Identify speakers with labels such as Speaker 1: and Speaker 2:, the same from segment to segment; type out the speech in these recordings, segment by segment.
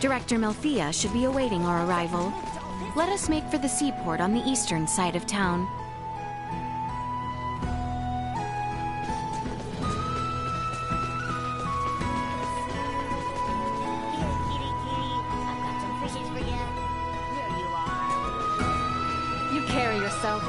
Speaker 1: Director Melfia should be awaiting our arrival. Let us make for the seaport on the eastern side of town. You carry yourself.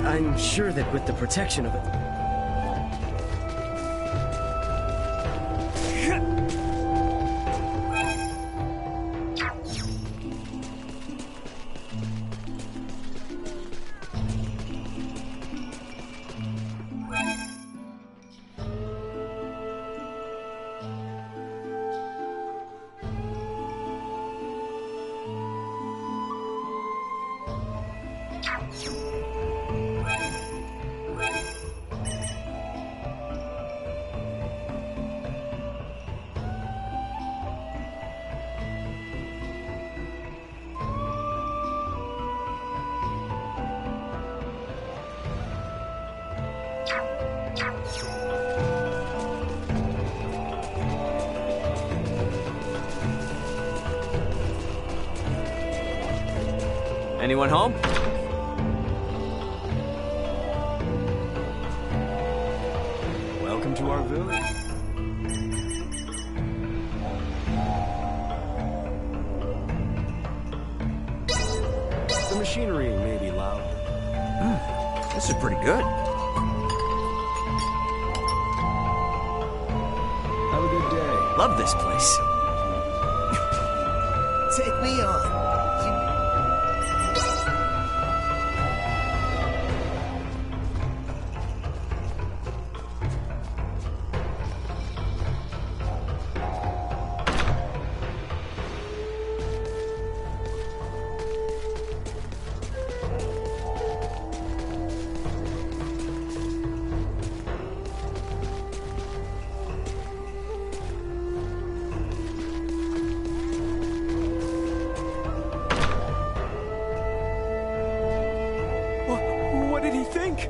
Speaker 2: I'm sure that with the protection of it... Anyone home? Welcome to our village. The machinery may be loud.
Speaker 3: This is pretty good.
Speaker 2: Have a good day.
Speaker 3: Love this place.
Speaker 4: Take me on.
Speaker 5: What did he think?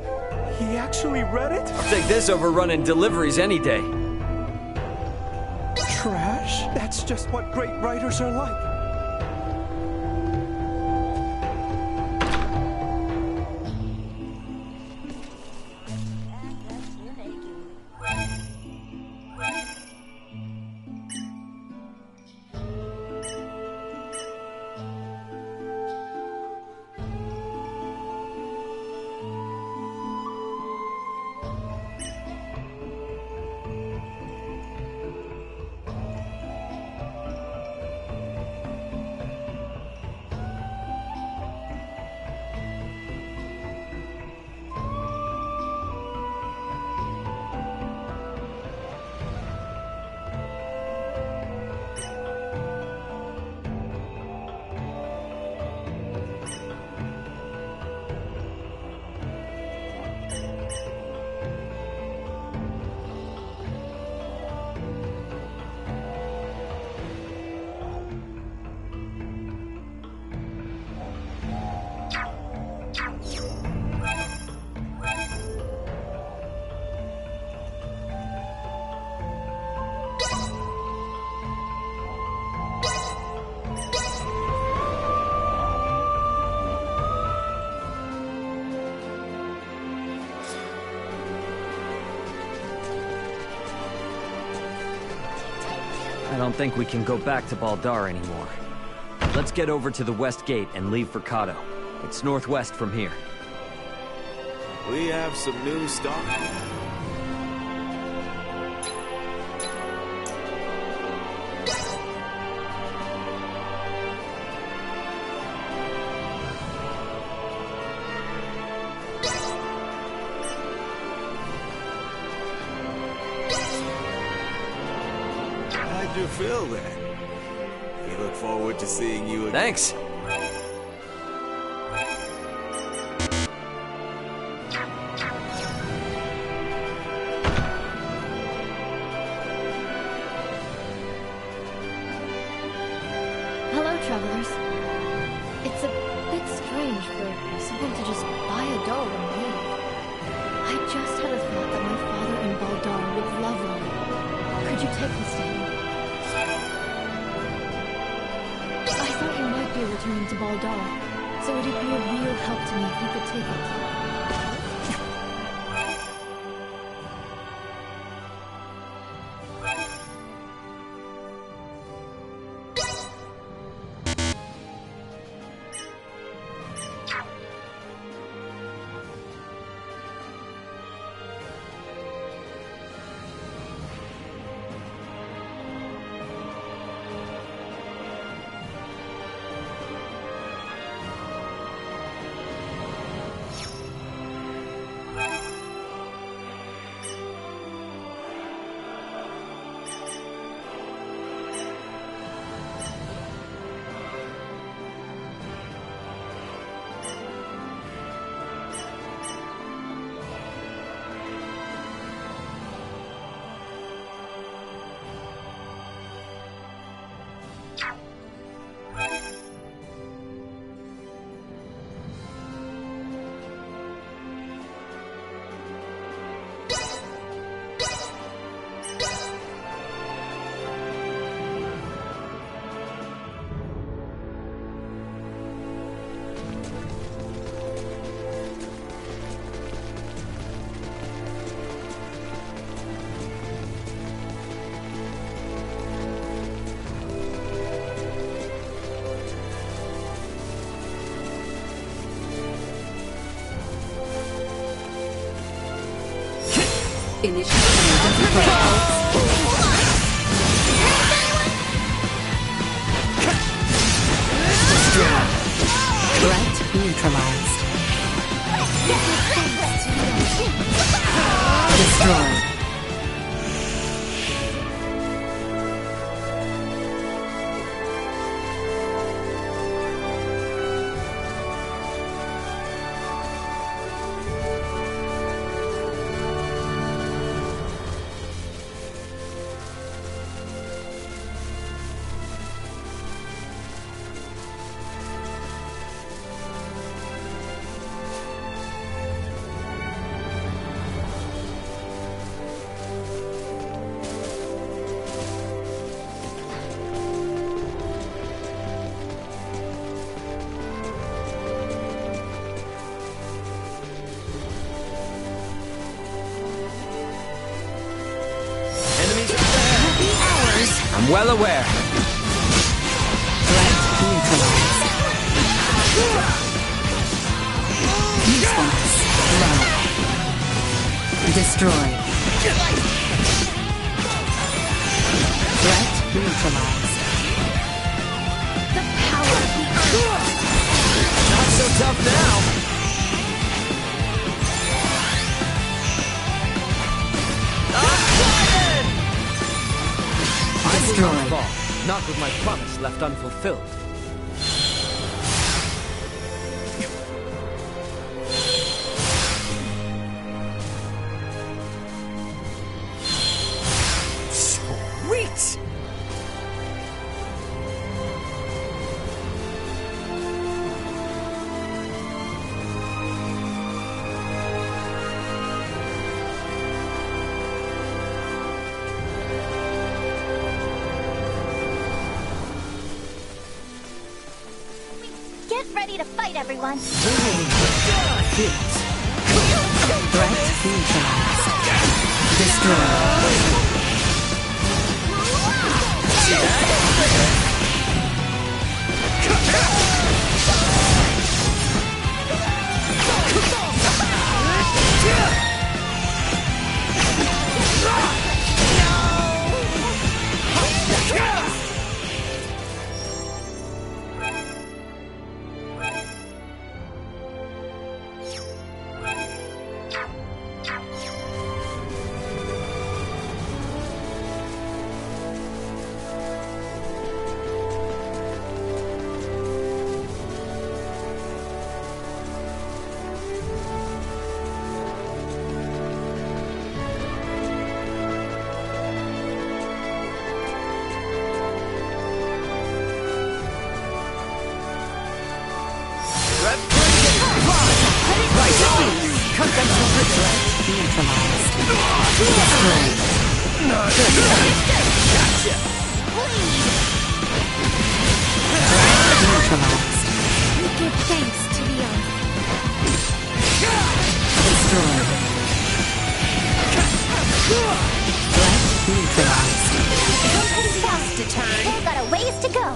Speaker 5: He actually read it?
Speaker 3: I'll take this over running deliveries any day.
Speaker 5: Trash? That's just what great writers are like.
Speaker 3: I don't think we can go back to Baldar anymore. Let's get over to the west gate and leave for Kato. It's northwest from here.
Speaker 4: We have some new stock. glad you feel that. We look forward to seeing you again.
Speaker 3: Thanks.
Speaker 6: Hello, travelers. It's a bit strange for someone to just buy a doll and leave. I just had a thought that my father and Baldar would love one. Could you take this, Danny? I thought you might be returning to Baldar, so it'd be a real help to me if you could take it.
Speaker 7: Threat neutralized. Destroyed.
Speaker 3: I'm well aware.
Speaker 7: Threat neutralized. Usefulness low. Destroyed. Threat neutralized.
Speaker 6: The power of the earth!
Speaker 3: Not so tough now.
Speaker 7: Destroyed.
Speaker 3: Not with my promise left unfulfilled. Sweet!
Speaker 6: Get ready to fight, everyone!
Speaker 7: Threat neutralized. Destroyed. Neutralized. Destroyed.
Speaker 4: Gotcha!
Speaker 7: Neutralized.
Speaker 6: We give thanks to the earth.
Speaker 7: Destroyed. Threat neutralized.
Speaker 6: Fast to turn. They've got a ways to go.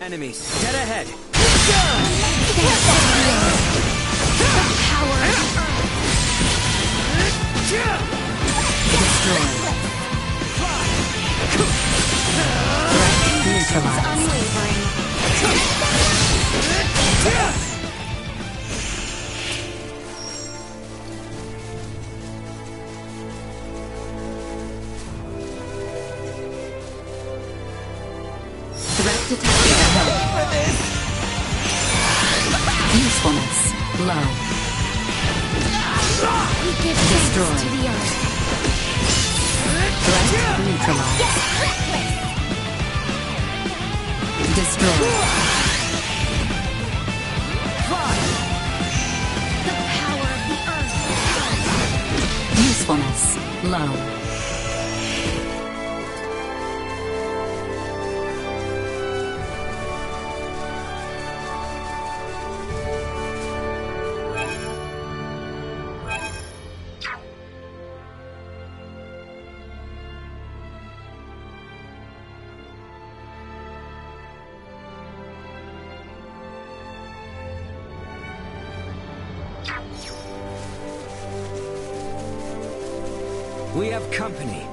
Speaker 3: Enemies, dead ahead!
Speaker 7: Destroyed. Threat neutralized.
Speaker 6: Unwavering.
Speaker 7: Threat detected. Usefulness low.
Speaker 6: We give thanks
Speaker 7: Destroyed.
Speaker 6: to the earth.
Speaker 7: Threat neutralized. Destroyed.
Speaker 6: The power of the earth.
Speaker 7: Usefulness low.
Speaker 3: We have company.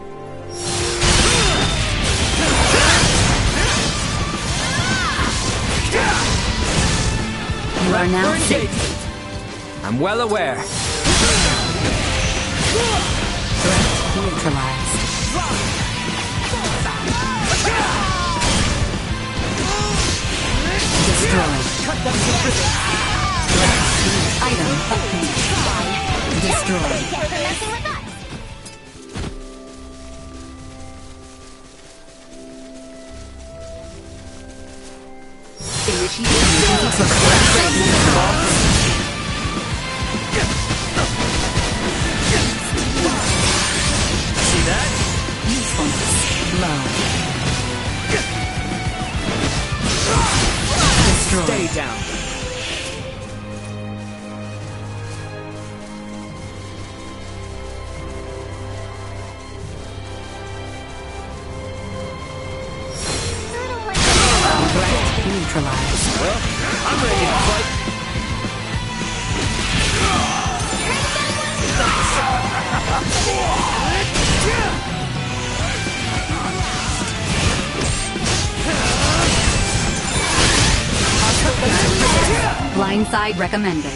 Speaker 7: You are now
Speaker 3: We're
Speaker 7: safe.
Speaker 3: engaged. I'm well aware.
Speaker 7: Threat neutralized. Destroyed. Threat item obtained. Destroyed.
Speaker 6: Get for messing with us.
Speaker 3: See that?
Speaker 7: Usefulness low. Destroyed.
Speaker 3: Stay down.
Speaker 7: Threat neutralized.
Speaker 3: Well, I'm ready to fight.
Speaker 7: Blindside recommended.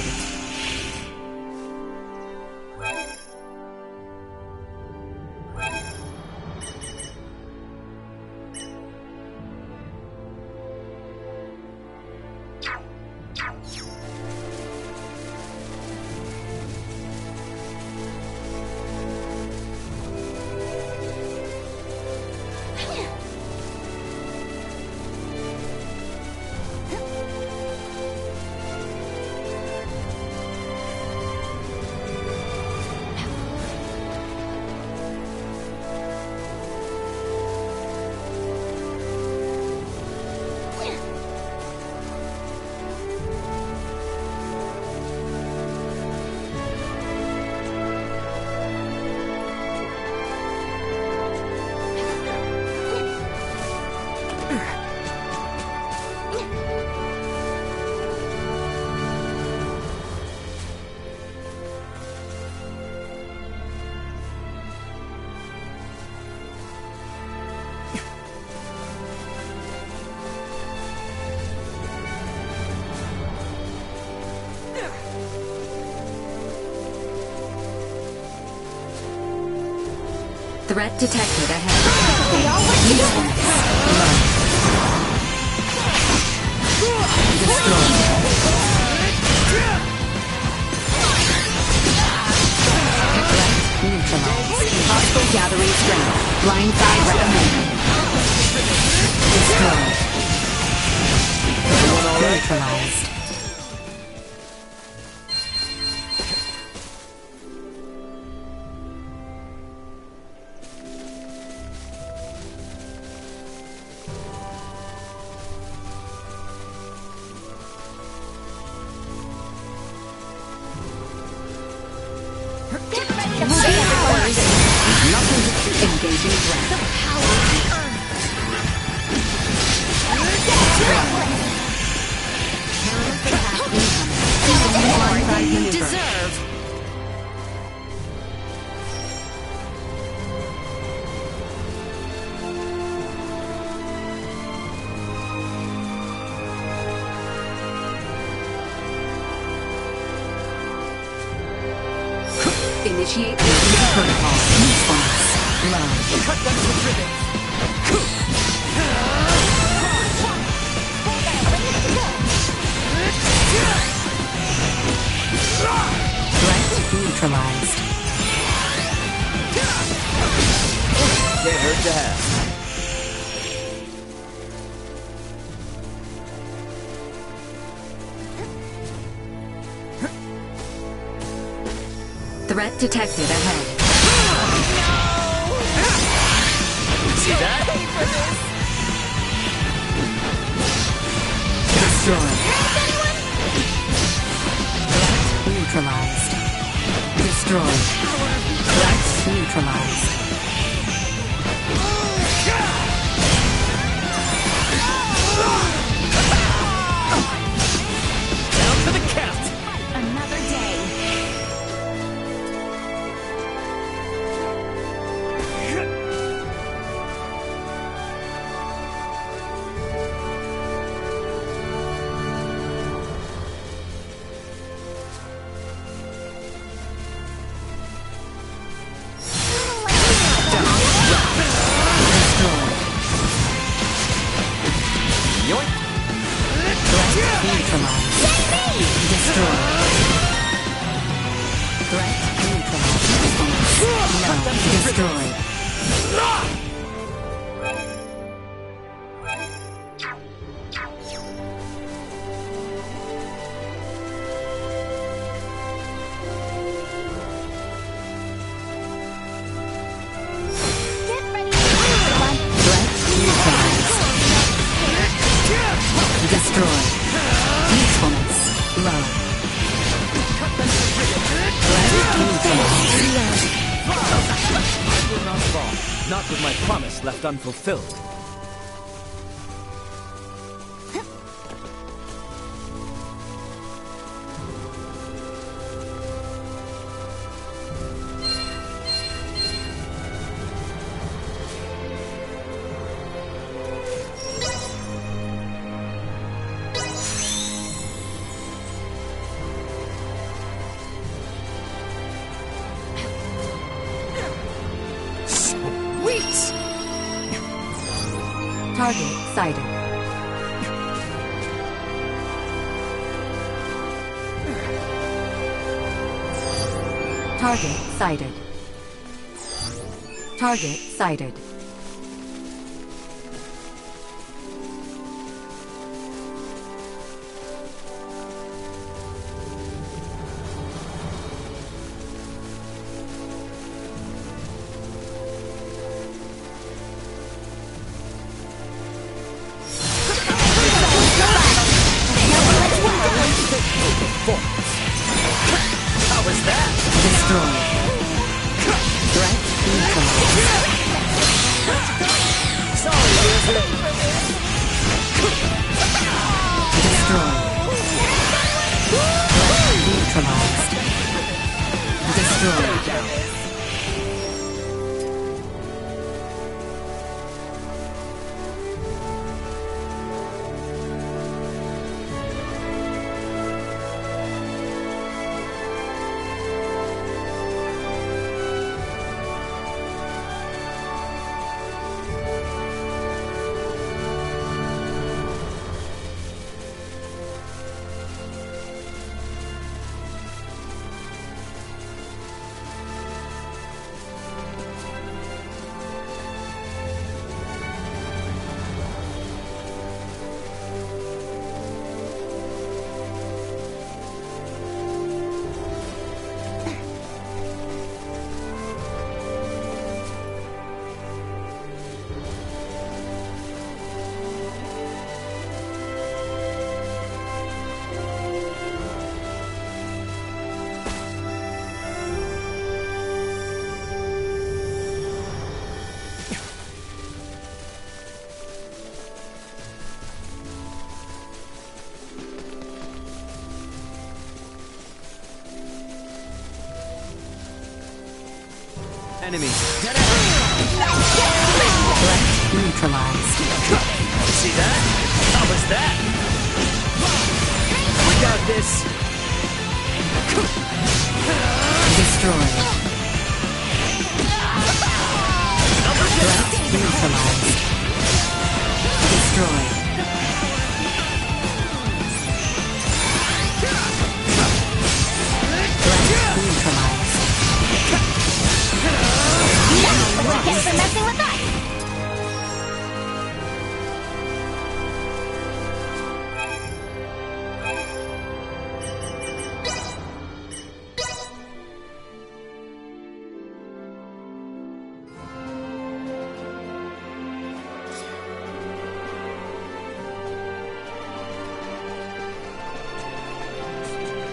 Speaker 7: Threat detected ahead. Usefulness. Low. Destroyed. Threat neutralized. Hostile gathering strength. Blindside recommended. Destroyed. Neutralized. Engaging threat.
Speaker 1: You deserve.
Speaker 7: Initiate safety protocol. Usefulness. Low.
Speaker 5: Cut them to ribbons.
Speaker 7: Threat neutralized.
Speaker 3: Can't hurt to have.
Speaker 7: Threat detected ahead.
Speaker 3: See that?
Speaker 7: Destroyed. Threat neutralized. Destroyed. Threat neutralized.
Speaker 3: Down to the count.
Speaker 1: Another day.
Speaker 3: Yoink.
Speaker 7: Threat neutralized. Destroyed. Threat neutralized. No. Destroyed. Threat neutralized. Destroyed. Usefulness. Low. Threat neutralized.
Speaker 3: I will not fall. Not with my promise left unfulfilled.
Speaker 7: Target sighted. Target sighted. Target sighted.
Speaker 3: How was that?
Speaker 7: Destroyed. Threat neutralized.
Speaker 3: Sorry, wizard.
Speaker 7: Destroyed. Threat neutralized. Destroyed.
Speaker 3: Enemy.
Speaker 7: Threat neutralized.
Speaker 3: See that? How was that? We got this.
Speaker 7: Destroyed. Threat neutralized. Destroyed. Threat neutralized.
Speaker 6: We'll get for messing with us!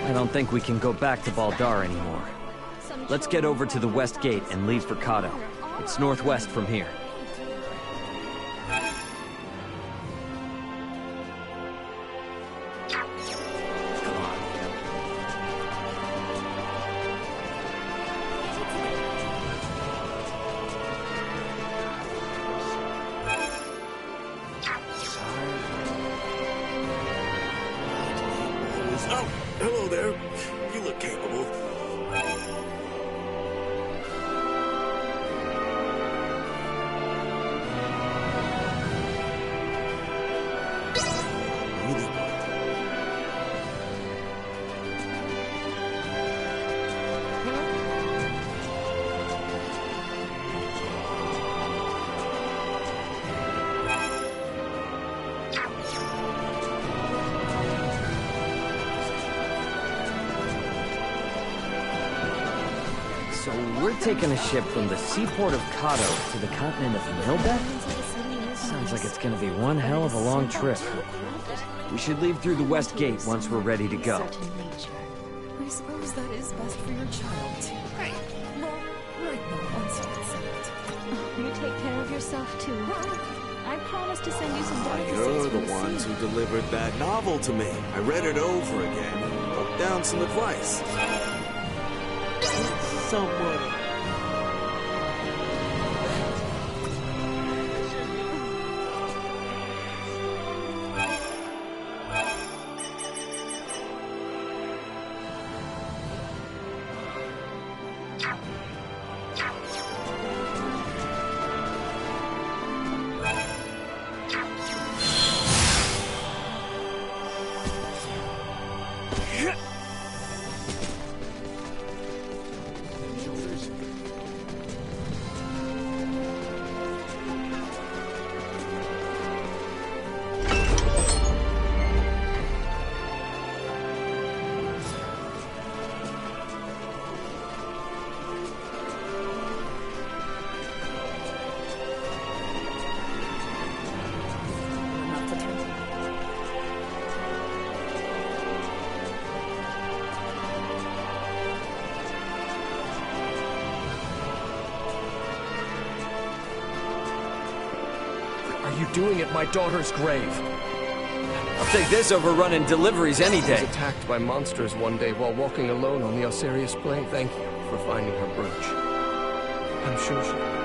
Speaker 3: I don't think we can go back to Baldar anymore. Let's get over to the West Gate and leave for Kato. It's northwest from here.
Speaker 4: Oh, hello there. You look capable. Really good.
Speaker 3: So we're taking a ship from the seaport of Kato to the continent of Milbeck? Sounds like it's gonna be one hell of a long trip. We should leave through the West Gate once we're ready to go.
Speaker 8: I suppose that is best for your child, too. Right. Well, right now, once you accept.
Speaker 9: You take care of yourself, too. I promise to send you some delicacies.
Speaker 4: You're
Speaker 9: from
Speaker 4: the ones
Speaker 9: sea.
Speaker 4: who delivered that novel to me. I read it over again and wrote down some advice. Someone.
Speaker 5: Are you doing at my daughter's grave?
Speaker 3: I'll take this over running deliveries any
Speaker 5: She was
Speaker 3: day.
Speaker 5: attacked by monsters one day while walking alone on the Osirius Plain. Thank you for finding her brooch. I'm sure she...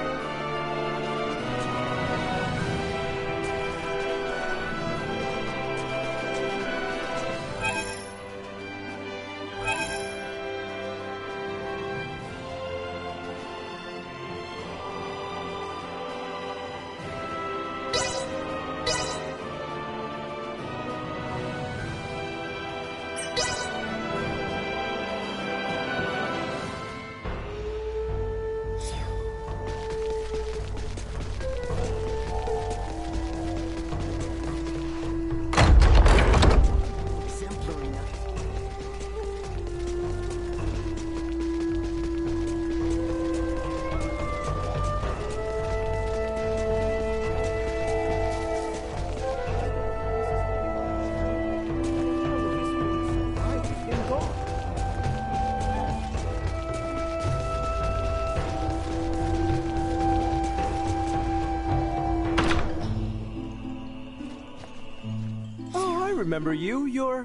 Speaker 5: remember you. You're...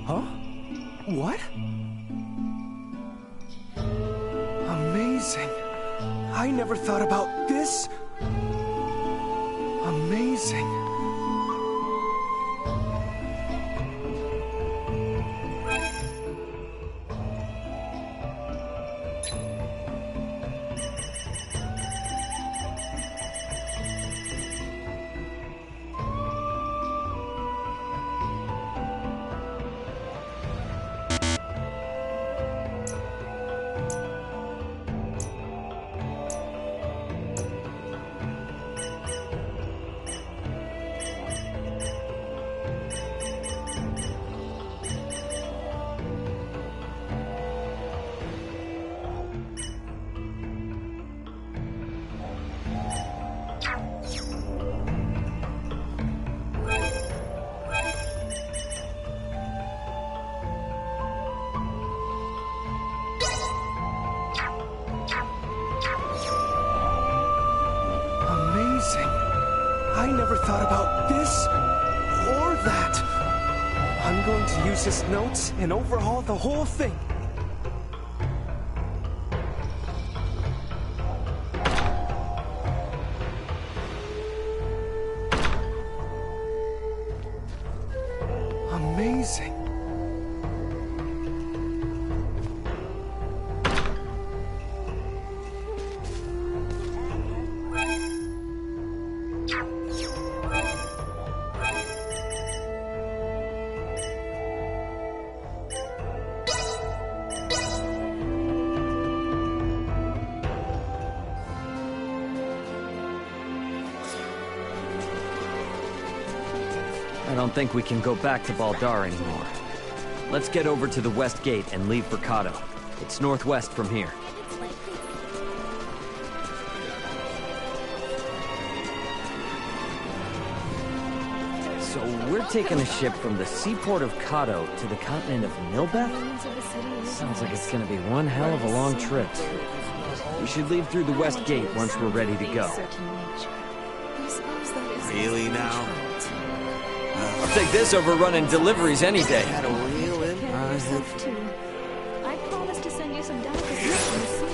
Speaker 5: Huh? What? Amazing.
Speaker 10: I never thought about this. Amazing. I never thought about this or that. I'm going to use his notes and overhaul the whole thing. Amazing.
Speaker 3: I don't think we can go back to Baldar anymore. Let's get over to the West Gate and leave for Kato. It's northwest from here. So we're taking a ship from the seaport of Kato to the continent of Milbeth? Sounds like it's gonna be one hell of a long trip. We should leave through the West Gate once we're ready to go.
Speaker 4: Really now?
Speaker 3: I'll take this over running deliveries any day.
Speaker 4: Had a reel in?
Speaker 9: I promise to send you some delicacies from the sea.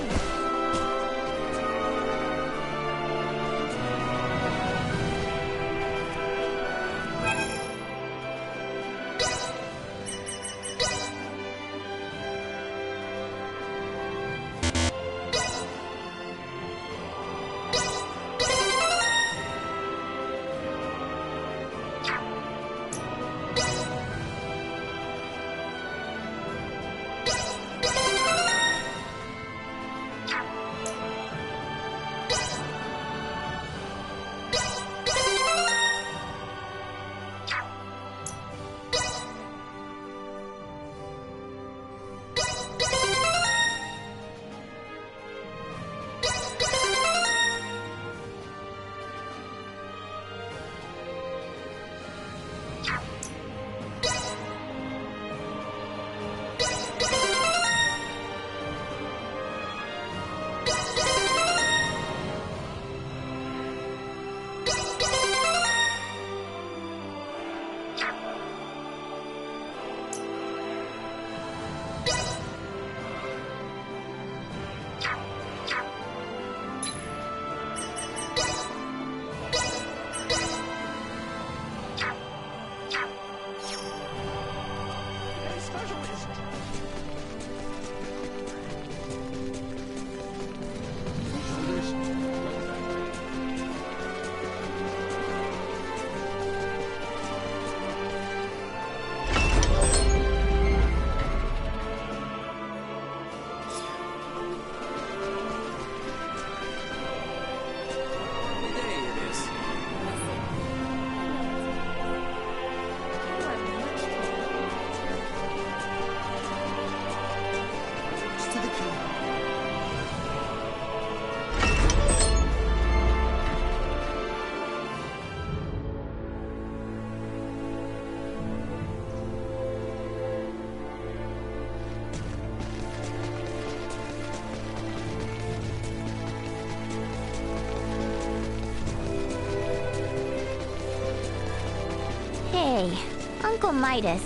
Speaker 11: Hey, Uncle Midas,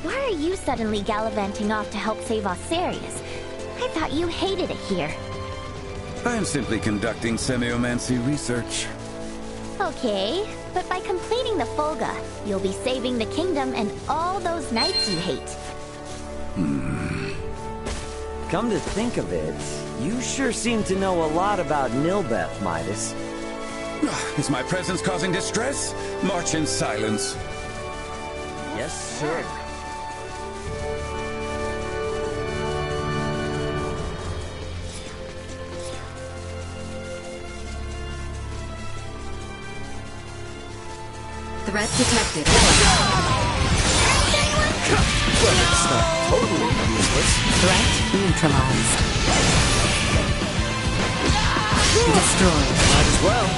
Speaker 11: why are you suddenly gallivanting off to help save Osirius? I thought you hated it here.
Speaker 12: I am simply conducting semiomancy research.
Speaker 11: Okay, but by completing the Folga, you'll be saving the kingdom and all those knights you hate.
Speaker 3: Come to think of it, you sure seem to know a lot about Nilbeth, Midas.
Speaker 12: Is my presence causing distress? March in silence.
Speaker 3: Yes, sir.
Speaker 7: Threat detected.
Speaker 3: Well, it's not totally useless.
Speaker 7: Threat neutralized. Destroyed.
Speaker 3: Might as well.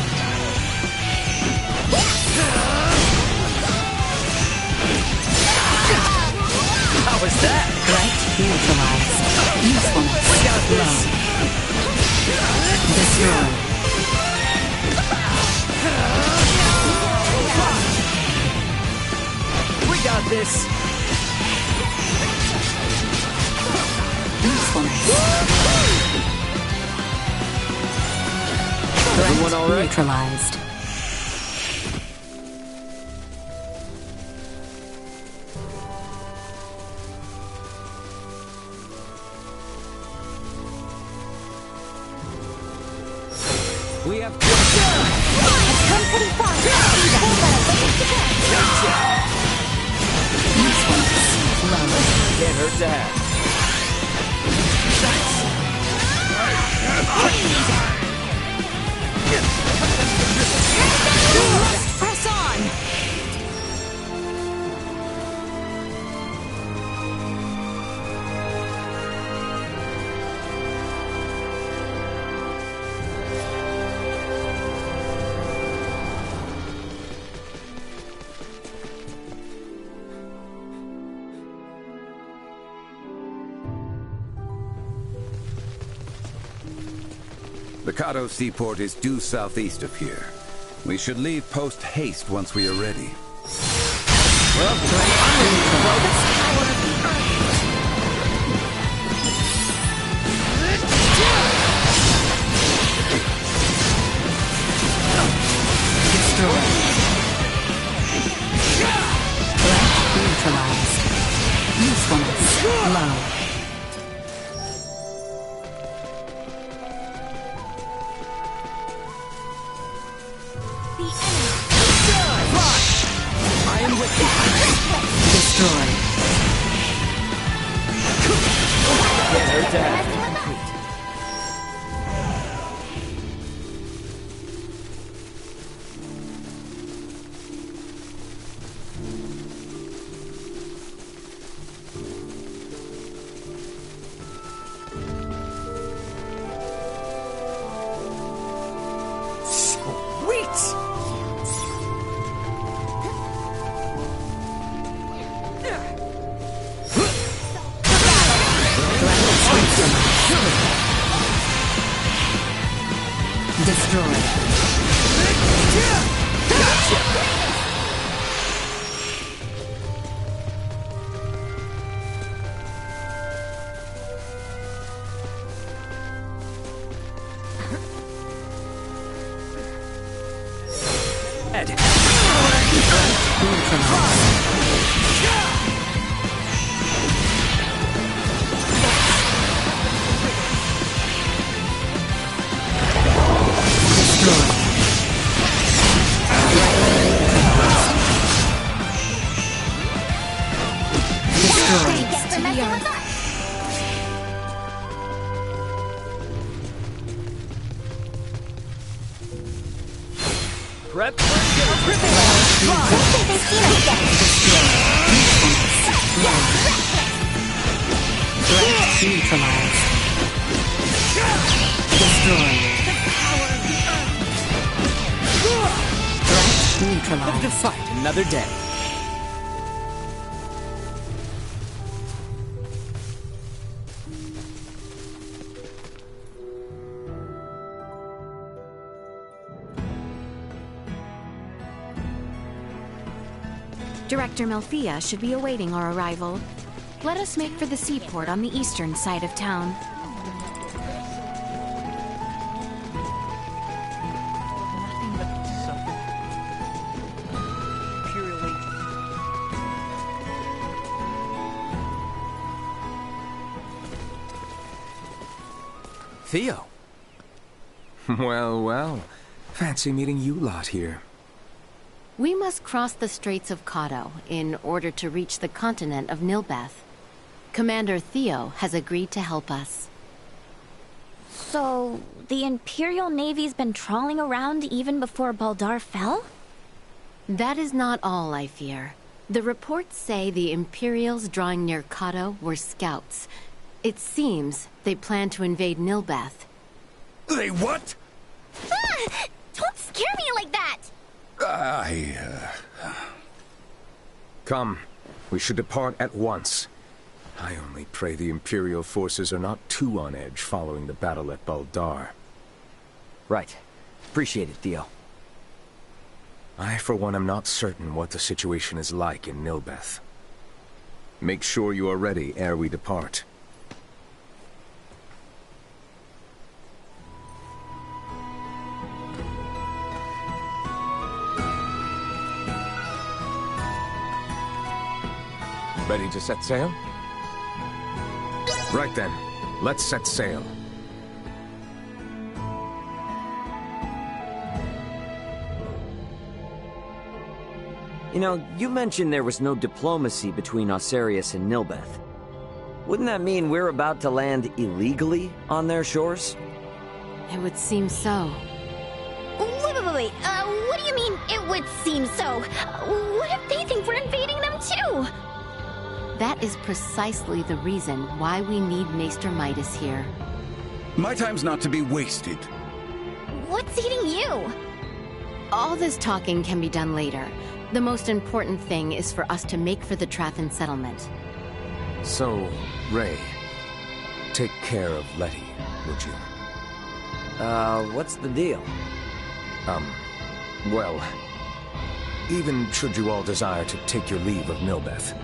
Speaker 3: How was that?
Speaker 7: Threat neutralized. Usefulness.
Speaker 3: We got this.
Speaker 7: Destroyed.
Speaker 3: We got this.
Speaker 7: Usefulness.
Speaker 3: Everyone all right?
Speaker 7: Neutralized.
Speaker 3: We have
Speaker 11: I've come pretty far.
Speaker 7: Usefulness. Low.
Speaker 3: Can't hurt to have.
Speaker 1: Press on!
Speaker 12: The Kato seaport is due southeast of here. We should leave post haste once we are ready.
Speaker 7: Destroyed. Threat neutralized. Usefulness. Low. Destroyed.
Speaker 3: Can't hurt to have.
Speaker 7: Destroyed.
Speaker 3: Ed. Prep.
Speaker 7: Neutralized. Destroyed. Threat neutralized.
Speaker 3: Live to fight another day.
Speaker 1: Director Melfia should be awaiting our arrival. Let us make for the seaport on the eastern side of town.
Speaker 10: Theo. Well, well. Fancy meeting you lot here.
Speaker 1: We must cross the Straits of Kato in order to reach the continent of Nilbeth. Commander Theo has agreed to help us.
Speaker 11: So, the Imperial Navy's been trawling around even before Baldar fell?
Speaker 1: That is not all, I fear. The reports say the Imperials drawing near Kato were scouts. It seems they plan to invade Nilbeth.
Speaker 12: They what?
Speaker 11: Ah! Don't scare me like that!
Speaker 10: Come, we should depart at once. I only pray the Imperial forces are not too on edge following the battle at Baldar.
Speaker 3: Right. Appreciate it, Theo.
Speaker 10: I, for one, am not certain what the situation is like in Nilbeth. Make sure you are ready ere we depart. Ready to set sail? Right then, let's set sail.
Speaker 3: You know, you mentioned there was no diplomacy between Osarius and Nilbeth. Wouldn't that mean we're about to land illegally on their shores?
Speaker 1: It would seem so.
Speaker 11: Wait. What do you mean, it would seem so? What if they think we're invading them too?
Speaker 1: That is precisely the reason why we need Maester Midas here.
Speaker 12: My time's not to be wasted.
Speaker 11: What's eating you?
Speaker 1: All this talking can be done later. The most important thing is for us to make for the Trathan settlement.
Speaker 10: So, Ray, take care of Letty, would you?
Speaker 3: What's the deal?
Speaker 10: Well, even should you all desire to take your leave of Nilbeth,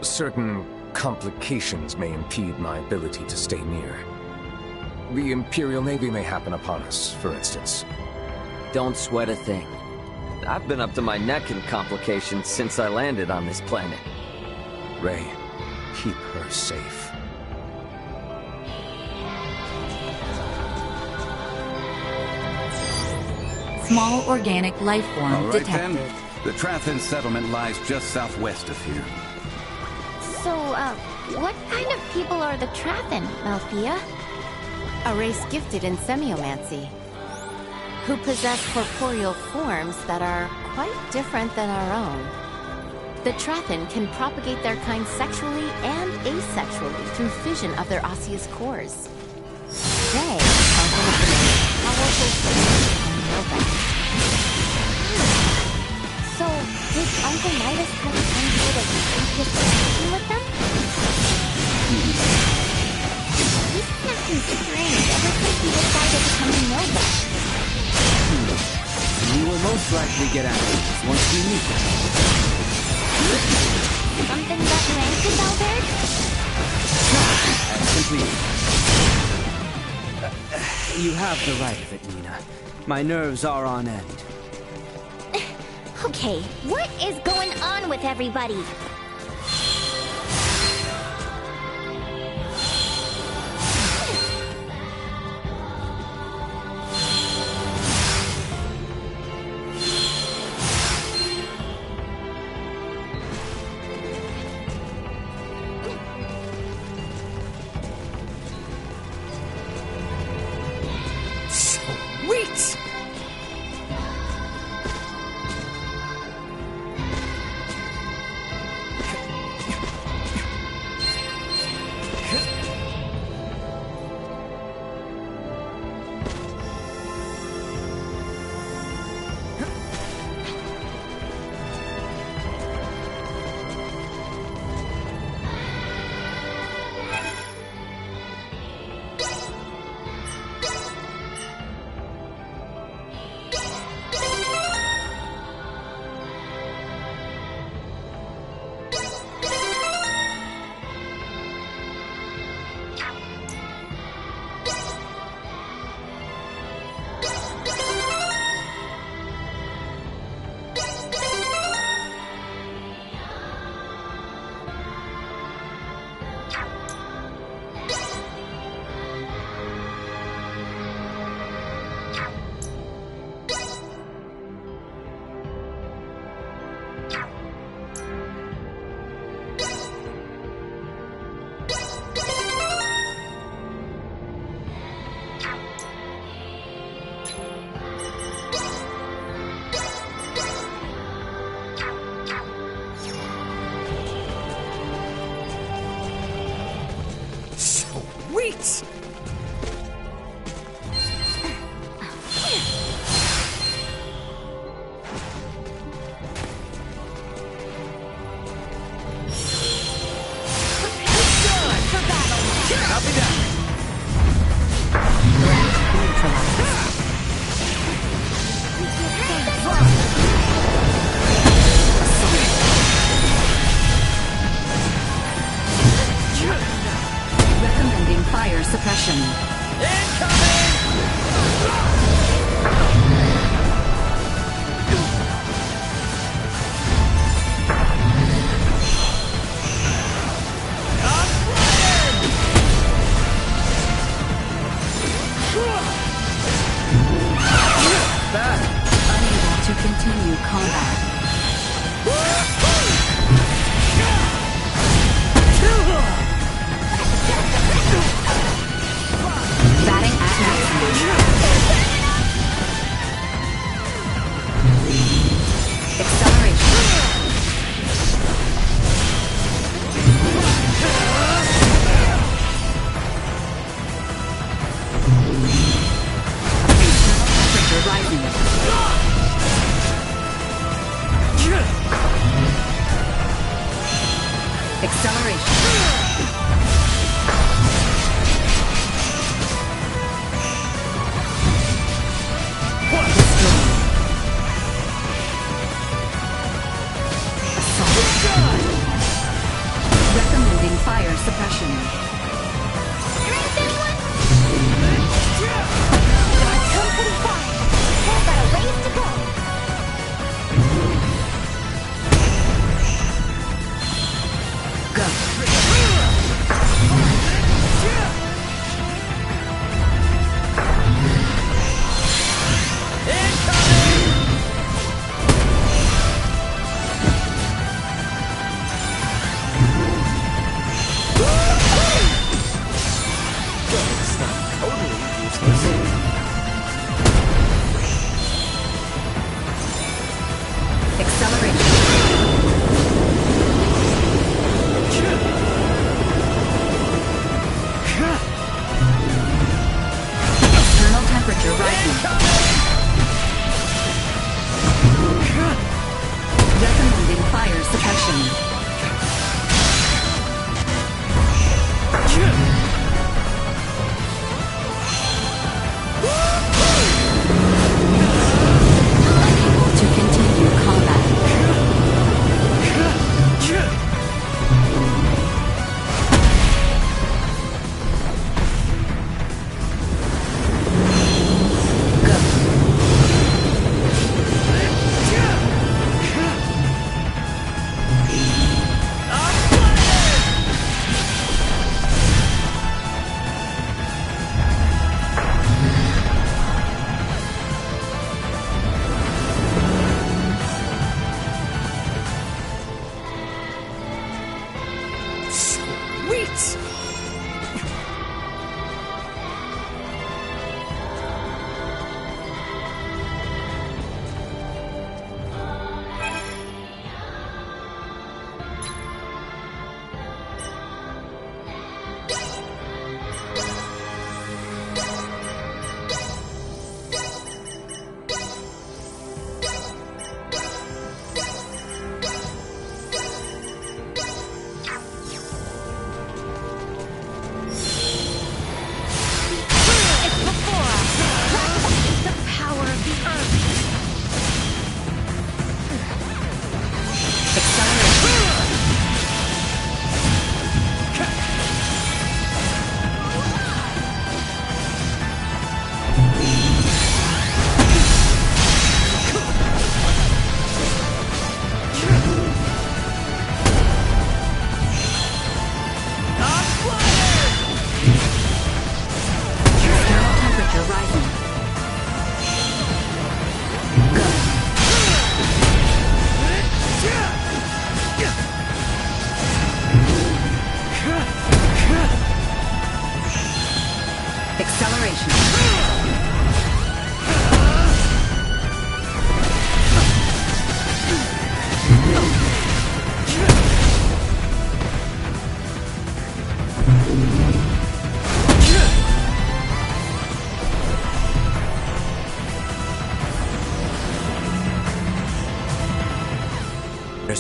Speaker 10: certain complications may impede my ability to stay near. The Imperial Navy may happen upon us, for instance.
Speaker 3: Don't sweat a thing. I've been up to my neck in complications since I landed on this planet.
Speaker 10: Ray, keep her safe.
Speaker 7: Small organic life form
Speaker 12: All right,
Speaker 7: detected.
Speaker 12: then. The Trathan settlement lies just southwest of here.
Speaker 11: So, what kind of people are the Trathan, Malphia?
Speaker 1: A race gifted in semiomancy, who possess corporeal forms that are quite different than our own. The Trathan can propagate their kind sexually and asexually through fission of their osseous cores. They are one of the most powerful forces on Nilbeth.
Speaker 11: So, did Uncle Midas have some sort of previous connection with them? He's acting strange ever since he decided to come to Nilbeth.
Speaker 2: We will most likely get answers once we meet them.
Speaker 11: Something got rancid, Albert?
Speaker 2: Simply... you have the right of it, Nina. My nerves are on end.
Speaker 11: Okay, what is going on with everybody?
Speaker 2: Sweet!
Speaker 7: continue combat. Batting at maximum. Acceleration. Temperature rising. Recommending fire suppression.
Speaker 11: Drinks, anyone? Come pretty far. Still got a ways to go.
Speaker 7: Recommending fire suppression. Unable to continue combat.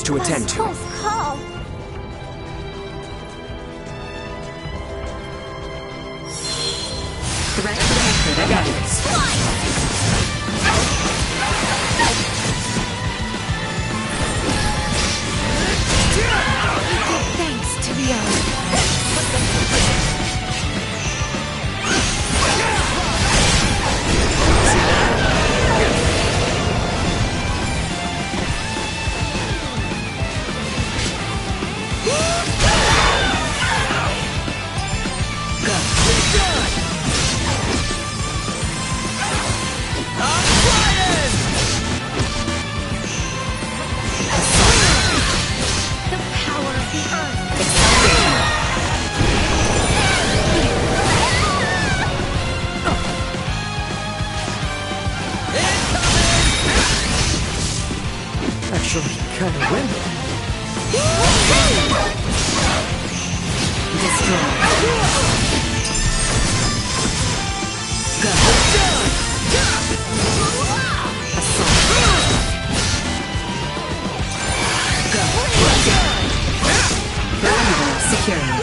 Speaker 13: To attend to.
Speaker 11: Close call.
Speaker 7: Threat detected again.
Speaker 6: Thanks to the earth.
Speaker 3: actually kind of windy.
Speaker 7: Destroy. Go. Assault. Go. Perimeter secured.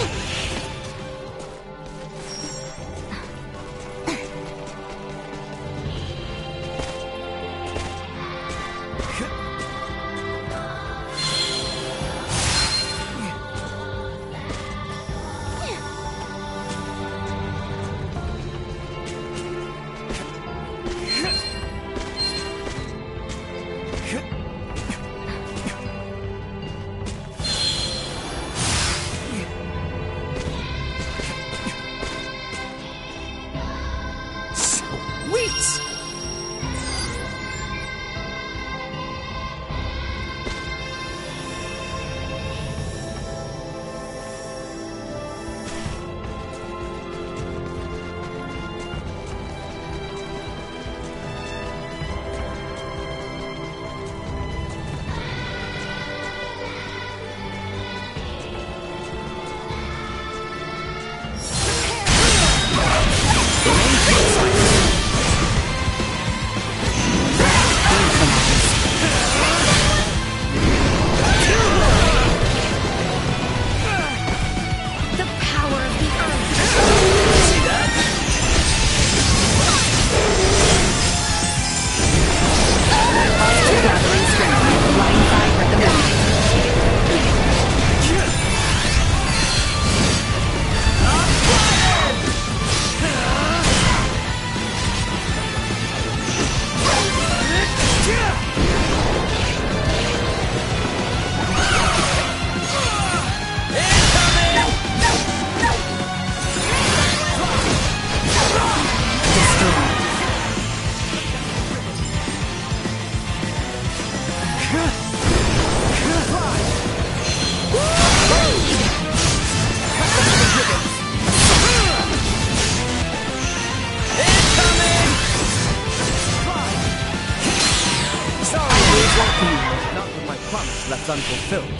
Speaker 3: Not with my promise left unfulfilled.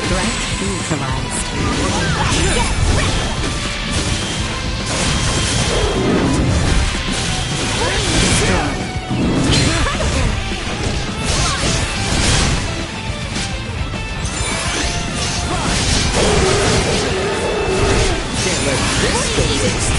Speaker 7: Threat neutralized.
Speaker 3: Can't let this go to waste.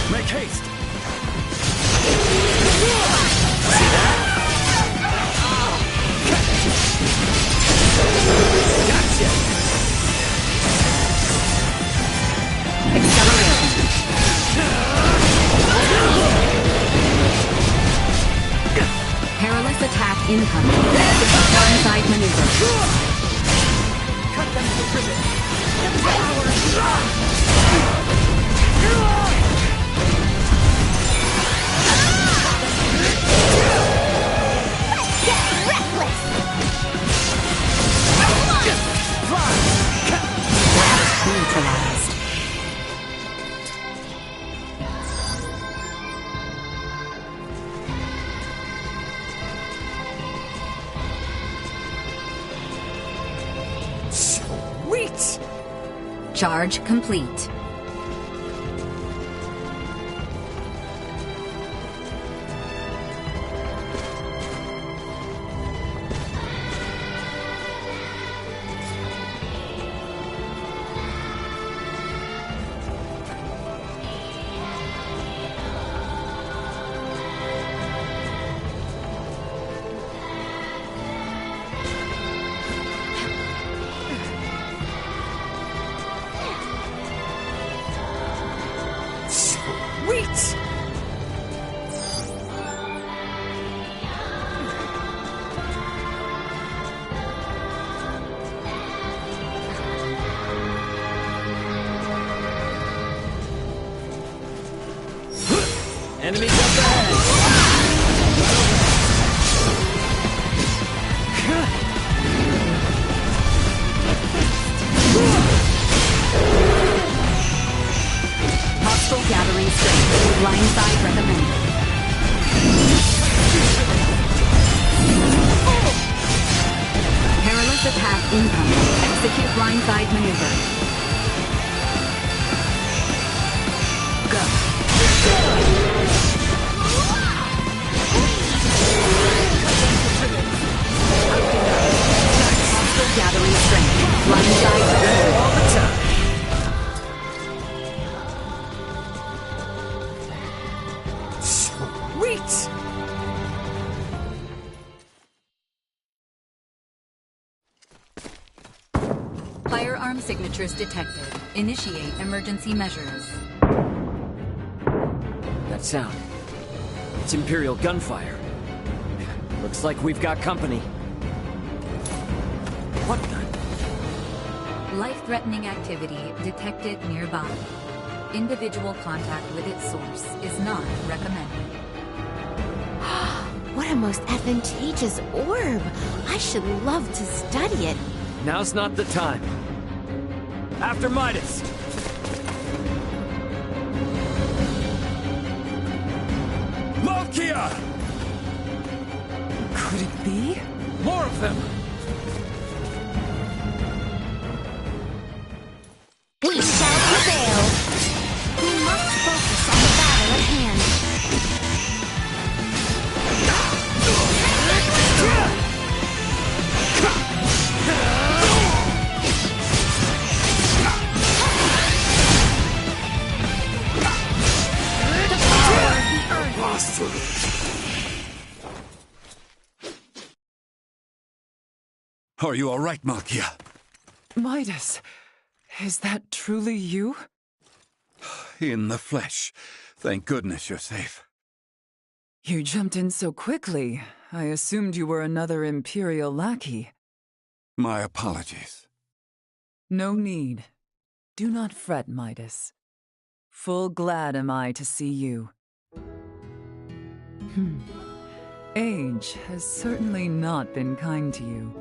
Speaker 3: Make haste! See that? Gotcha!
Speaker 7: Acceleration. Perilous attack incoming. Downside maneuver.
Speaker 3: Cut them to ribbon!
Speaker 11: Let's get reckless!
Speaker 7: Charge complete.
Speaker 3: Enemy just ahead!
Speaker 7: Hostile gathering strength. Blindside recommended. Perilous attack incoming. Execute blindside maneuver. Go. Hostile gathering strength. Blindside recommended.
Speaker 3: All the time. Sweet!
Speaker 7: Firearm signatures detected. Initiate emergency measures.
Speaker 3: That sound. It's Imperial gunfire. Looks like we've got company. What the?
Speaker 7: Life-threatening activity detected nearby. Individual contact with its source is not recommended.
Speaker 1: What a most advantageous orb! I should love to study it.
Speaker 3: Now's not the time. After Midas!
Speaker 12: Malkia!
Speaker 8: Could it be?
Speaker 3: More of them!
Speaker 11: We shall prevail.
Speaker 1: We must focus on the battle at hand. The power of the earth.
Speaker 12: Are you all right, Malkia?
Speaker 8: Midas, is that truly you?
Speaker 12: In the flesh. Thank goodness you're safe.
Speaker 8: You jumped in so quickly. I assumed you were another Imperial lackey.
Speaker 12: My apologies.
Speaker 8: No need. Do not fret, Midas. Full glad am I to see you. Age has certainly not been kind to you.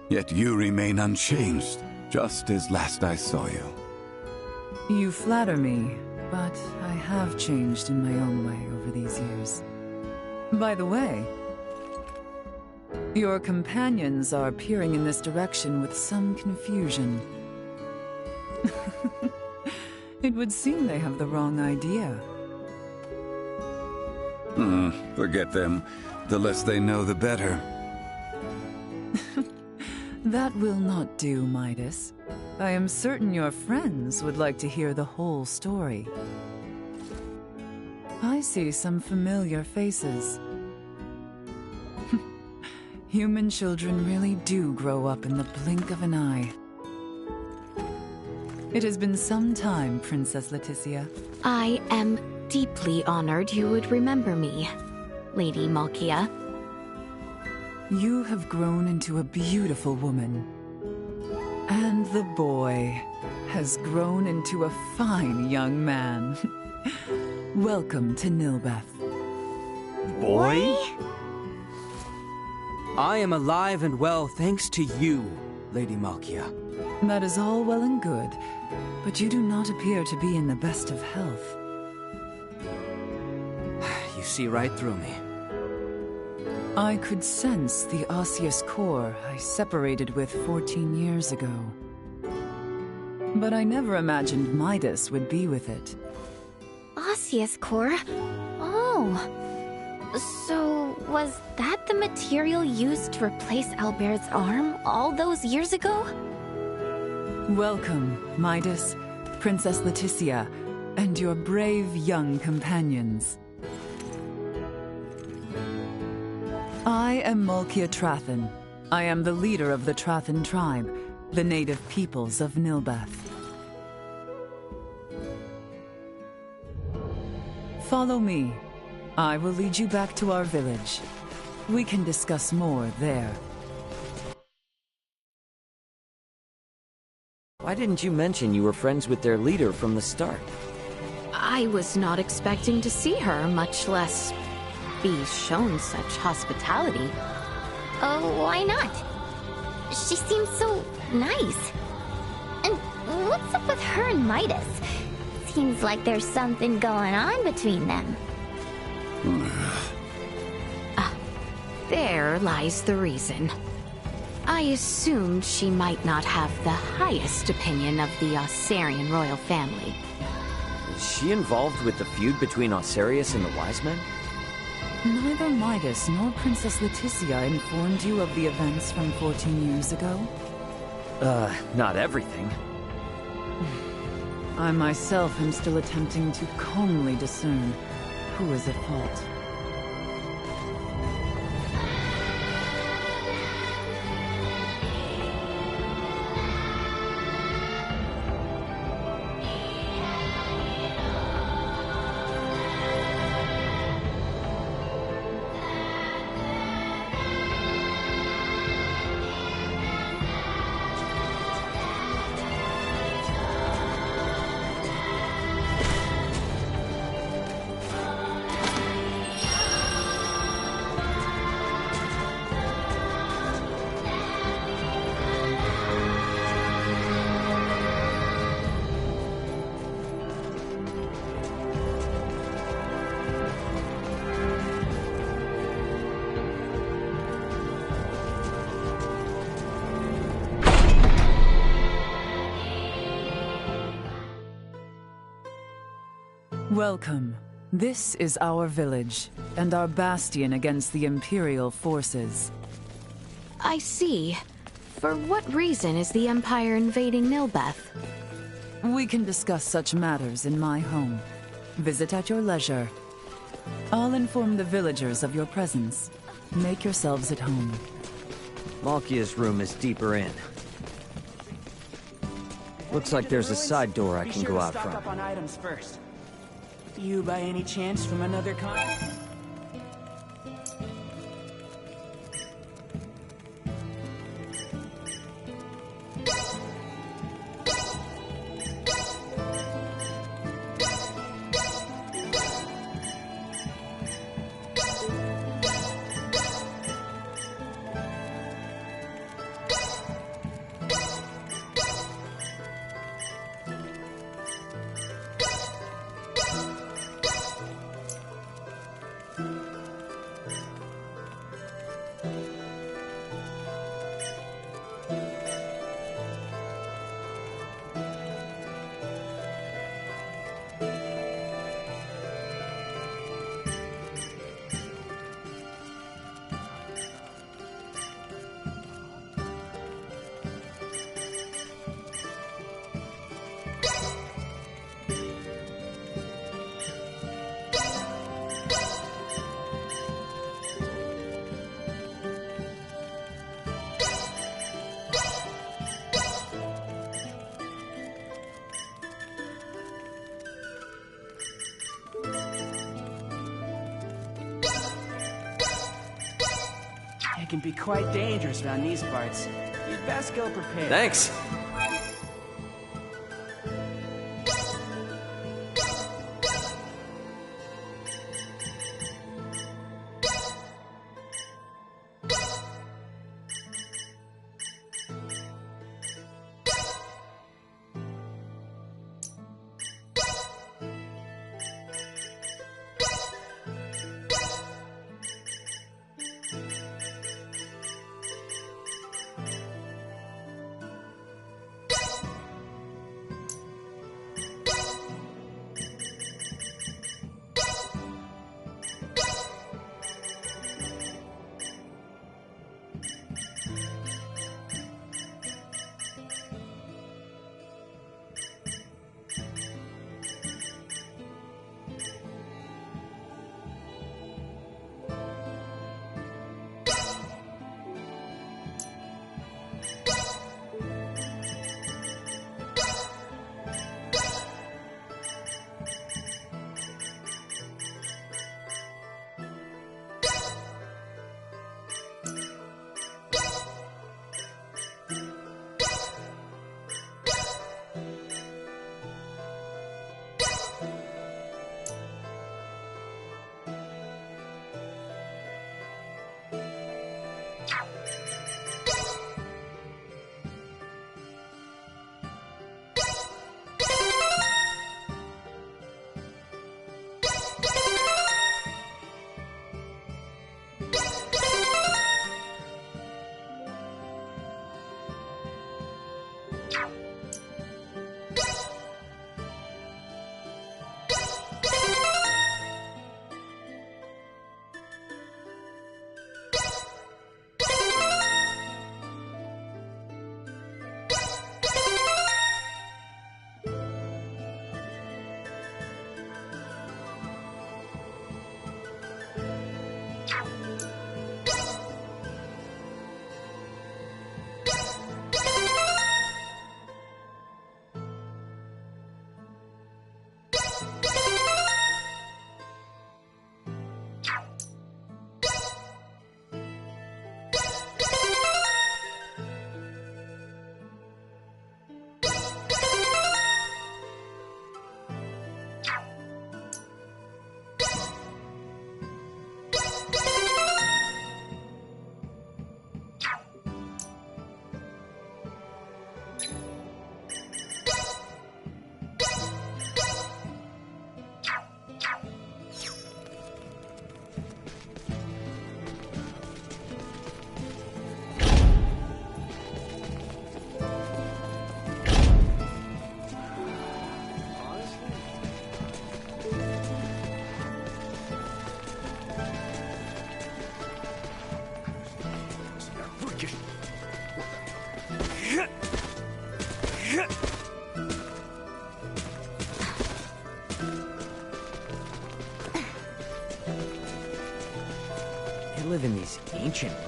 Speaker 12: Yet you remain unchanged, just as last I saw you.
Speaker 8: You flatter me, but I have changed in my own way over these years. By the way, your companions are peering in this direction with some confusion. It would seem they have the wrong idea.
Speaker 12: Forget them. The less they know, the better.
Speaker 8: That will not do, Midas. I am certain your friends would like to hear the whole story. I see some familiar faces. Human children really do grow up in the blink of an eye. It has been some time, Princess Leticia.
Speaker 1: I am deeply honored you would remember me, Lady Malkia.
Speaker 8: You have grown into a beautiful woman. And the boy has grown into a fine young man. Welcome to Nilbeth.
Speaker 2: Boy? I am alive and well thanks to you, Lady Malkia.
Speaker 8: That is all well and good, but you do not appear to be in the best of health.
Speaker 2: You see right through me.
Speaker 8: I could sense the osseous core I separated with 14 years ago. but I never imagined Midas would be with it.
Speaker 11: Osseous core? Oh. So, was that the material used to replace Albert's arm all those years ago?
Speaker 8: Welcome, Midas, Princess Leticia, and your brave young companions. I am Mulkia Trathan. I am the leader of the Trathan tribe, the native peoples of Nilbeth. Follow me. I will lead you back to our village. We can discuss more there.
Speaker 3: Why didn't you mention you were friends with their leader from the start?
Speaker 1: I was not expecting to see her, much less be shown such hospitality.
Speaker 11: Oh, why not? She seems so nice. And what's up with her and Midas? Seems like there's something going on between them.
Speaker 1: There lies the reason. I assumed she might not have the highest opinion of the Ossarian royal family.
Speaker 3: Is she involved with the feud between Osiris and the Wise Men?
Speaker 8: Neither Midas nor Princess Leticia informed you of the events from 14 years ago?
Speaker 3: Not everything.
Speaker 8: I myself am still attempting to calmly discern who is at fault. Welcome. This is our village, and our bastion against the Imperial forces.
Speaker 1: I see. For what reason is the Empire invading Nilbeth?
Speaker 8: We can discuss such matters in my home. Visit at your leisure. I'll inform the villagers of your presence. Make yourselves at home.
Speaker 3: Malkia's room is deeper in. Looks like there's a side door I can go out from.
Speaker 2: Stock up on items first. You, by any chance, from another continent? It can be quite dangerous around these parts. You'd best go prepared.
Speaker 3: Thanks.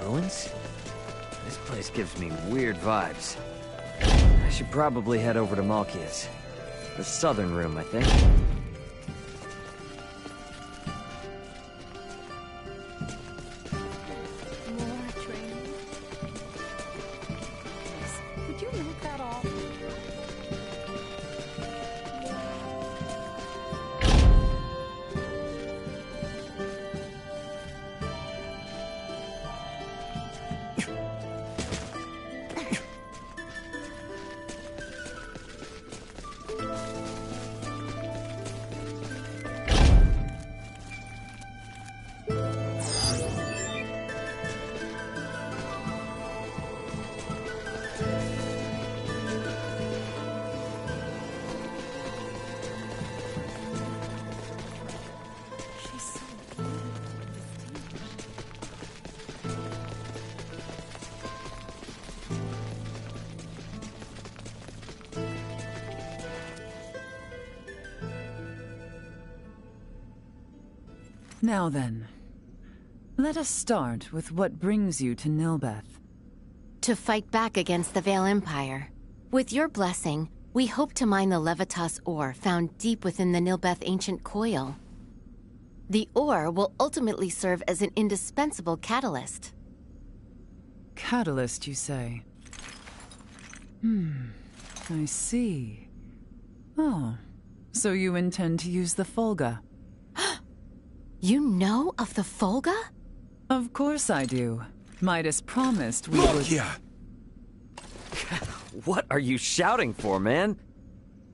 Speaker 3: ruins? This place gives me weird vibes. I should probably head over to Malkia's. The southern room, I think.
Speaker 9: More training? Would you knock that off?
Speaker 8: Now then, let us start with what brings you to Nilbeth.
Speaker 1: To fight back against the Vale Empire. With your blessing, we hope to mine the Levitas ore found deep within the Nilbeth ancient coil. The ore will ultimately serve as an indispensable catalyst.
Speaker 8: Catalyst, you say? I see. Oh, so you intend to use the Folga?
Speaker 1: You know of the Folga?
Speaker 8: Of course I do. Midas promised we would...
Speaker 3: What are you shouting for, man?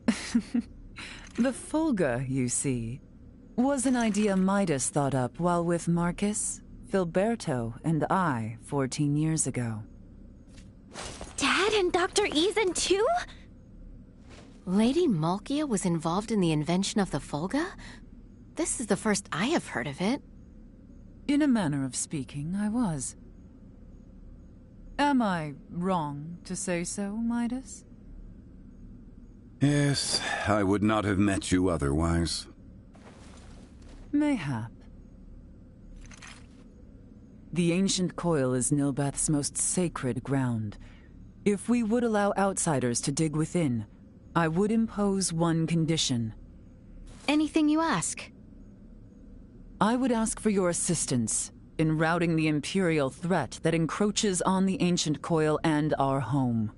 Speaker 8: The Folga, you see, was an idea Midas thought up while with Marcus, Filberto, and I 14 years ago.
Speaker 11: Dad and Dr. Eason too?
Speaker 1: Lady Malkia was involved in the invention of the Folga? This is the first I have heard of it.
Speaker 8: In a manner of speaking, I was. Am I wrong to say so, Midas?
Speaker 12: Yes, I would not have met you otherwise.
Speaker 8: Mayhap. The ancient coil is Nilbeth's most sacred ground. If we would allow outsiders to dig within, I would impose one condition.
Speaker 1: Anything you ask.
Speaker 8: I would ask for your assistance in routing the Imperial threat that encroaches on the ancient coil and our home.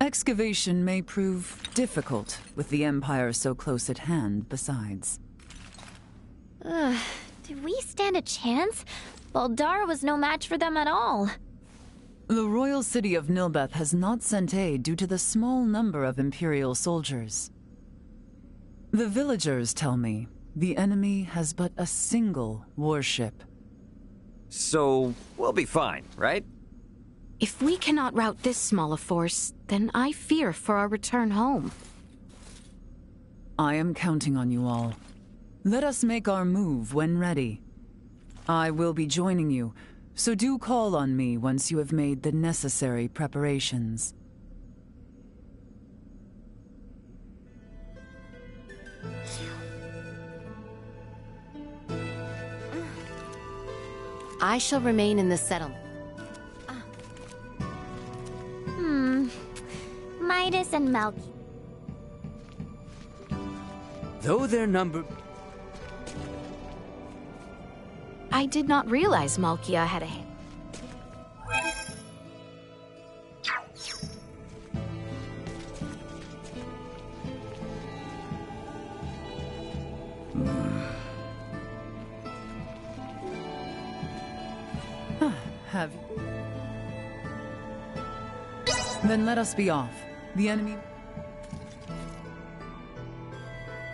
Speaker 8: Excavation may prove difficult with the Empire so close at hand, besides.
Speaker 11: Do we stand a chance? Baldar was no match for them at all.
Speaker 8: The royal city of Nilbeth has not sent aid due to the small number of Imperial soldiers. The villagers tell me the enemy has but a single warship.
Speaker 3: So, we'll be fine, right?
Speaker 13: If we cannot rout this small a force, then I fear for our return home.
Speaker 8: I am counting on you all. Let us make our move when ready. I will be joining you, so do call on me once you have made the necessary preparations.
Speaker 1: I shall remain in the settlement.
Speaker 11: Midas and Malky.
Speaker 2: Though their number...
Speaker 13: I did not realize Malkia had a...
Speaker 8: Have you? Then let us be off. The enemy...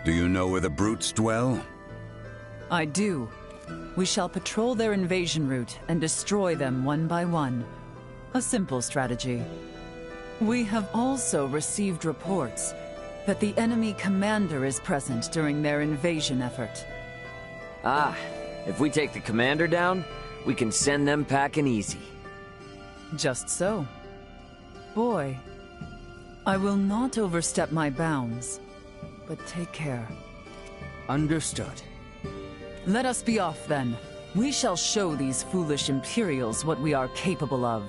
Speaker 12: Do you know where the brutes dwell?
Speaker 8: I do. We shall patrol their invasion route and destroy them one by one. A simple strategy. We have also received reports that the enemy commander is present during their invasion effort.
Speaker 3: Ah, if we take the commander down, we can send them packing easy.
Speaker 8: Just so. Boy, I will not overstep my bounds, but take care.
Speaker 2: Understood.
Speaker 8: Let us be off then. We shall show these foolish Imperials what we are capable of.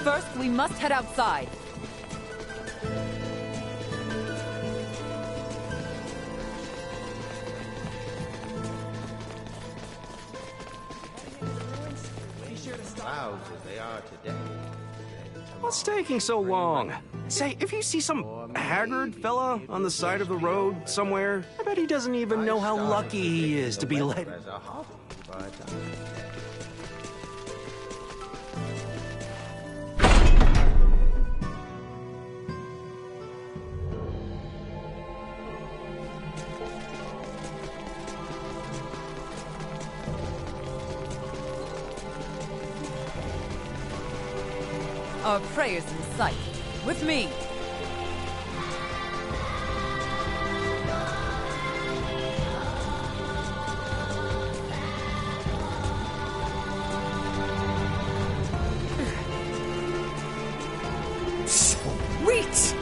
Speaker 8: First, we must head outside.
Speaker 14: What's taking so long? Say, if you see some haggard fella on the side of the road somewhere, I bet he doesn't even know how lucky he is to be let.
Speaker 8: Our prey is in sight. With me! Sweet!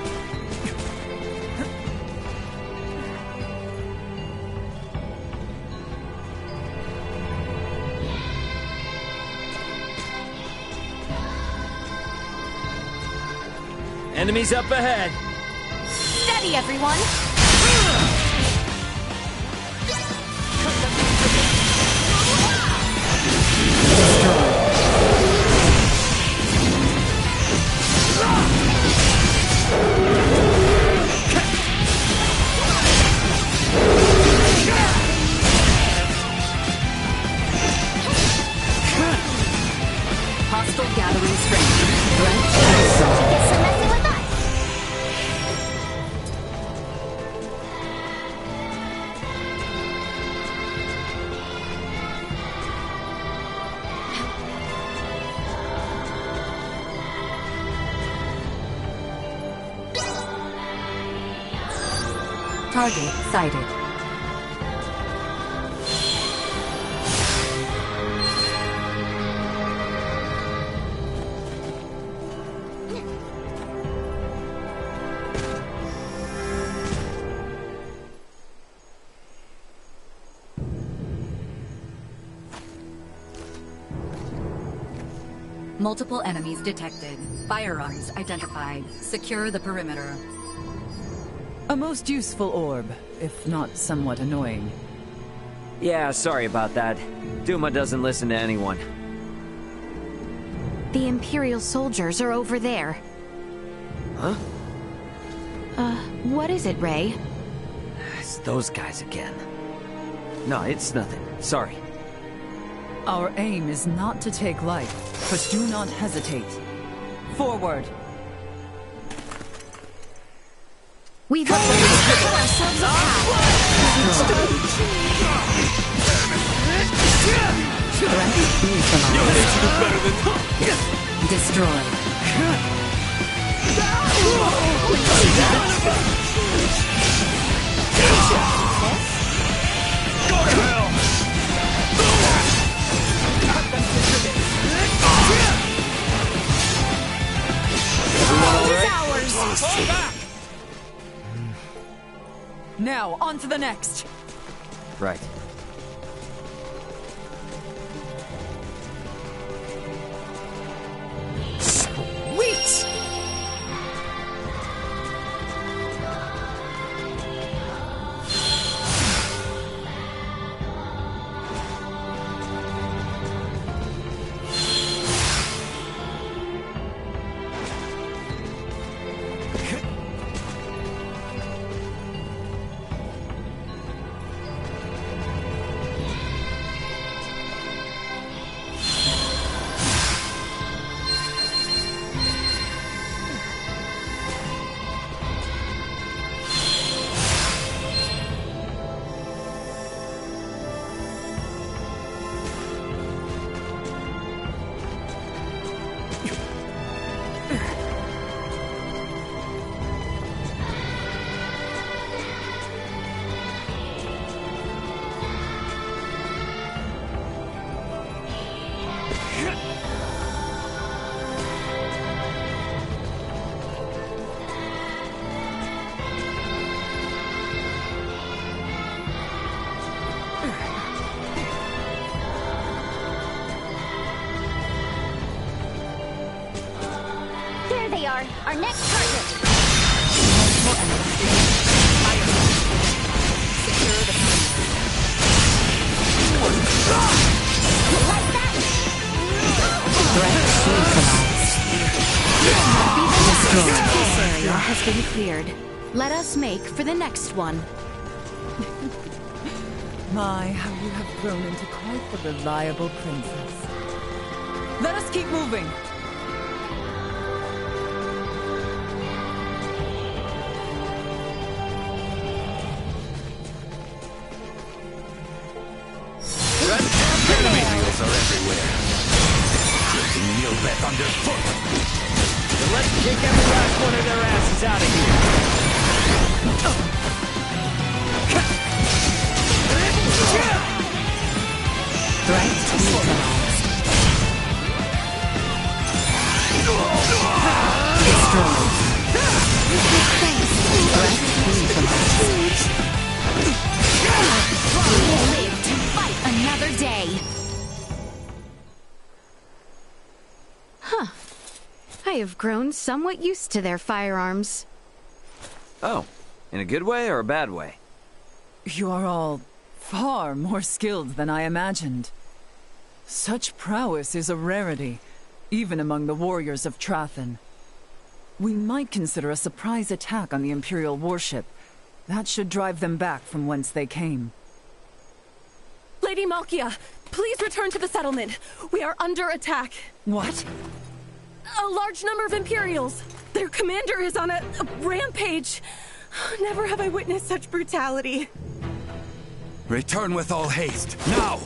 Speaker 3: Enemies up ahead!
Speaker 13: Steady, everyone!
Speaker 8: Hostile gathering strength. Threat.
Speaker 11: Guess you're messing with us.
Speaker 7: Target sighted. Multiple enemies detected. Firearms identified. Secure the perimeter.
Speaker 8: A most useful orb, if not somewhat annoying.
Speaker 3: Yeah, sorry about that. Duma doesn't listen to anyone.
Speaker 13: The Imperial soldiers are over there.
Speaker 3: Huh?
Speaker 13: What is it, Ray?
Speaker 3: It's those guys again. No, it's nothing. Sorry.
Speaker 8: Our aim is not to take life, but do not hesitate. Forward!
Speaker 13: We've put ourselves a
Speaker 7: Destroy.
Speaker 14: Go to hell!
Speaker 13: Fall back!
Speaker 8: Now, on to the next!
Speaker 3: Right.
Speaker 8: Sweet!
Speaker 11: they are our next target.
Speaker 7: Secure the
Speaker 11: Like that.
Speaker 13: This area has been cleared. Let us make for the next one.
Speaker 8: My, how you have grown into quite the reliable princess. Let us keep moving.
Speaker 12: Enemy wheels are everywhere. Putting Milbeth underfoot.
Speaker 3: Then let's kick every last one of their asses out of here.
Speaker 13: Threat neutralized. Destroyed. Threat neutralized. We will live to fight another day. Huh. I have grown somewhat used to their firearms.
Speaker 3: Oh, in a good way or a bad way?
Speaker 8: You are all far more skilled than I imagined. Such prowess is a rarity, even among the warriors of Trathen. We might consider a surprise attack on the Imperial warship. That should drive them back from whence they came.
Speaker 15: Lady Malkia, please return to the settlement. We are under attack.
Speaker 8: What?
Speaker 15: A large number of Imperials. Their commander is on a rampage. Never have I witnessed such brutality.
Speaker 12: Return with all haste, now!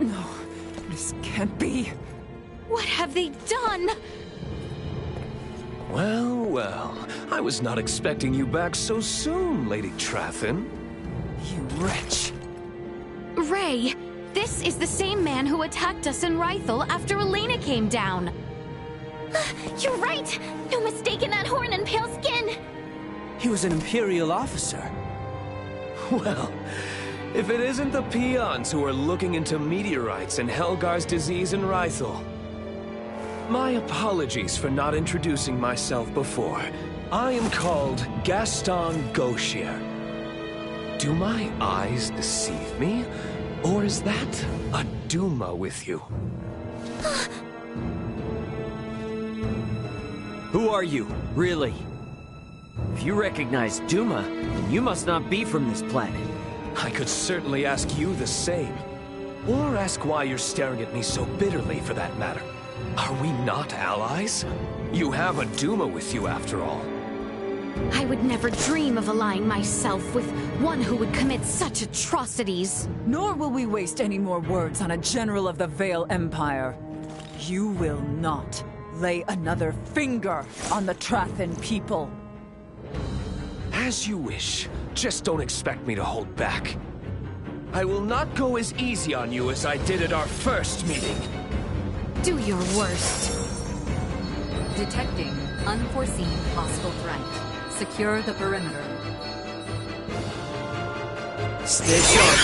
Speaker 8: No, this can't be.
Speaker 13: What have they done?
Speaker 16: Well, well. I was not expecting you back so soon, Lady Trathen.
Speaker 8: You wretch.
Speaker 13: Ray, this is the same man who attacked us in Rythel after Elena came down.
Speaker 11: You're right! No mistaking that horn and pale skin!
Speaker 2: He was an Imperial officer.
Speaker 16: Well, if it isn't the peons who are looking into meteorites and Helgar's disease in Rythel. My apologies for not introducing myself before. I am called Gaston Gauchier. Do my eyes deceive me? Or is that a Duma with you?
Speaker 3: Who are you, really? If you recognize Duma, then you must not be from this planet.
Speaker 16: I could certainly ask you the same. Or ask why you're staring at me so bitterly, for that matter. Are we not allies? You have a Duma with you, after all.
Speaker 13: I would never dream of allying myself with one who would commit such atrocities.
Speaker 8: Nor will we waste any more words on a general of the Vale Empire. You will not lay another finger on the Trathan people.
Speaker 16: As you wish. Just don't expect me to hold back. I will not go as easy on you as I did at our first meeting.
Speaker 13: Do your worst.
Speaker 7: Detecting unforeseen hostile threat. Secure the perimeter.
Speaker 2: Stay sharp.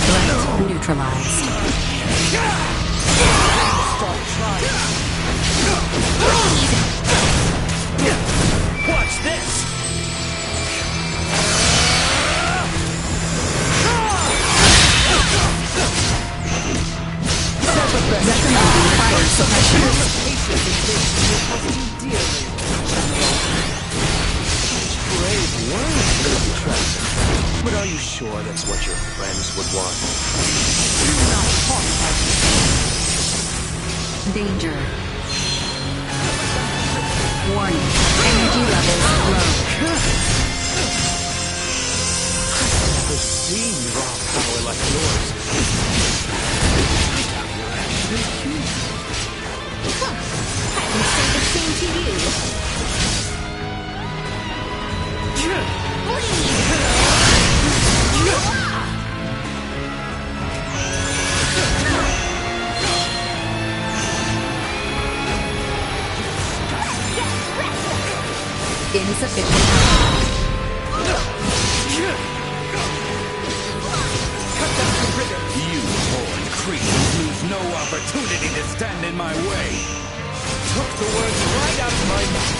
Speaker 7: Threat neutralized.
Speaker 16: Watch this!
Speaker 8: Recommending fire suppression.
Speaker 16: Brave words, Lady Trevor. But are you sure that's what your friends would want?
Speaker 7: Danger. Warning. Energy levels low.
Speaker 16: I've seen raw power like yours.
Speaker 13: I can say the same to you.
Speaker 7: Insufficient.
Speaker 12: You horned creatures lose no opportunity to stand in my way.
Speaker 16: Took the words right out of my mouth.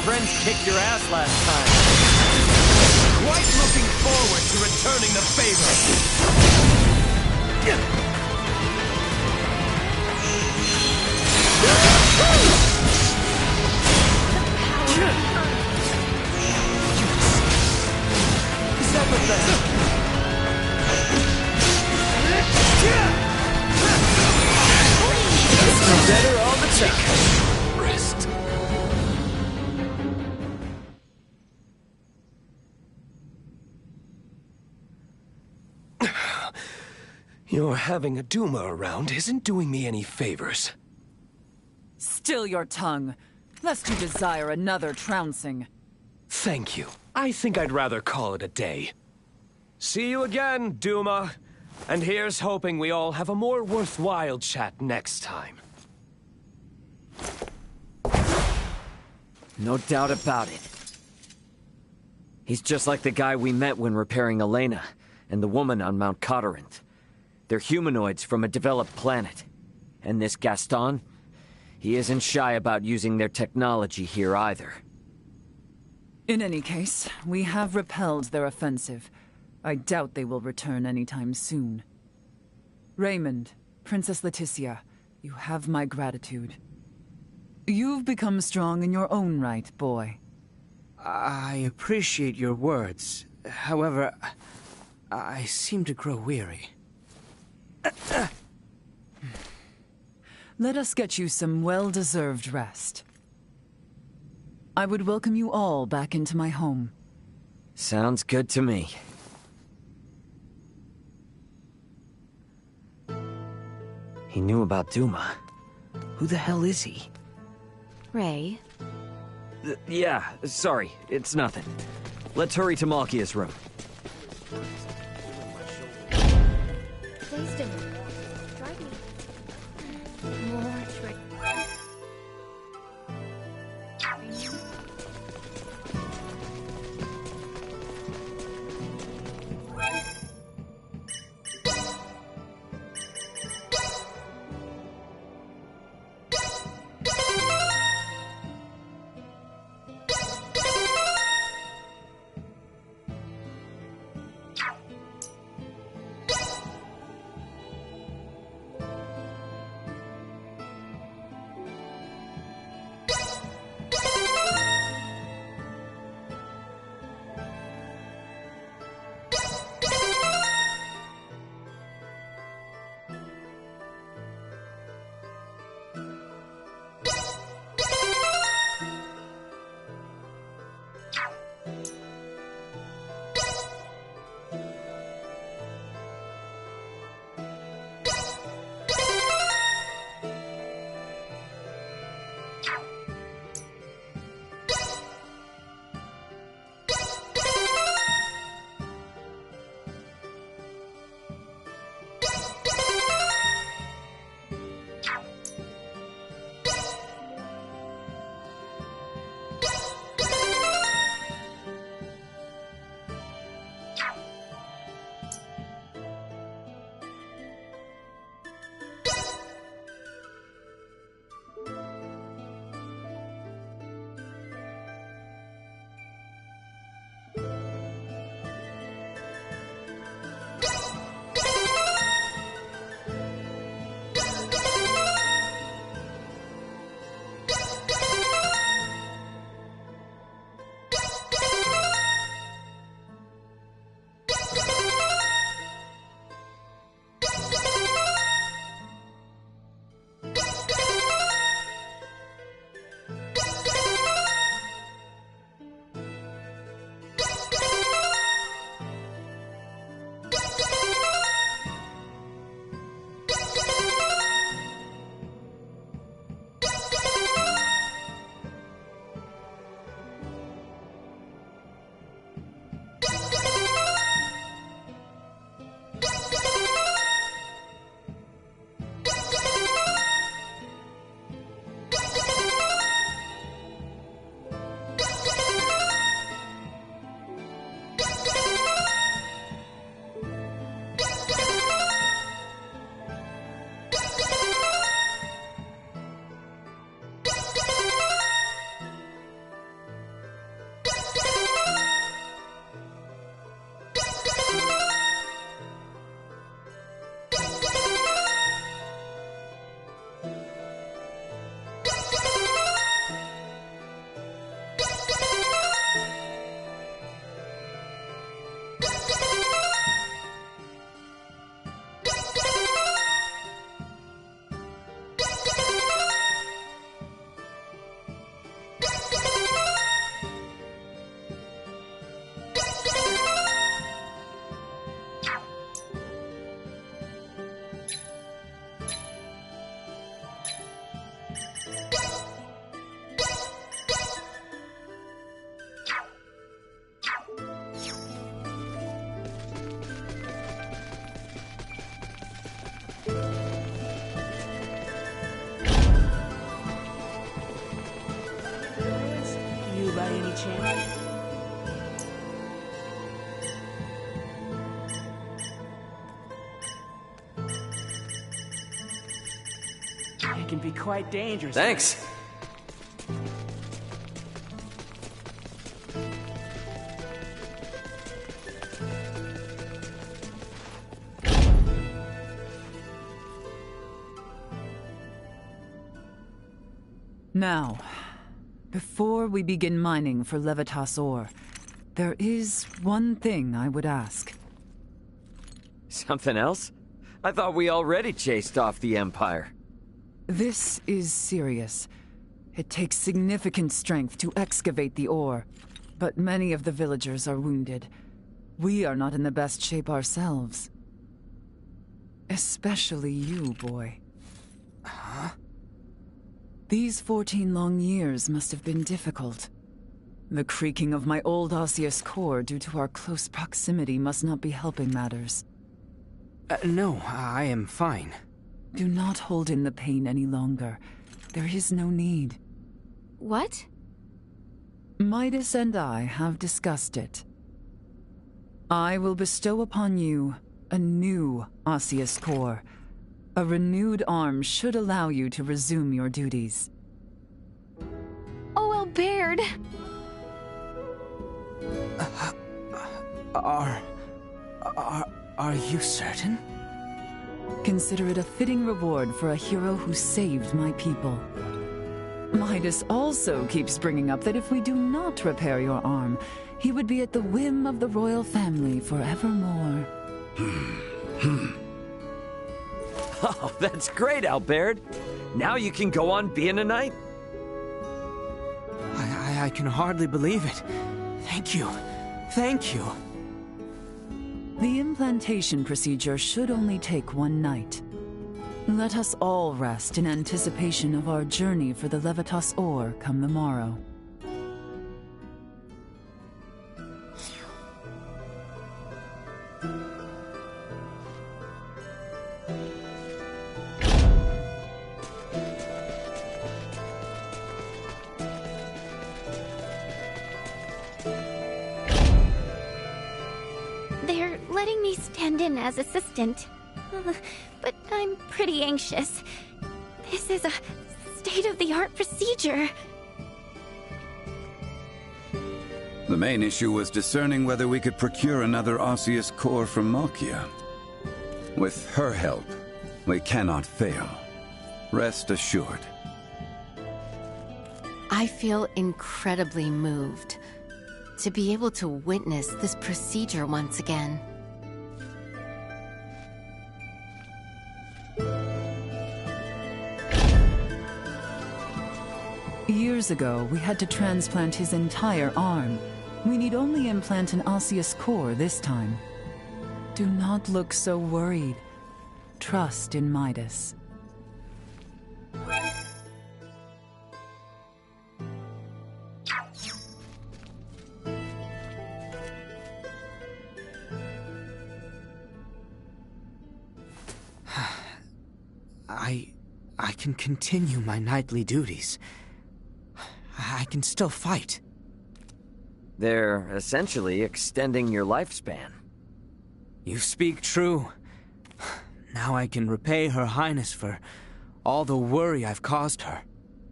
Speaker 3: friends kicked your ass last time.
Speaker 16: Quite looking forward to returning the favor.
Speaker 3: Better all the time.
Speaker 16: Rest. Your having a Duma around isn't doing me any favors.
Speaker 8: Still your tongue, lest you desire another trouncing.
Speaker 16: Thank you. I think I'd rather call it a day. See you again, Duma. And here's hoping we all have a more worthwhile chat next time.
Speaker 3: No doubt about it. He's just like the guy we met when repairing Elena, and the woman on Mount Cotarant. They're humanoids from a developed planet. And this Gaston? He isn't shy about using their technology here either.
Speaker 8: In any case, we have repelled their offensive. I doubt they will return anytime soon. Raymond, Princess Leticia, you have my gratitude. You've become strong in your own right, boy.
Speaker 2: I appreciate your words. However, I seem to grow weary.
Speaker 8: Let us get you some well-deserved rest. I would welcome you all back into my home.
Speaker 3: Sounds good to me. He knew about Duma. Who the hell is he?
Speaker 1: Ray,
Speaker 3: Yeah, sorry, it's nothing. Let's hurry to Malkia's room.
Speaker 6: Stay still. Drive me. More trick.
Speaker 2: It can be quite dangerous.
Speaker 3: Thanks.
Speaker 8: Now, before we begin mining for Levitas ore, there is one thing I would ask.
Speaker 3: Something else? I thought we already chased off the Empire.
Speaker 8: This is serious. It takes significant strength to excavate the ore, but many of the villagers are wounded. We are not in the best shape ourselves. Especially you, boy. These 14 long years must have been difficult. The creaking of my old osseous core due to our close proximity must not be helping matters.
Speaker 2: No, I am fine.
Speaker 8: Do not hold in the pain any longer. There is no need.
Speaker 13: What?
Speaker 8: Midas and I have discussed it. I will bestow upon you a new osseous core. A renewed arm should allow you to resume your duties.
Speaker 13: Oh, Albert!
Speaker 2: Are you certain?
Speaker 8: Consider it a fitting reward for a hero who saved my people. Midas also keeps bringing up that if we do not repair your arm, he would be at the whim of the royal family forevermore.
Speaker 3: Oh, that's great, Albert. Now you can go on being a knight.
Speaker 2: I can hardly believe it. Thank you. Thank you.
Speaker 8: The implantation procedure should only take one night. Let us all rest in anticipation of our journey for the Levitas ore come the morrow.
Speaker 11: They're letting me stand in as assistant. But I'm pretty anxious. This is a state-of-the-art procedure.
Speaker 12: The main issue was discerning whether we could procure another osseous core from Malkia. With her help, we cannot fail. Rest assured.
Speaker 1: I feel incredibly moved to be able to witness this procedure once again.
Speaker 8: Years ago, we had to transplant his entire arm. We need only implant an osseous core this time. Do not look so worried. Trust in Midas.
Speaker 2: I can continue my knightly duties. I can still fight.
Speaker 3: They're essentially extending your lifespan.
Speaker 2: You speak true. Now I can repay Her Highness for all the worry I've caused her.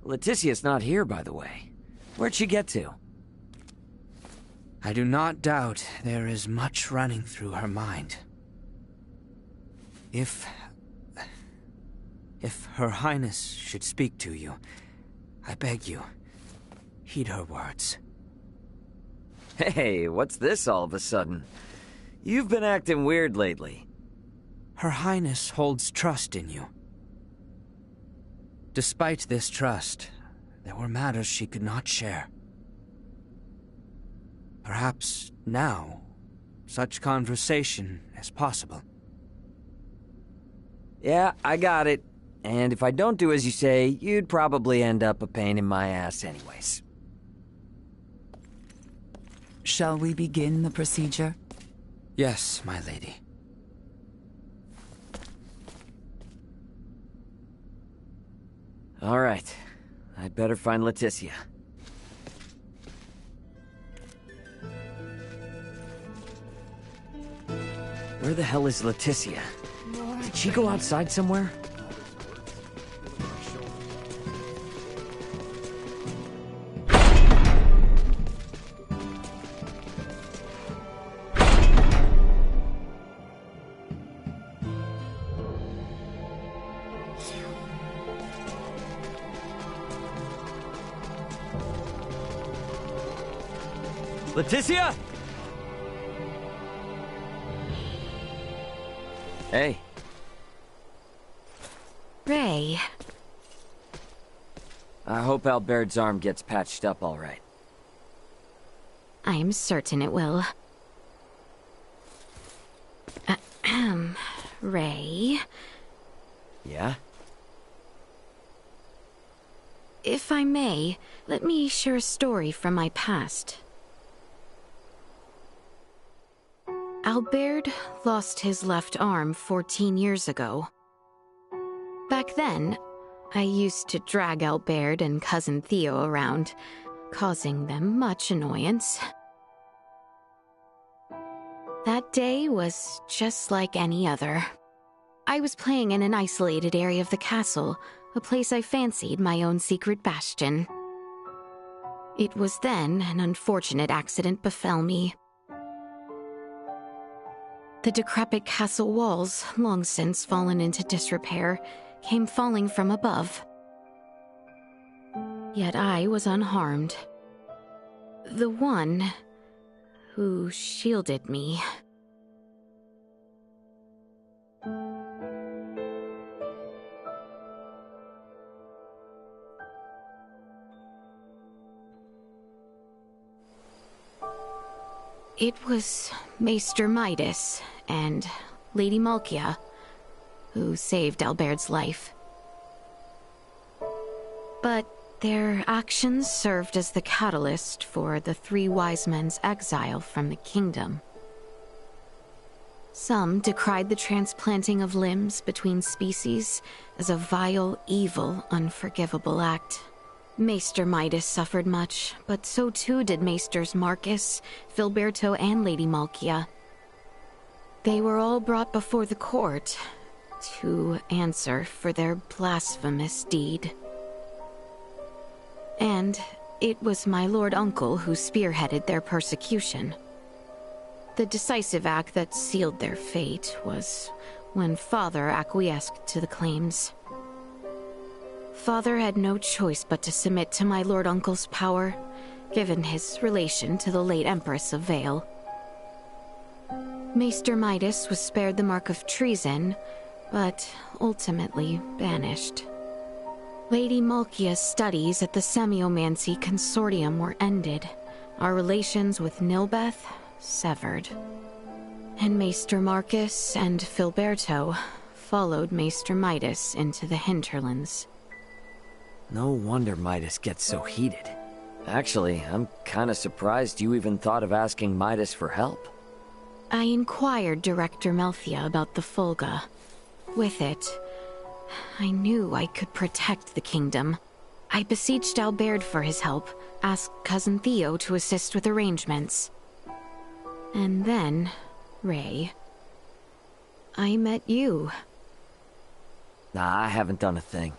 Speaker 3: Leticia's not here, by the way. Where'd she get to?
Speaker 2: I do not doubt there is much running through her mind. If Her Highness should speak to you, I beg you, heed her words.
Speaker 3: Hey, what's this all of a sudden? You've been acting weird lately.
Speaker 2: Her Highness holds trust in you. Despite this trust, there were matters she could not share. Perhaps now, such conversation is possible.
Speaker 3: Yeah, I got it. And if I don't do as you say, you'd probably end up a pain in my ass anyways.
Speaker 8: Shall we begin the procedure?
Speaker 2: Yes, my lady.
Speaker 3: All right. I'd better find Leticia. Where the hell is Leticia? Did she go outside somewhere? Leticia? Hey.
Speaker 13: Ray.
Speaker 3: I hope Albert's arm gets patched up all right.
Speaker 13: I am certain it will. Ray.
Speaker 3: Yeah?
Speaker 13: If I may, let me share a story from my past. Albert lost his left arm 14 years ago. Back then, I used to drag Albert and Cousin Theo around, causing them much annoyance. That day was just like any other. I was playing in an isolated area of the castle, a place I fancied my own secret bastion. It was then an unfortunate accident befell me. The decrepit castle walls, long since fallen into disrepair, came falling from above. Yet I was unharmed. The one who shielded me. It was Maester Midas and Lady Malkia who saved Albert's life. But their actions served as the catalyst for the three wise men's exile from the kingdom. Some decried the transplanting of limbs between species as a vile, evil, unforgivable act. Maester Midas suffered much, but so too did Maesters Marcus, Filberto, and Lady Malkia. They were all brought before the court to answer for their blasphemous deed. And it was my Lord Uncle who spearheaded their persecution. The decisive act that sealed their fate was when Father acquiesced to the claims. Father had no choice but to submit to my Lord Uncle's power, given his relation to the late Empress of Vale. Maester Midas was spared the mark of treason, but ultimately banished. Lady Malkia's studies at the Semiomancy Consortium were ended, our relations with Nilbeth severed. And Maester Marcus and Filberto followed Maester Midas into the hinterlands.
Speaker 3: No wonder Midas gets so heated. Actually, I'm kinda surprised you even thought of asking Midas for help.
Speaker 13: I inquired Director Melthia about the Fulga. With it, I knew I could protect the kingdom. I beseeched Albert for his help, asked Cousin Theo to assist with arrangements. And then, Ray, I met you.
Speaker 3: Nah, I haven't done a thing.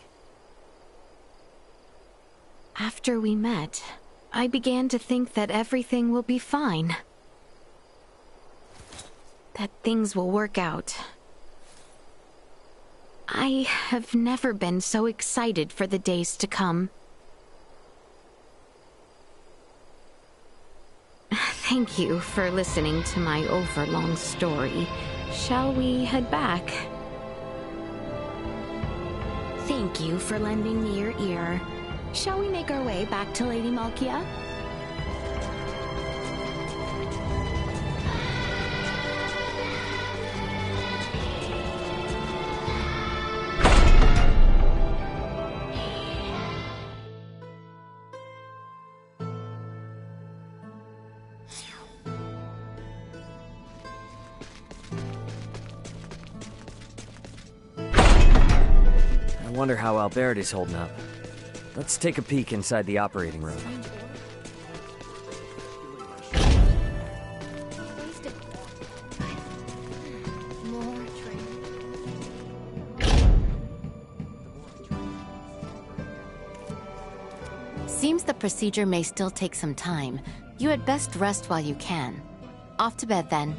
Speaker 13: After we met, I began to think that everything will be fine. That things will work out. I have never been so excited for the days to come. Thank you for listening to my overlong story. Shall we head back? Thank you for lending me your ear. Shall we make our way back to Lady Malkia?
Speaker 3: I wonder how Albert is holding up. Let's take a peek inside the operating room.
Speaker 1: Seems the procedure may still take some time. You had best rest while you can. Off to bed then.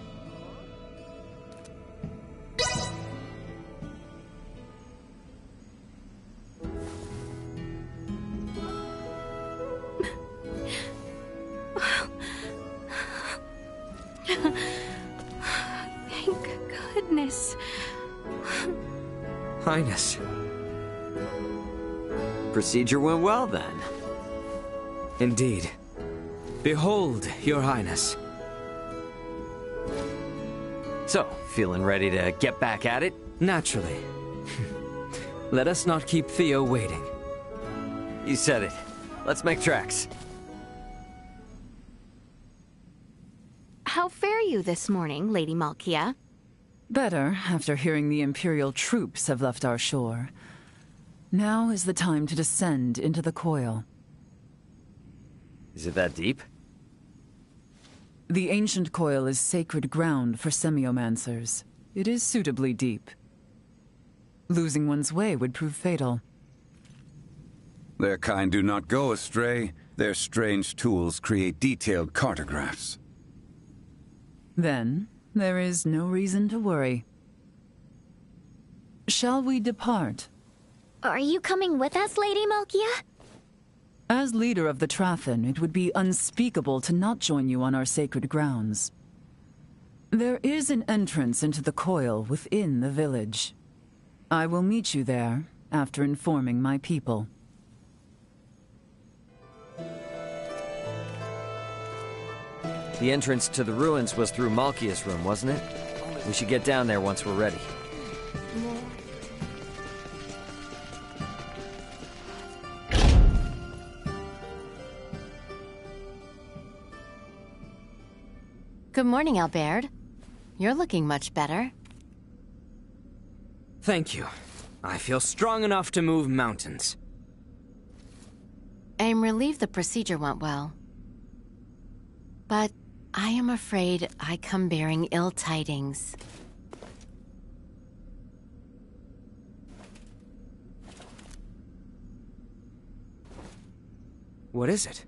Speaker 13: Thank goodness.
Speaker 2: Highness.
Speaker 3: Procedure went well, then.
Speaker 2: Indeed. Behold, Your Highness.
Speaker 3: So, feeling ready to get back at it?
Speaker 2: Naturally. Let us not keep Theo waiting.
Speaker 3: You said it. Let's make tracks.
Speaker 13: How fare you this morning, Lady Malkia?
Speaker 8: Better, after hearing the Imperial troops have left our shore. Now is the time to descend into the coil.
Speaker 3: Is it that deep?
Speaker 8: The ancient coil is sacred ground for semiomancers. It is suitably deep. Losing one's way would prove fatal.
Speaker 12: Their kind do not go astray. Their strange tools create detailed cartographs.
Speaker 8: Then, there is no reason to worry. Shall we depart?
Speaker 11: Are you coming with us, Lady Malkia?
Speaker 8: As leader of the Trathen, it would be unspeakable to not join you on our sacred grounds. There is an entrance into the coil within the village. I will meet you there after informing my people.
Speaker 3: The entrance to the ruins was through Malkia's room, wasn't it? We should get down there once we're ready.
Speaker 1: Good morning, Albert. You're looking much better.
Speaker 2: Thank you. I feel strong enough to move mountains.
Speaker 1: I'm relieved the procedure went well. But I am afraid I come bearing ill tidings.
Speaker 2: What is it?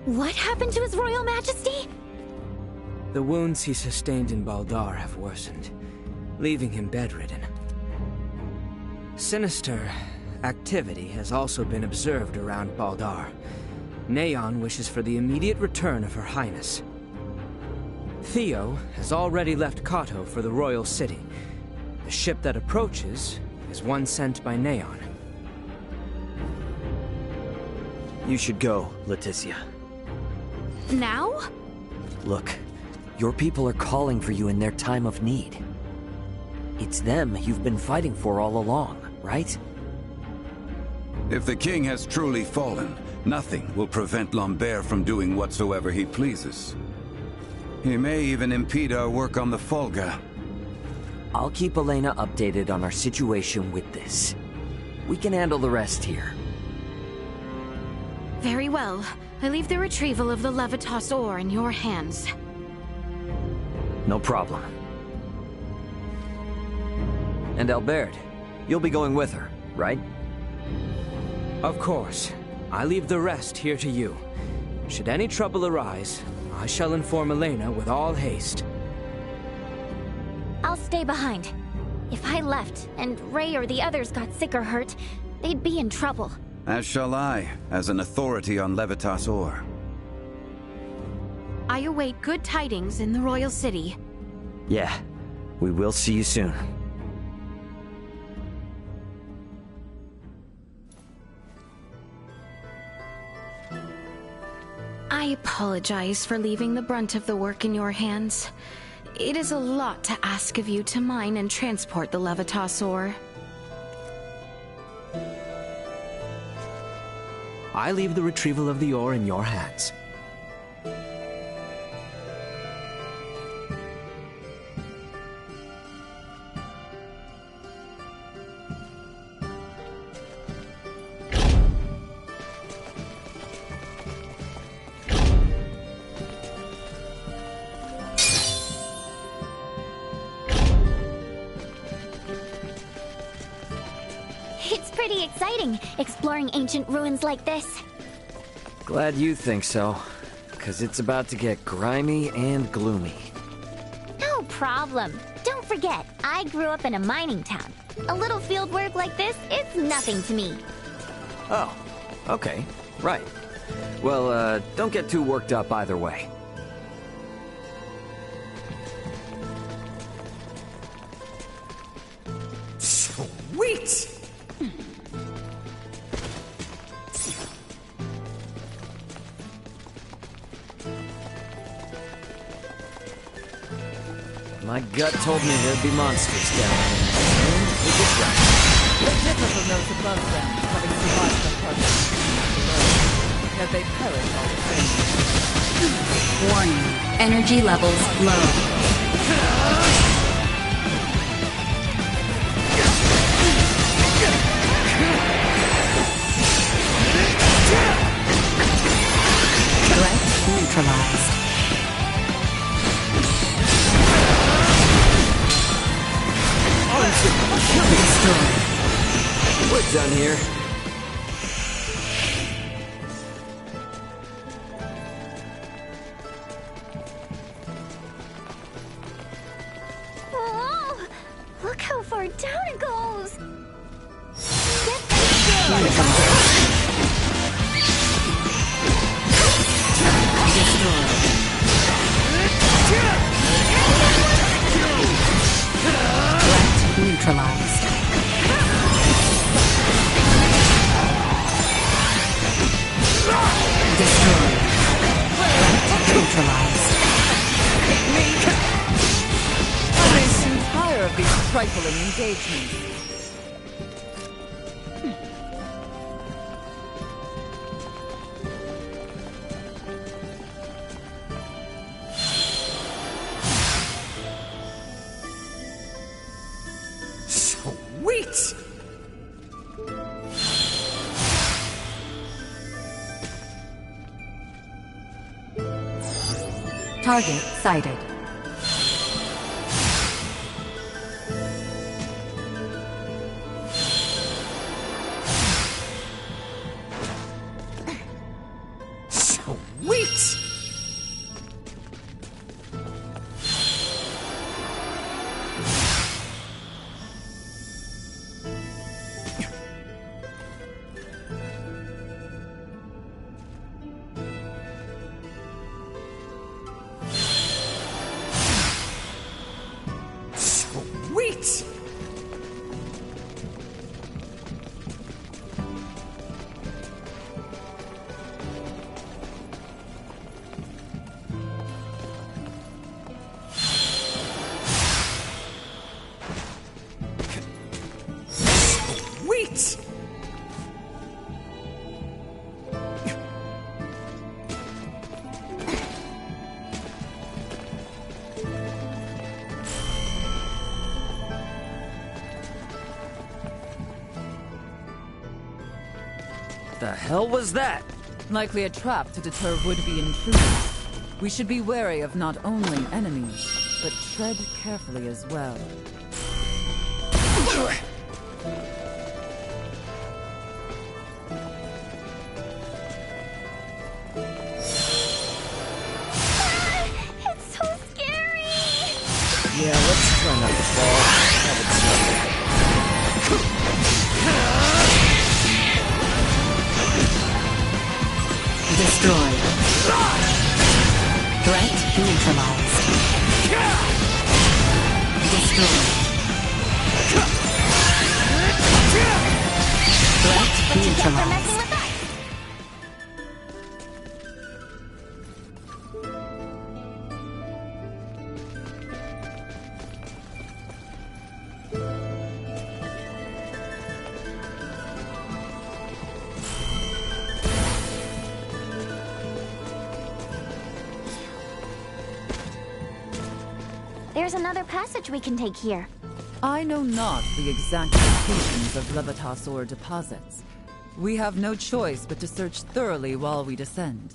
Speaker 11: What happened to His Royal Majesty?
Speaker 2: The wounds he sustained in Baldar have worsened, leaving him bedridden. Sinister activity has also been observed around Baldar. Neon wishes for the immediate return of Her Highness. Theo has already left Kato for the Royal City. The ship that approaches is one sent by Neon.
Speaker 3: You should go, Leticia.
Speaker 13: Now?
Speaker 3: Look, your people are calling for you in their time of need. It's them you've been fighting for all along, right?
Speaker 12: If the king has truly fallen, nothing will prevent Lambert from doing whatsoever he pleases. He may even impede our work on the Folga.
Speaker 3: I'll keep Elena updated on our situation with this. We can handle the rest here.
Speaker 13: Very well. I leave the retrieval of the Levitas ore in your hands.
Speaker 3: No problem. And Albert, you'll be going with her, right?
Speaker 2: Of course. I leave the rest here to you. Should any trouble arise, I shall inform Elena with all haste.
Speaker 11: I'll stay behind. If I left, and Ray or the others got sick or hurt, they'd be in trouble.
Speaker 12: As shall I, as an authority on Levitas ore.
Speaker 13: I await good tidings in the Royal City.
Speaker 3: Yeah, we will see you soon.
Speaker 13: I apologize for leaving the brunt of the work in your hands. It is a lot to ask of you to mine and transport the Levitas ore.
Speaker 2: I leave the retrieval of the ore in your hands.
Speaker 11: It's pretty exciting, exploring ancient ruins like this.
Speaker 3: Glad you think so, because it's about to get grimy and gloomy.
Speaker 11: No problem. Don't forget, I grew up in a mining town. A little field work like this is nothing to me.
Speaker 3: Oh, okay, right. Well, don't get too worked up either way.
Speaker 17: Sweet!
Speaker 3: My gut told me there'd be monsters down there. And it was right.
Speaker 8: They differ from those above them, having survived the hardships below. Yet they perish all the same.
Speaker 7: Warning. Energy levels low. Threat neutralized. Destroyed.
Speaker 2: We're done here.
Speaker 11: Whoa! Look how far down it goes!
Speaker 7: Threat neutralized. Destroyed. Threat neutralized.
Speaker 8: I seem tired of these trifling engagements.
Speaker 17: Sweet!
Speaker 7: Target sighted.
Speaker 17: Sweet! Sweet! Sweet!
Speaker 3: The hell was that?
Speaker 8: Likely a trap to deter would-be intruders. We should be wary of not only enemies, but tread carefully as well.
Speaker 11: It's so scary!
Speaker 3: Yeah, let's try not to fall. Have it started.
Speaker 7: Destroyed. Threat neutralized. Destroyed. Threat neutralized.
Speaker 11: There's another passage we can take here.
Speaker 8: I know not the exact locations of Levitas ore deposits. We have no choice but to search thoroughly while we descend.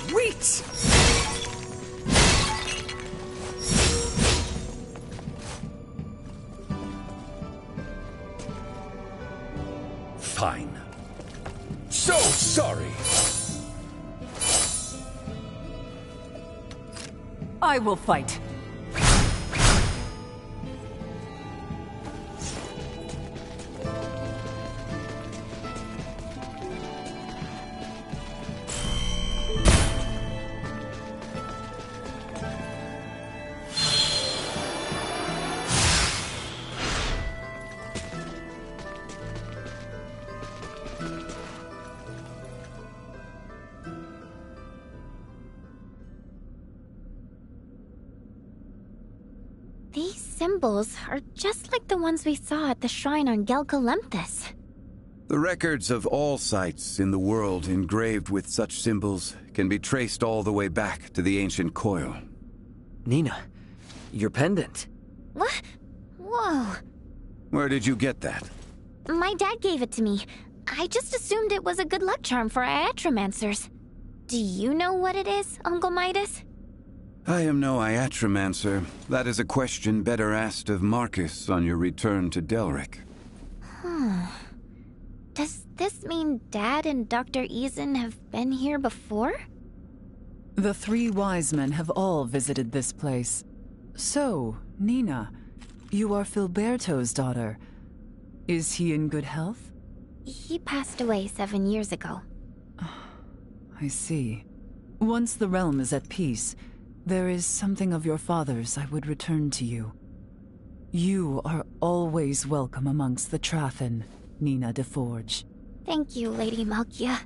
Speaker 17: Sweet!
Speaker 18: Fine. So sorry.
Speaker 8: I will fight.
Speaker 11: These symbols are just like the ones we saw at the shrine on Gelkalemthus.
Speaker 12: The records of all sites in the world engraved with such symbols can be traced all the way back to the ancient coil.
Speaker 3: Nina, your pendant.
Speaker 11: What? Whoa.
Speaker 12: Where did you get that?
Speaker 11: My dad gave it to me. I just assumed it was a good luck charm for iatromancers. Do you know what it is, Uncle Midas?
Speaker 12: I am no iatromancer. That is a question better asked of Marcus on your return to Delric.
Speaker 11: Does this mean Dad and Dr. Eason have been here before?
Speaker 8: The three wise men have all visited this place. So, Nina, you are Filberto's daughter. Is he in good health?
Speaker 11: He passed away 7 years ago.
Speaker 8: I see. Once the realm is at peace, there is something of your father's I would return to you. You are always welcome amongst the Trathen, Nina de Forge.
Speaker 11: Thank you, Lady Malkia.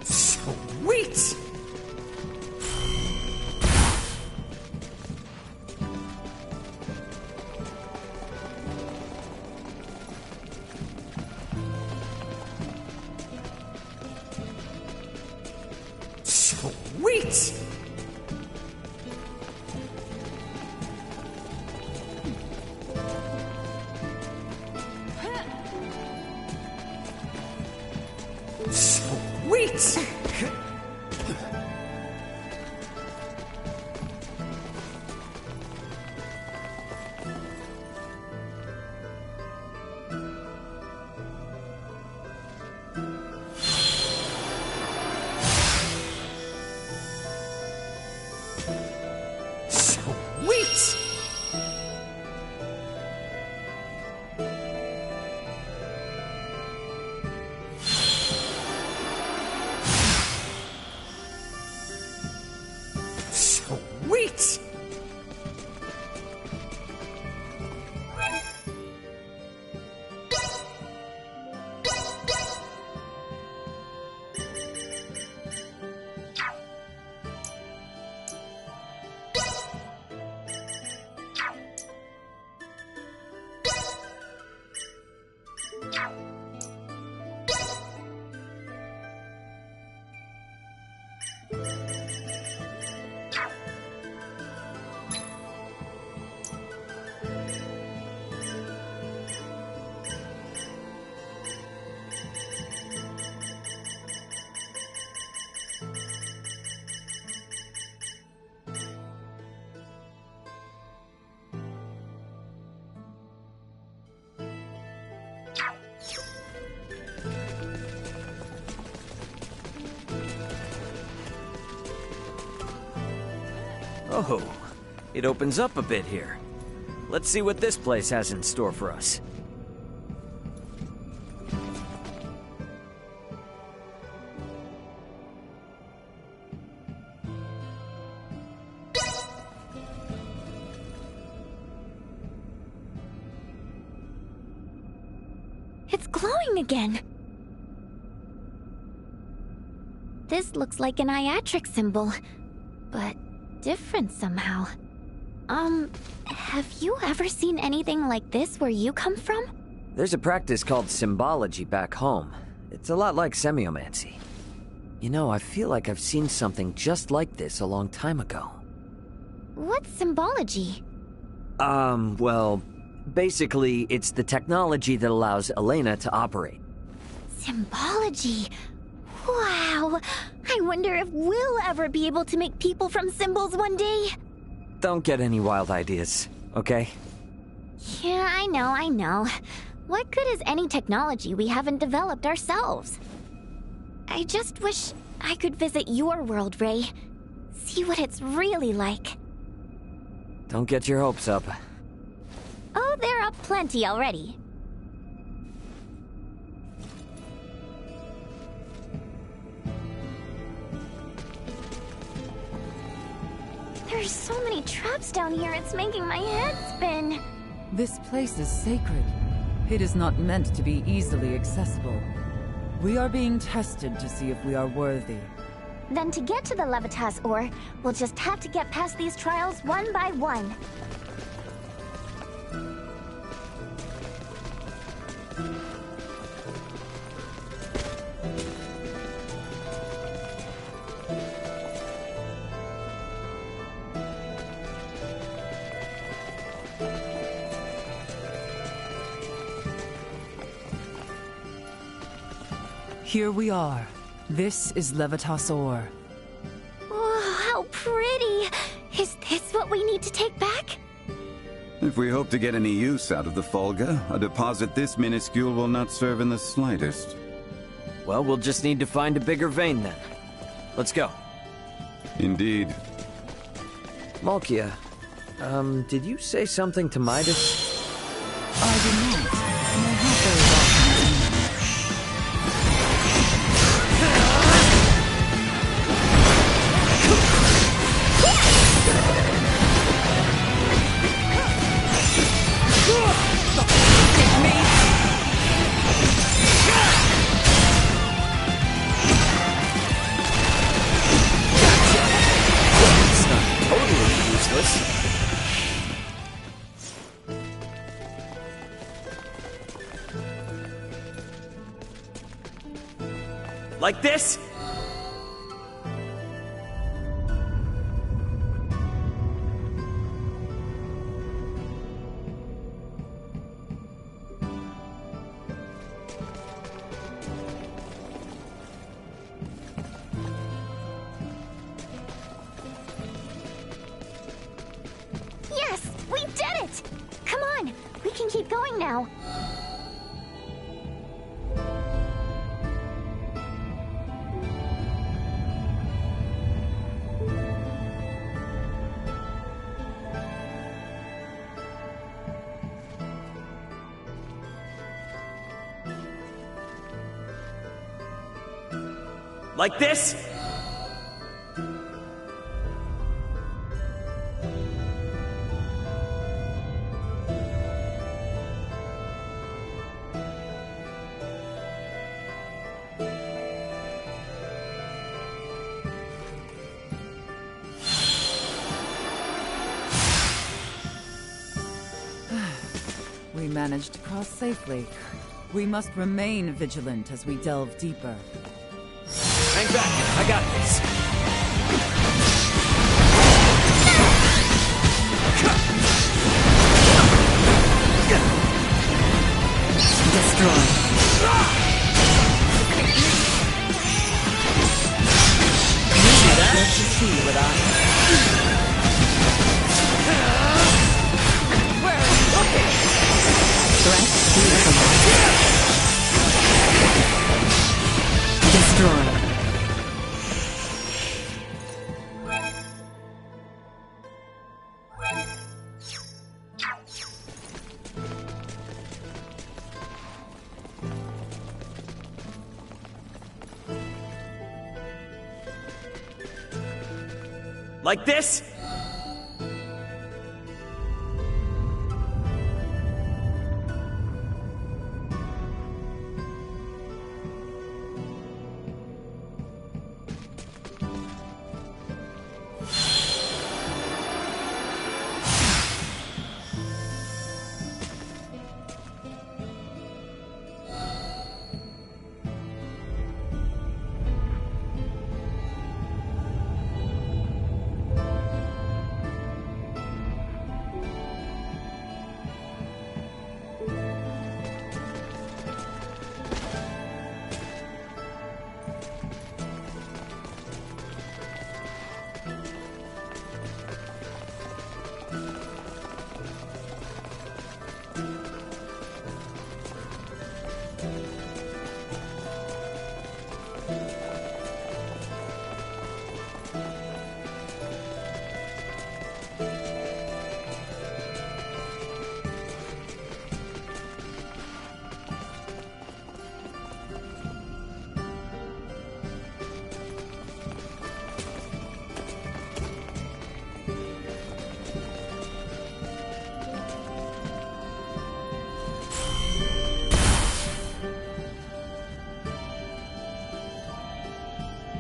Speaker 17: Sweet! Sweet! Sweet! Sweet! Sweet!
Speaker 3: Oh, it opens up a bit here. Let's see what this place has in store for us.
Speaker 11: It's glowing again. This looks like an iatric symbol, but different somehow. Have you ever seen anything like this where you come from?
Speaker 3: There's a practice called symbology back home. It's a lot like semiomancy. You know, I feel like I've seen something just like this a long time ago.
Speaker 11: What's symbology?
Speaker 3: Well, basically, it's the technology that allows Elena to operate.
Speaker 11: Symbology? Wow! I wonder if we'll ever be able to make people from symbols one day.
Speaker 3: Don't get any wild ideas, okay?
Speaker 11: Yeah, I know. What good is any technology we haven't developed ourselves? I just wish I could visit your world, Ray. See what it's really like.
Speaker 3: Don't get your hopes up.
Speaker 11: Oh, they're up plenty already. There's so many traps down here, it's making my head spin.
Speaker 8: This place is sacred. It is not meant to be easily accessible. We are being tested to see if we are worthy.
Speaker 11: Then to get to the Levitas ore, we'll just have to get past these trials one by one.
Speaker 8: Here we are. This is Levitas ore.
Speaker 11: Oh, how pretty! Is this what we need to take back?
Speaker 12: If we hope to get any use out of the Folga, a deposit this minuscule will not serve in the slightest.
Speaker 3: Well, we'll just need to find a bigger vein then. Let's go.
Speaker 12: Indeed.
Speaker 3: Malkia, did you say something to Midas?
Speaker 8: I did not. And I have very often.
Speaker 3: Like this?
Speaker 11: Yes! We did it! Come on! We can keep going now.
Speaker 3: Like this?
Speaker 8: We managed to cross safely. We must remain vigilant as we delve deeper.
Speaker 3: Hang back, I got this.
Speaker 8: Destroy.
Speaker 3: Let's see what Where are you looking?
Speaker 8: Threat destroy.
Speaker 3: Like this?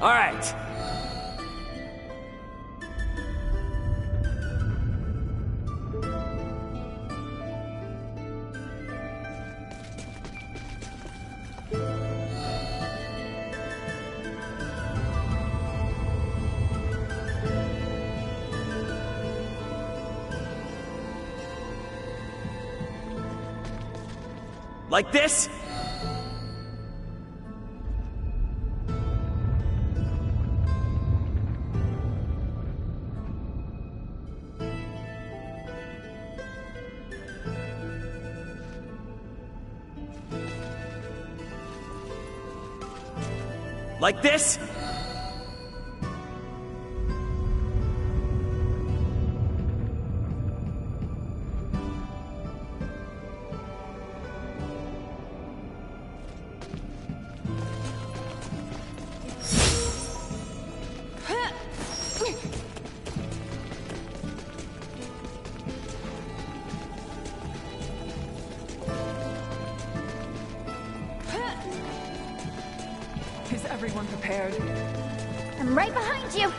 Speaker 16: All right. Like this? Like this?
Speaker 8: Is everyone prepared?
Speaker 11: I'm right behind you.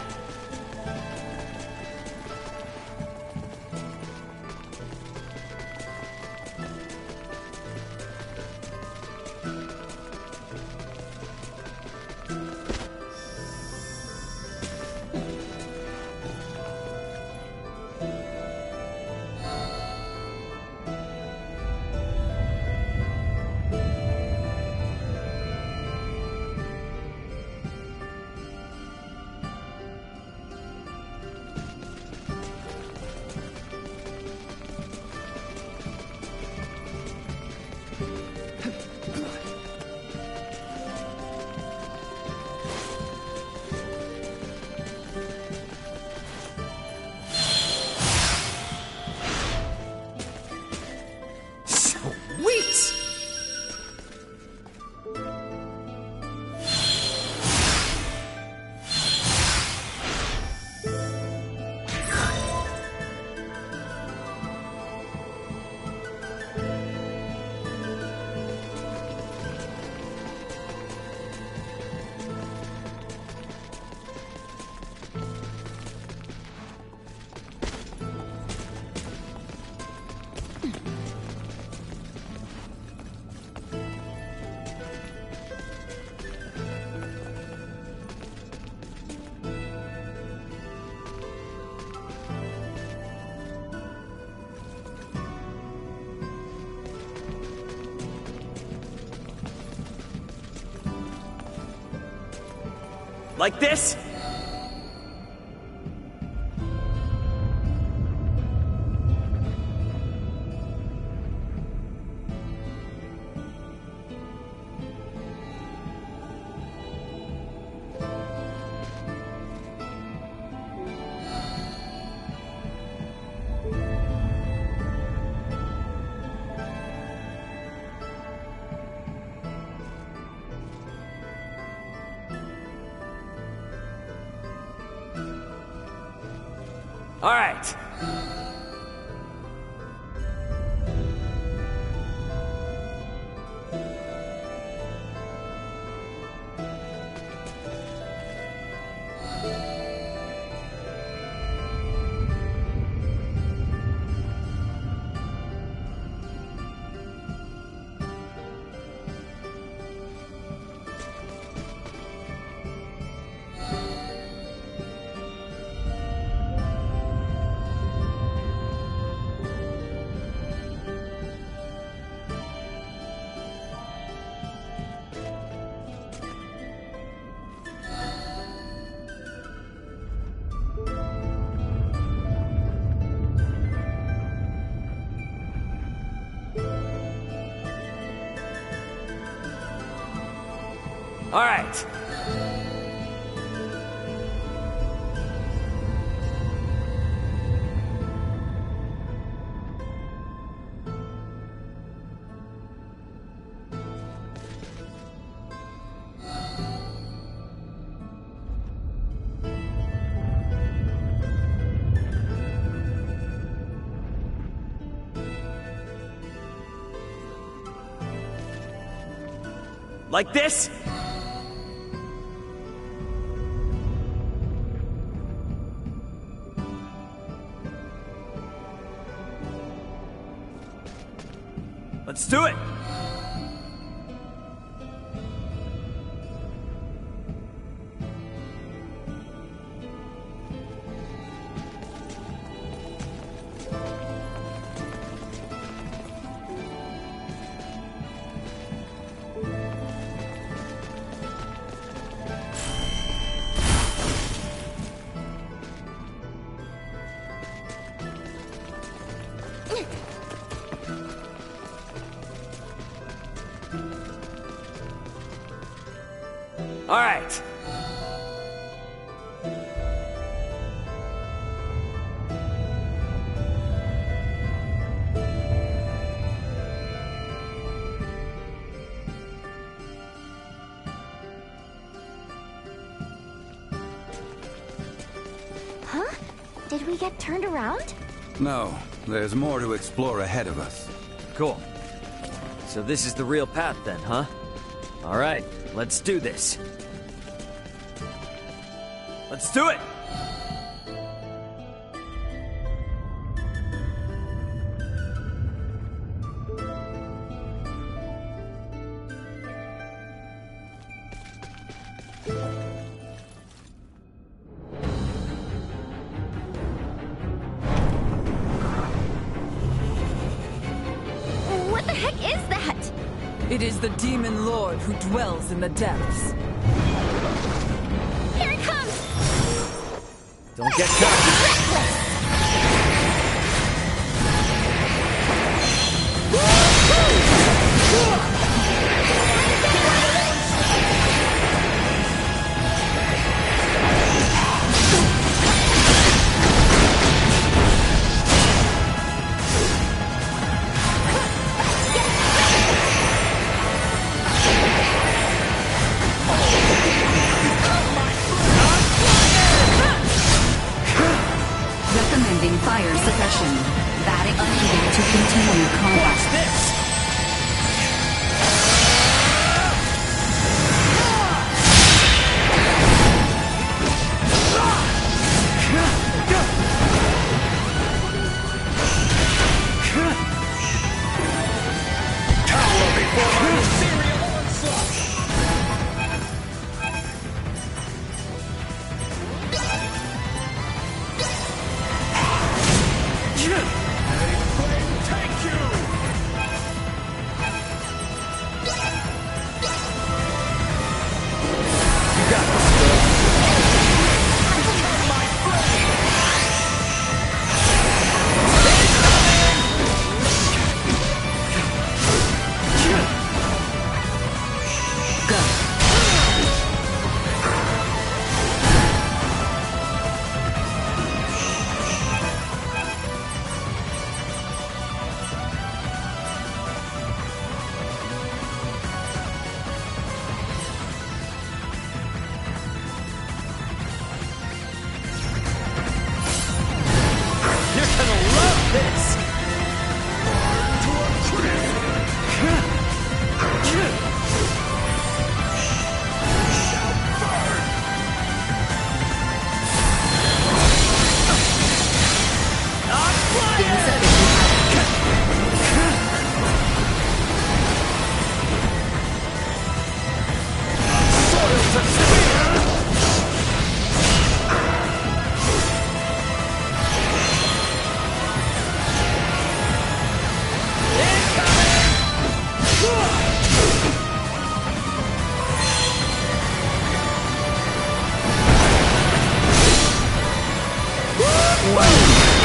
Speaker 16: Like this? All right. All right. Like this?
Speaker 3: Let's do it! All right.
Speaker 11: Huh? Did we get turned around?
Speaker 12: No, there's more to explore ahead of us.
Speaker 3: Cool. So this is the real path then, huh? All right, let's do this. Let's do it!
Speaker 11: What the heck is that?
Speaker 8: It is the demon lord who dwells in the depths.
Speaker 11: Here it comes!
Speaker 3: Don't get cocky.
Speaker 7: Recommending fire suppression. Vatic unable to continue combat.
Speaker 3: Watch this!
Speaker 18: Cower before my ethereal onslaught! Take you!
Speaker 3: You got this, bro.
Speaker 18: Become my friend!
Speaker 3: You're gonna love this!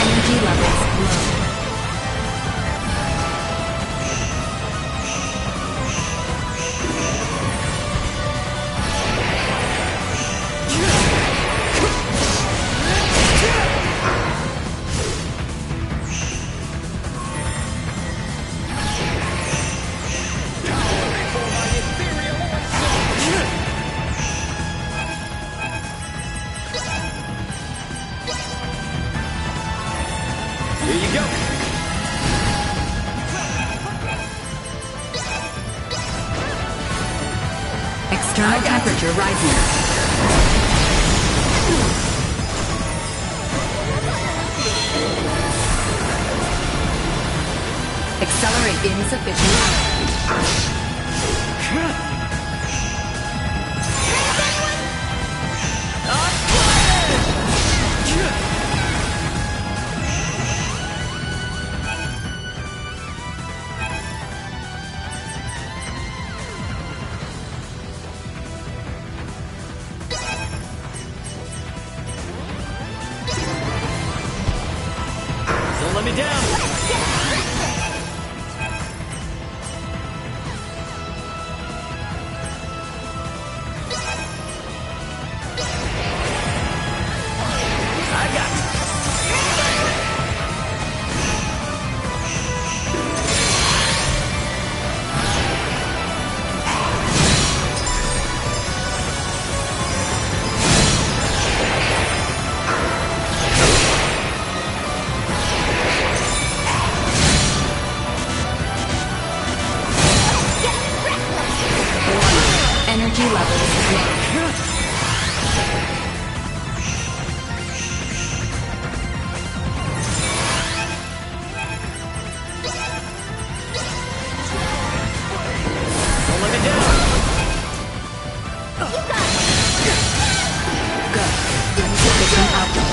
Speaker 7: Energy levels low.
Speaker 3: Here you go!
Speaker 7: External temperature rising. Accelerate insufficient.
Speaker 3: Don't let me down!
Speaker 7: Energy levels low.
Speaker 3: Don't let me down!
Speaker 7: Go. Insufficient output.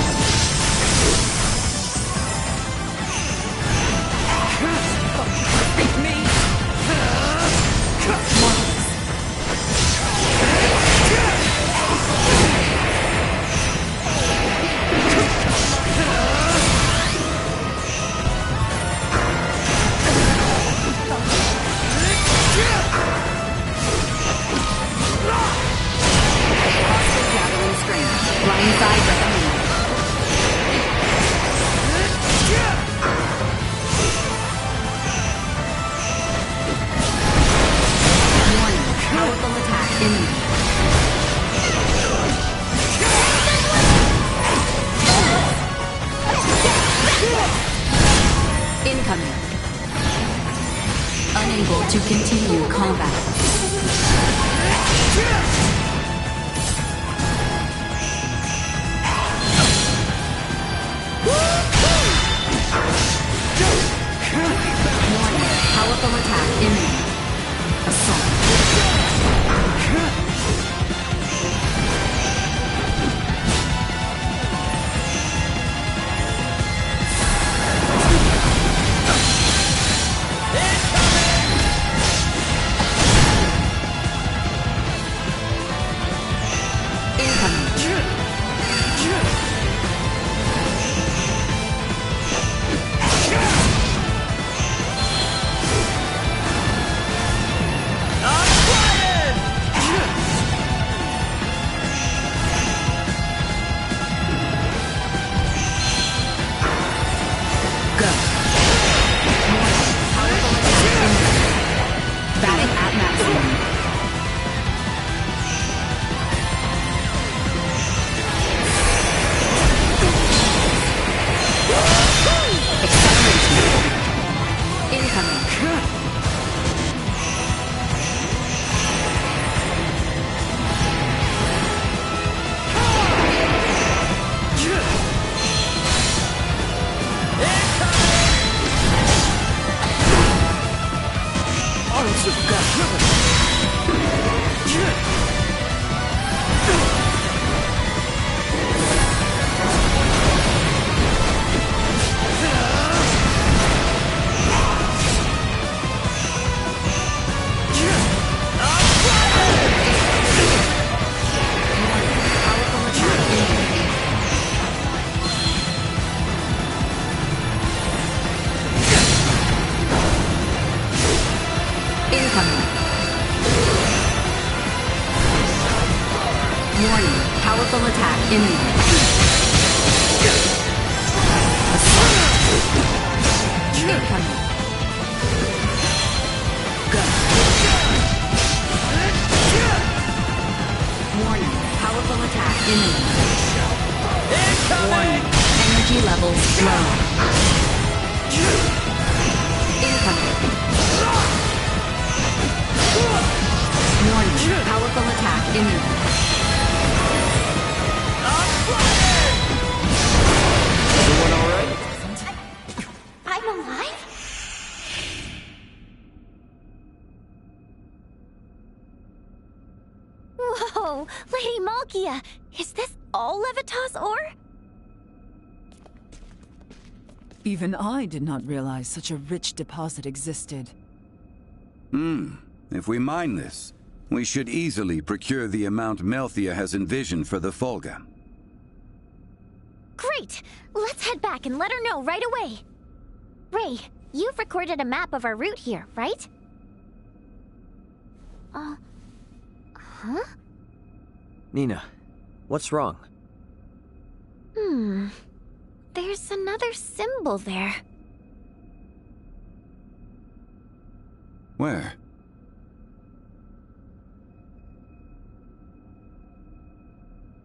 Speaker 3: Beat me!
Speaker 7: Gathering strength. Blindside recommended. Warning. Powerful attack imminent. Incoming. Unable to continue combat. Warning. Powerful attack imminent. Assault. Batting at maximum. Acceleration. Incoming.
Speaker 3: Arms of God.
Speaker 7: Incoming. Warning. Powerful attack imminent. Incoming. Go. Warning. Powerful attack imminent. Warning. Energy levels low. Incoming. Warning. Powerful attack imminent.
Speaker 3: Everyone alright?
Speaker 11: I'm alive? Whoa, Lady Malkia! Is this all Levitas ore?
Speaker 8: Even I did not realize such a rich deposit existed.
Speaker 12: If we mine this, we should easily procure the amount Melthia has envisioned for the Folga.
Speaker 11: Great! Let's head back and let her know right away. Ray, you've recorded a map of our route here, right? Huh?
Speaker 3: Nina, what's wrong?
Speaker 11: There's another symbol there.
Speaker 12: Where?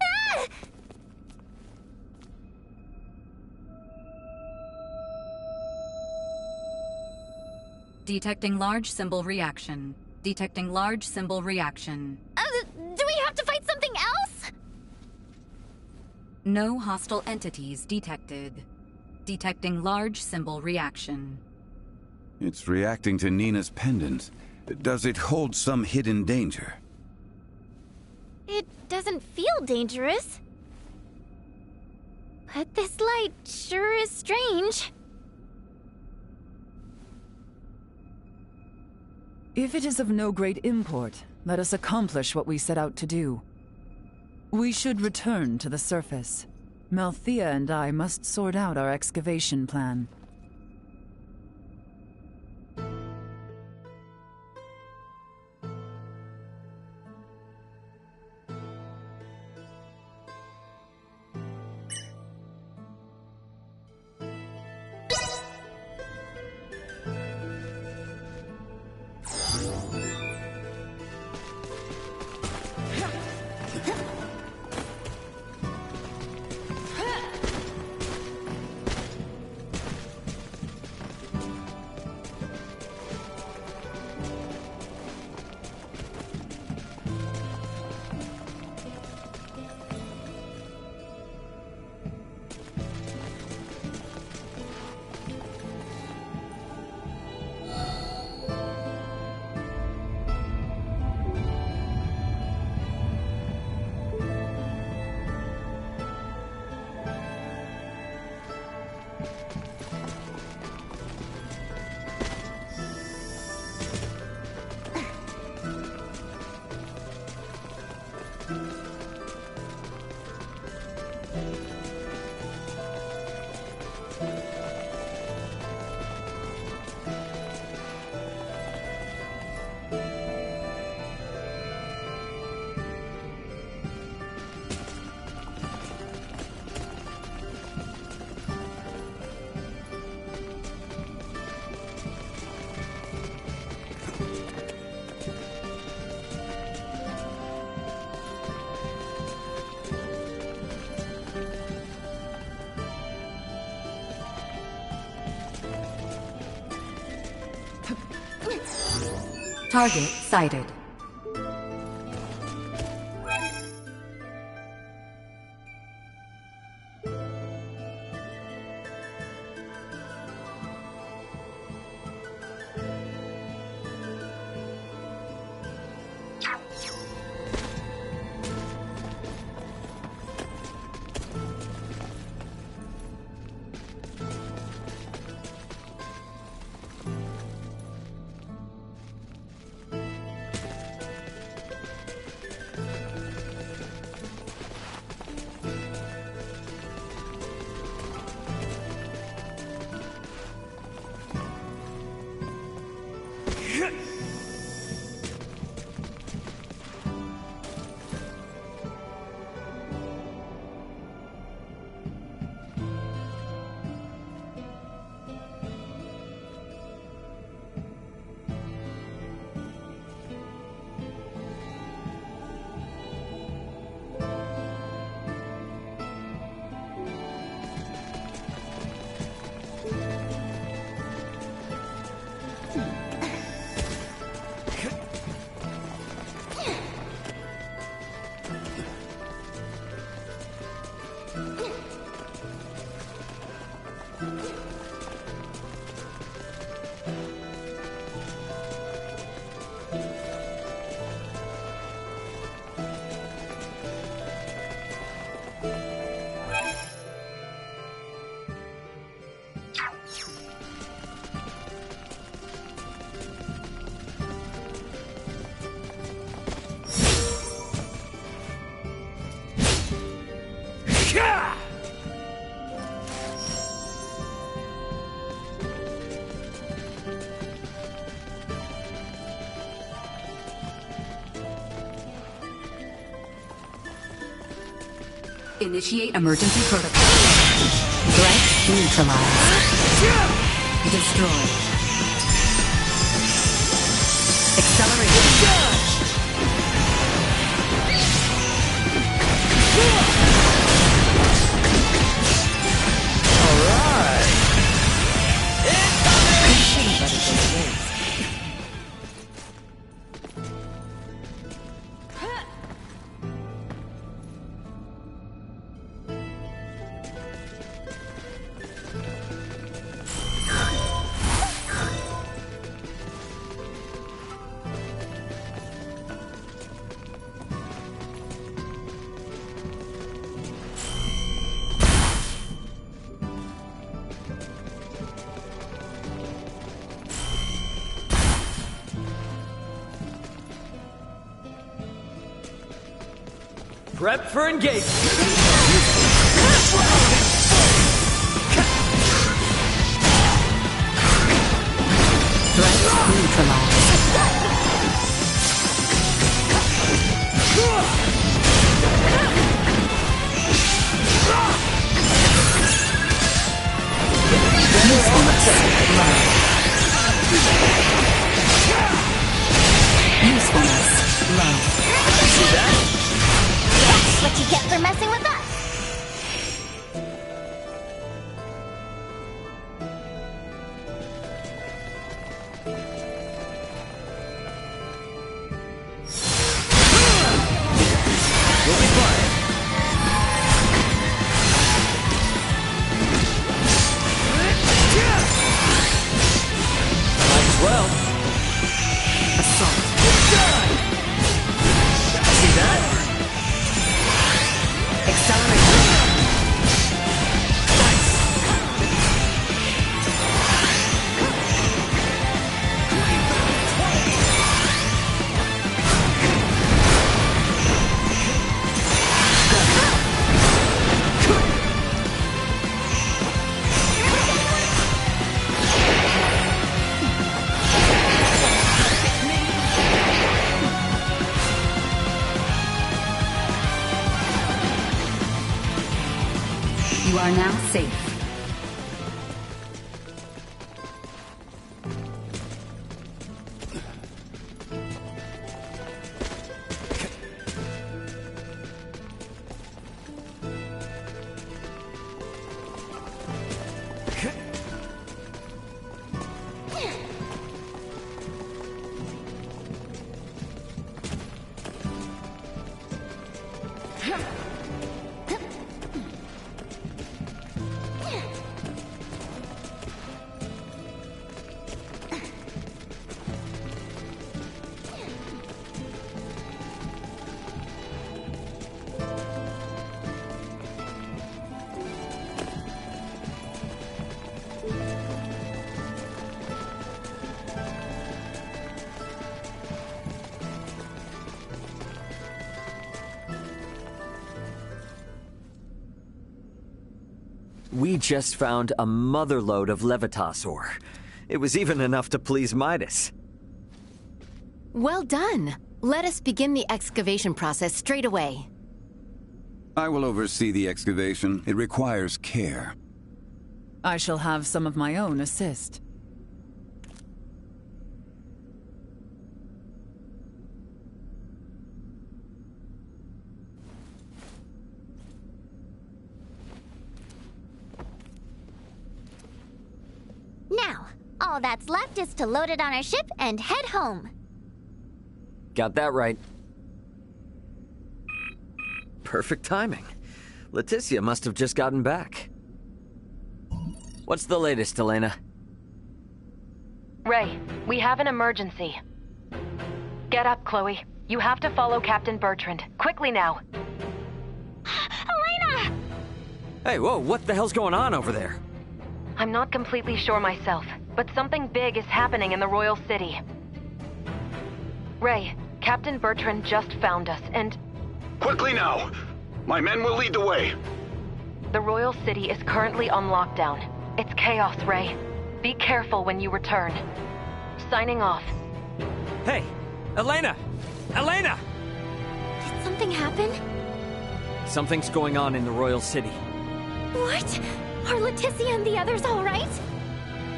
Speaker 11: Ah!
Speaker 7: Detecting large symbol reaction. Detecting large symbol reaction.
Speaker 11: Do we have to fight something else?
Speaker 7: No hostile entities detected. Detecting large symbol reaction.
Speaker 12: It's reacting to Nina's pendant. Does it hold some hidden danger?
Speaker 11: It doesn't feel dangerous. But this light sure is strange.
Speaker 8: If it is of no great import, let us accomplish what we set out to do. We should return to the surface. Melthia and I must sort out our excavation plan.
Speaker 7: Target sighted. Initiate emergency protocol. Threat neutralized. Destroy. Acceleration.
Speaker 16: Prep for engagement.
Speaker 7: Threat neutralized. Usefulness low.
Speaker 16: See that?
Speaker 11: That's what you get for messing with us!
Speaker 16: You'll be fine. Might as well. Assault. See that?
Speaker 7: You are now safe.
Speaker 3: We just found a motherload of Levitas ore. It was even enough to please Midas.
Speaker 1: Well done. Let us begin the excavation process straight away.
Speaker 12: I will oversee the excavation. It requires care.
Speaker 8: I shall have some of my own assist.
Speaker 11: Now, all that's left is to load it on our ship and head home.
Speaker 3: Got that right. Perfect timing. Leticia must have just gotten back. What's the latest, Elena?
Speaker 19: Ray, we have an emergency. Get up, Chloe. You have to follow Captain Bertrand. Quickly now.
Speaker 11: Elena!
Speaker 3: Hey, whoa, what the hell's going on over there?
Speaker 19: I'm not completely sure myself, but something big is happening in the Royal City. Ray, Captain Bertrand just found us, and...
Speaker 20: Quickly now! My men will lead the way.
Speaker 19: The Royal City is currently on lockdown. It's chaos, Ray. Be careful when you return. Signing off.
Speaker 3: Hey, Elena! Elena!
Speaker 11: Did something happen?
Speaker 3: Something's going on in the Royal City.
Speaker 11: What? Are Leticia and the others all right?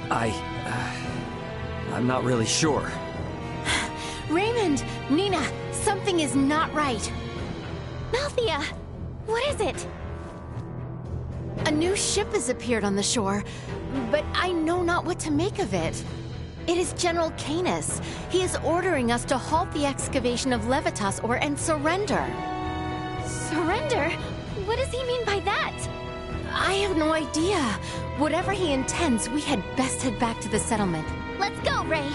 Speaker 3: I'm not really sure.
Speaker 1: Raymond! Nina! Something is not right.
Speaker 11: Malthea! What is it?
Speaker 1: A new ship has appeared on the shore, but I know not what to make of it. It is General Canis. He is ordering us to halt the excavation of Levitas ore and surrender.
Speaker 11: Surrender? What does he mean by that?
Speaker 1: I have no idea. Whatever he intends, we had best head back to the settlement.
Speaker 11: Let's go, Ray!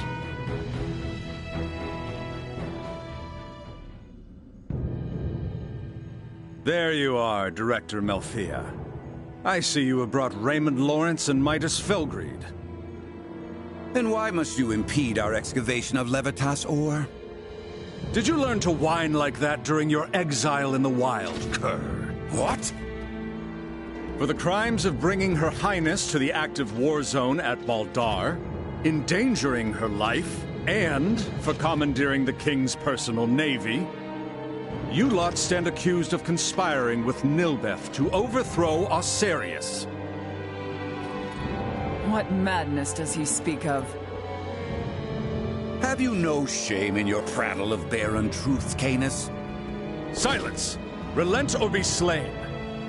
Speaker 21: There you are, Director Malthea. I see you have brought Raymond Lawrence and Midas Felgreed.
Speaker 12: Then why must you impede our excavation of Levitas ore?
Speaker 21: Did you learn to whine like that during your exile in the wild, cur?
Speaker 12: What?
Speaker 21: For the crimes of bringing Her Highness to the active war zone at Baldar, endangering her life, and for commandeering the King's personal navy, you lot stand accused of conspiring with Nilbeth to overthrow Osirius.
Speaker 8: What madness does he speak of?
Speaker 12: Have you no shame in your prattle of barren truths, Canis?
Speaker 21: Silence! Relent or be slain.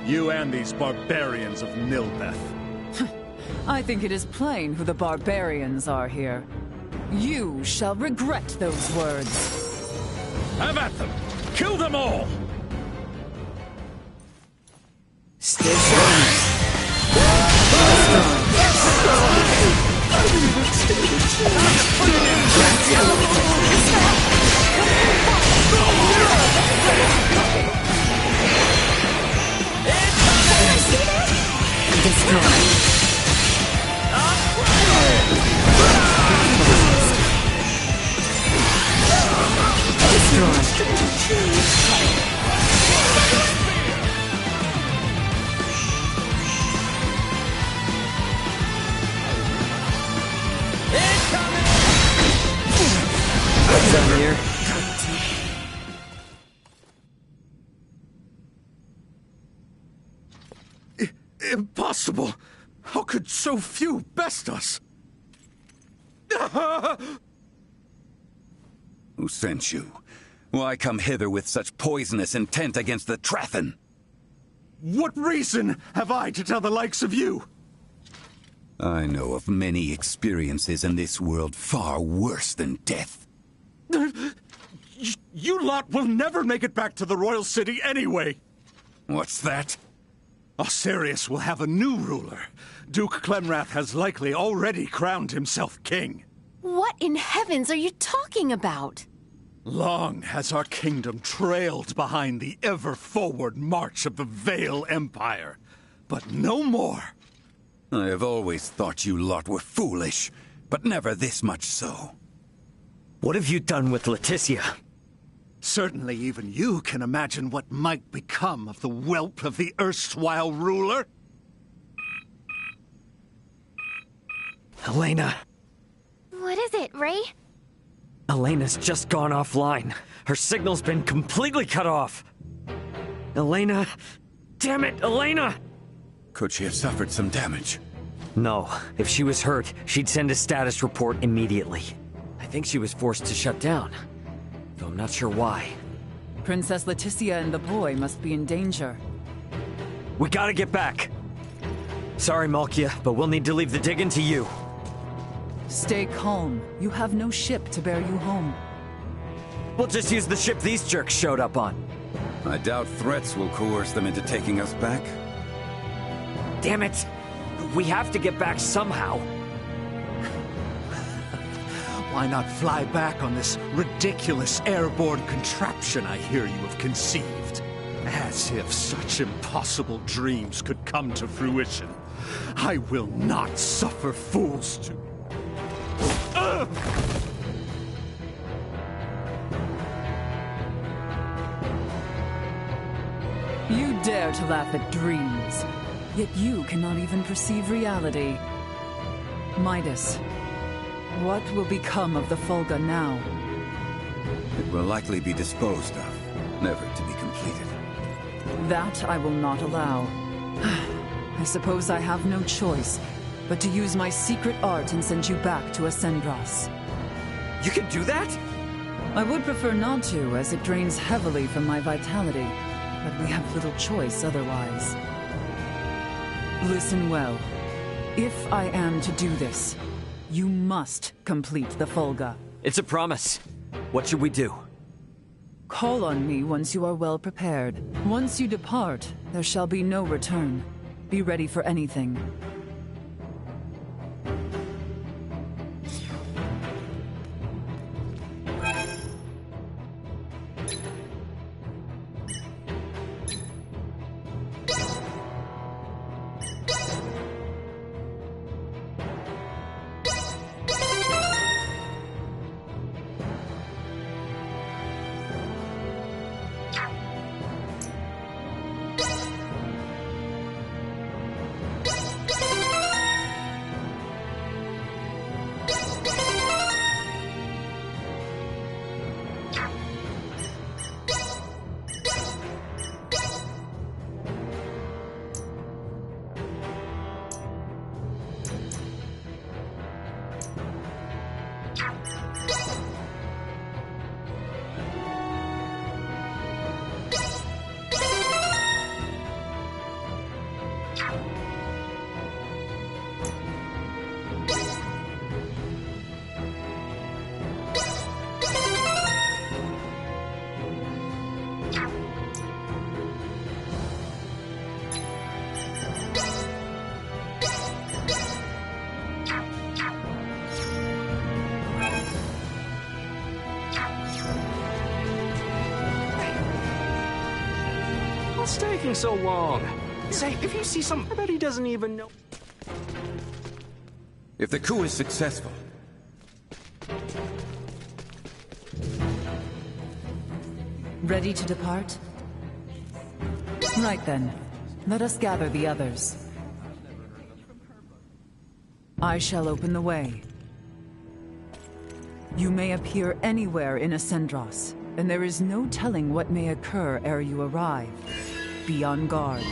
Speaker 21: You and these barbarians of Nilbeth.
Speaker 8: I think it is plain who the barbarians are here. You shall regret those words.
Speaker 21: Have at them! Kill them all!
Speaker 2: Stay strong.
Speaker 3: Down here.
Speaker 21: Impossible! How could so few best us?
Speaker 12: Who sent you? Why come hither with such poisonous intent against the Trathen?
Speaker 21: What reason have I to tell the likes of you?
Speaker 12: I know of many experiences in this world far worse than death.
Speaker 21: You lot will never make it back to the Royal City anyway!
Speaker 12: What's that?
Speaker 21: Osirius will have a new ruler. Duke Clemrath has likely already crowned himself king.
Speaker 1: What in heavens are you talking about?
Speaker 21: Long has our kingdom trailed behind the ever-forward march of the Vale Empire. But no more.
Speaker 12: I have always thought you lot were foolish, but never this much so.
Speaker 3: What have you done with Leticia?
Speaker 21: Certainly even you can imagine what might become of the whelp of the erstwhile ruler.
Speaker 3: Elena.
Speaker 11: What is it, Ray?
Speaker 3: Elena's just gone offline. Her signal's been completely cut off. Elena. Damn it, Elena!
Speaker 12: Could she have suffered some damage?
Speaker 3: No. If she was hurt, she'd send a status report immediately. I think she was forced to shut down. Though I'm not sure why.
Speaker 8: Princess Leticia and the boy must be in danger.
Speaker 3: We gotta get back. Sorry, Malkia, but we'll need to leave the digging to you.
Speaker 8: Stay calm. You have no ship to bear you home.
Speaker 3: We'll just use the ship these jerks showed up on.
Speaker 12: I doubt threats will coerce them into taking us back.
Speaker 3: Damn it! We have to get back somehow.
Speaker 21: Why not fly back on this ridiculous airborne contraption I hear you have conceived? As if such impossible dreams could come to fruition. I will not suffer fools to...
Speaker 8: You dare to laugh at dreams, yet you cannot even perceive reality. Midas, what will become of the Fulga now?
Speaker 12: It will likely be disposed of, never to be completed.
Speaker 8: That I will not allow. I suppose I have no choice but to use my secret art and send you back to Ascendros.
Speaker 3: You can do that?
Speaker 8: I would prefer not to, as it drains heavily from my vitality, but we have little choice otherwise. Listen well. If I am to do this, you must complete the Fulga.
Speaker 3: It's a promise. What should we do?
Speaker 8: Call on me once you are well prepared. Once you depart, there shall be no return. Be ready for anything.
Speaker 14: What's taking so long? Say, if you see some, I bet he doesn't even know.
Speaker 12: If the coup is successful,
Speaker 8: Ready to depart? Right then. Let us gather the others. I shall open the way. You may appear anywhere in Ascendros, and there is no telling what may occur ere you arrive. Be on guard.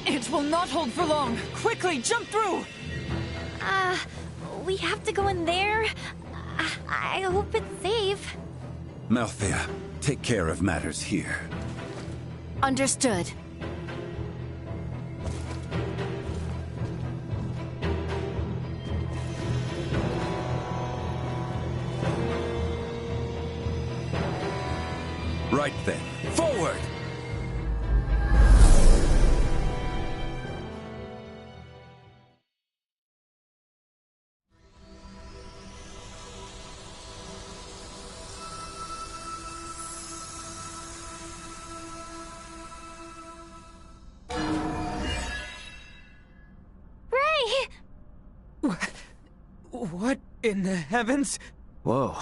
Speaker 8: It will not hold for long. Quickly, jump through!
Speaker 11: We have to go in there? I hope it's safe.
Speaker 12: Malthea, take care of matters here.
Speaker 1: Understood.
Speaker 12: Right then, forward!
Speaker 2: What in the heavens?
Speaker 3: Whoa.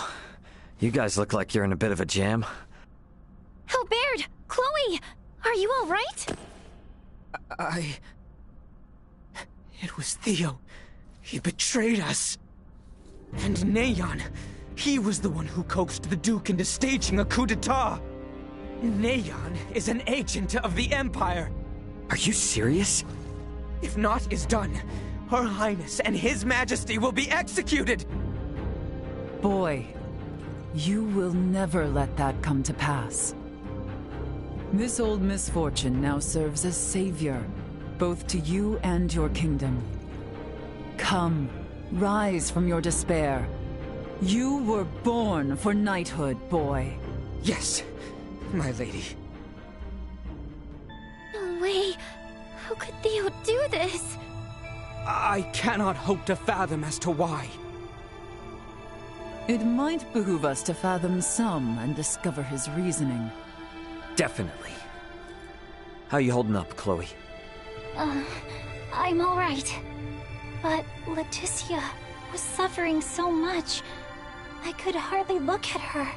Speaker 3: You guys look like you're in a bit of a jam.
Speaker 11: Hilbert! Chloe! Are you all right?
Speaker 2: It was Theo. He betrayed us. And Neon. He was the one who coaxed the Duke into staging a coup d'etat. Neon is an agent of the Empire.
Speaker 3: Are you serious?
Speaker 2: If naught is done, Her Highness and His Majesty will be executed!
Speaker 8: Boy, you will never let that come to pass. This old misfortune now serves as savior, both to you and your kingdom. Come, rise from your despair. You were born for knighthood, boy.
Speaker 2: Yes, my lady.
Speaker 11: No way. How could Theo do this?
Speaker 2: I cannot hope to fathom as to why.
Speaker 8: It might behoove us to fathom some and discover his reasoning.
Speaker 3: Definitely. How you holding up, Chloe?
Speaker 11: I'm all right. But Leticia was suffering so much. I could hardly look at her.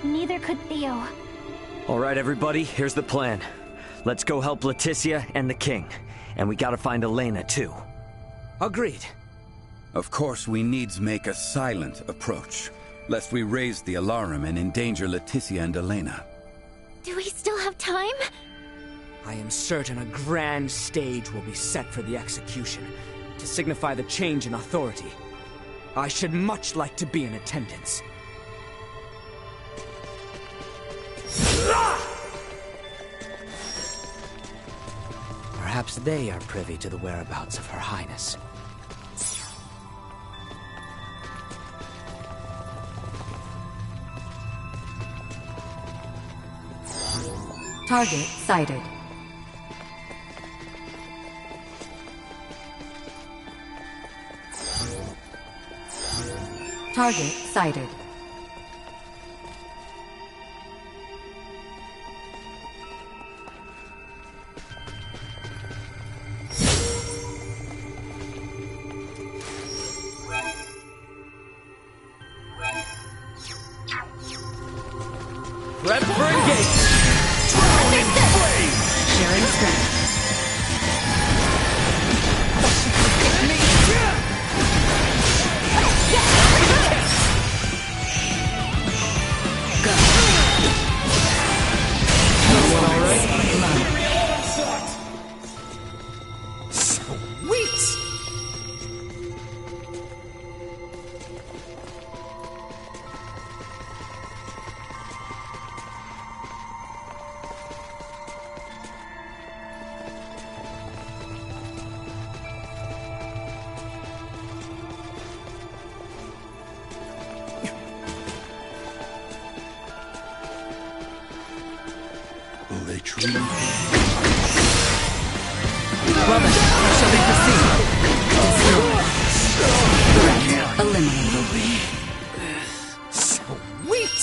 Speaker 11: Neither could Theo.
Speaker 3: All right, everybody, here's the plan. Let's go help Leticia and the king. And we gotta find Elena, too.
Speaker 2: Agreed.
Speaker 12: Of course, we needs make a silent approach, lest we raise the alarm and endanger Leticia and Elena.
Speaker 11: Do we still have time?
Speaker 2: I am certain a grand stage will be set for the execution, to signify the change in authority. I should much like to be in attendance. Perhaps they are privy to the whereabouts of Her Highness.
Speaker 7: Target sighted. Target sighted.
Speaker 2: Prep for engagement!
Speaker 7: Sharing strength.
Speaker 17: Sweet!
Speaker 4: Will they truly?
Speaker 7: Well then, shall we proceed? Threat eliminated.
Speaker 17: Sweet!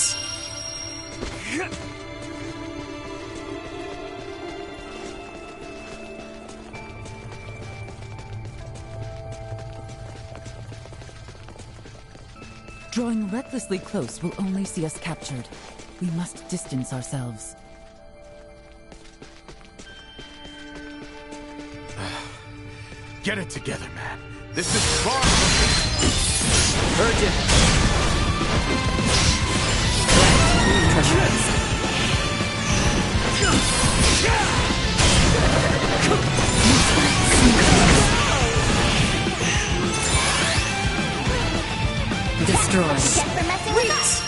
Speaker 8: Drawing recklessly close will only see us captured. We must distance ourselves.
Speaker 18: Get it together, man. This is far from...
Speaker 2: Urgent!
Speaker 7: Destroyed.
Speaker 11: Get for messing with us.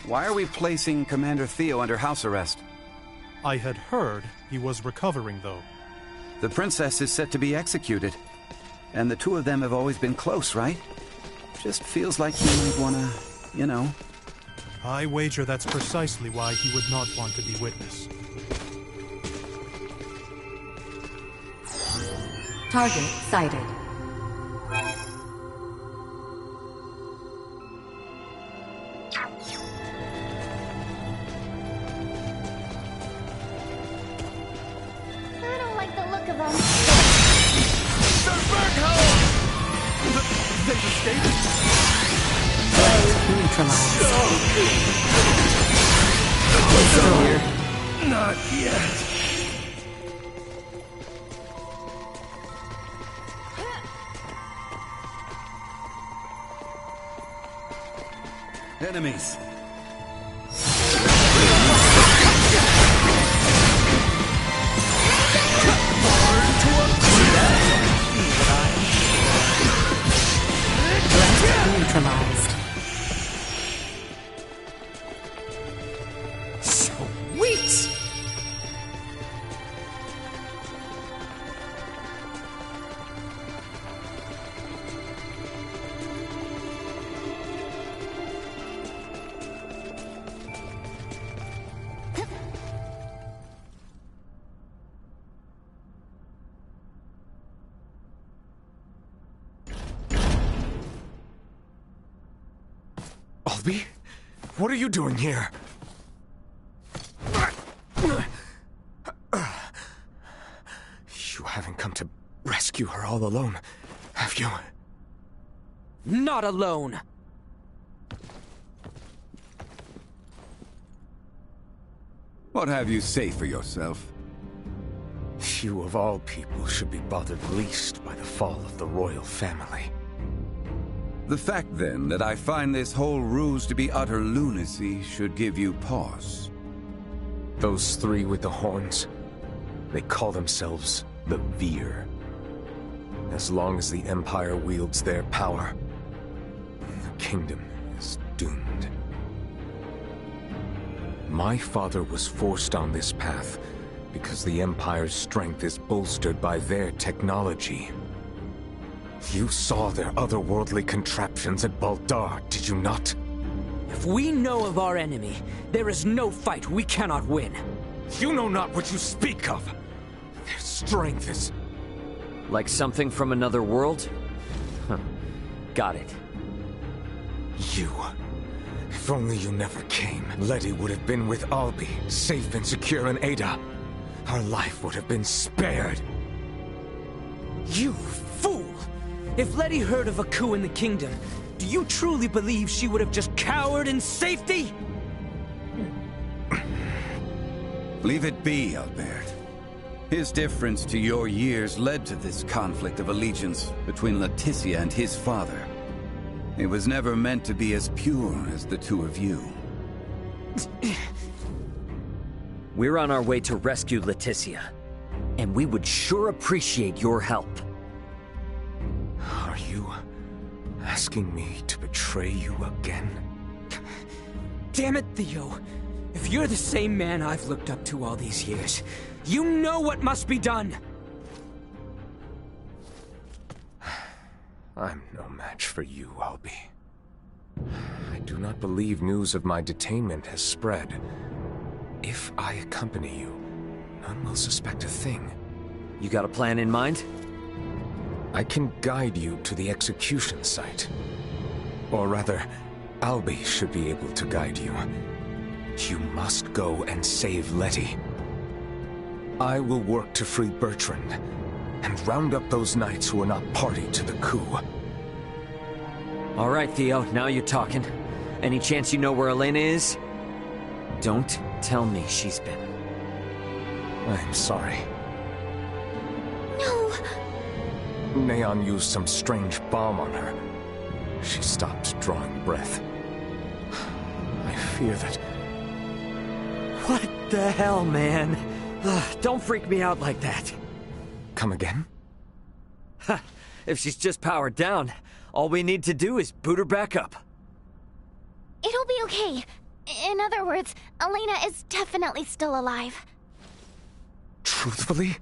Speaker 12: Why are we placing Commander Theo under house arrest?
Speaker 5: I had heard he was recovering, though.
Speaker 12: The princess is set to be executed. And the two of them have always been close, right? Just feels like he might wanna, you know.
Speaker 5: I wager that's precisely why he would not want to be witness.
Speaker 7: Target sighted.
Speaker 11: I don't like the look of them.
Speaker 18: They're back home! They've escaped?
Speaker 7: Neutralized.
Speaker 18: Not yet.
Speaker 12: Enemies.
Speaker 7: Neutralized.
Speaker 17: Sweet!
Speaker 18: Albie? What are you doing here? You haven't come to rescue her all alone, have you?
Speaker 2: Not alone!
Speaker 12: What have you say for yourself?
Speaker 18: You of all people should be bothered least by the fall of the royal family.
Speaker 12: The fact, then, that I find this whole ruse to be utter lunacy should give you pause.
Speaker 18: Those three with the horns, they call themselves the Veer. As long as the Empire wields their power, the kingdom is doomed. My father was forced on this path because the Empire's strength is bolstered by their technology. You saw their otherworldly contraptions at Baldar, did you not?
Speaker 2: If we know of our enemy, there is no fight we cannot win.
Speaker 18: You know not what you speak of. Their strength is...
Speaker 3: Like something from another world? Huh. Got it.
Speaker 18: You. If only you never came, Letty would have been with Albi, safe and secure in Ada. Her life would have been spared.
Speaker 2: You fool! If Letty heard of a coup in the kingdom, do you truly believe she would have just cowered in safety?
Speaker 12: Leave it be, Albert. His difference to your years led to this conflict of allegiance between Leticia and his father. It was never meant to be as pure as the two of you.
Speaker 3: We're on our way to rescue Leticia, and we would sure appreciate your help.
Speaker 18: Are you asking me to betray you again?
Speaker 2: Damn it, Theo. If you're the same man I've looked up to all these years, you know what must be done!
Speaker 18: I'm no match for you, Albi. I do not believe news of my detainment has spread. If I accompany you, none will suspect a thing.
Speaker 3: You got a plan in mind?
Speaker 18: I can guide you to the execution site. Or rather, Albi should be able to guide you. You must go and save Letty. I will work to free Bertrand, and round up those knights who are not party to the coup.
Speaker 3: All right, Theo, now you're talking. Any chance you know where Elena is? Don't tell me she's been...
Speaker 18: I'm sorry.
Speaker 11: No!
Speaker 18: Neon used some strange bomb on her. She stopped drawing breath. I fear that...
Speaker 3: What the hell, man? Don't freak me out like that.
Speaker 18: Come again?
Speaker 3: Ha! If she's just powered down, all we need to do is boot her back up.
Speaker 11: It'll be okay. In other words, Elena is definitely still alive.
Speaker 18: Truthfully?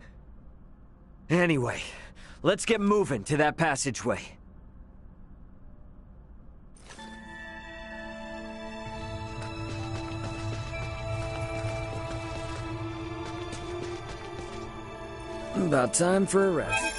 Speaker 3: Anyway, let's get moving to that passageway. About time for a rest.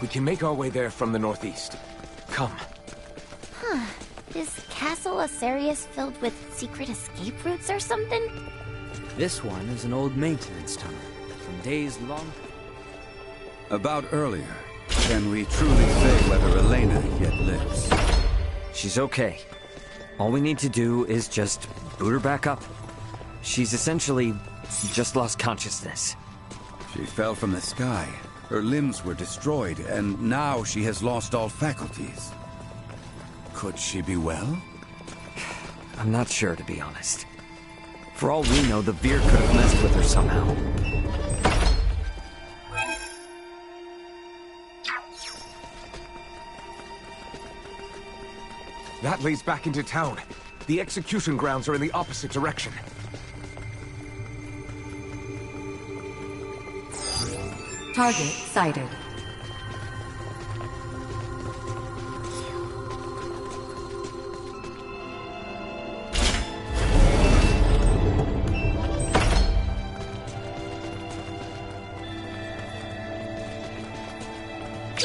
Speaker 18: We can make our way there from the northeast. Come.
Speaker 11: Huh. Is Castle Asarius filled with secret escape routes or something?
Speaker 2: This one is an old maintenance tunnel, from days long...
Speaker 12: About earlier, can we truly say whether Elena yet lives?
Speaker 3: She's okay. All we need to do is just boot her back up. She's essentially just lost consciousness.
Speaker 12: She fell from the sky. Her limbs were destroyed, and now she has lost all faculties. Could she be well?
Speaker 3: I'm not sure, to be honest. For all we know, the Veer could have messed with her somehow.
Speaker 18: That leads back into town. The execution grounds are in the opposite direction.
Speaker 7: Target sighted.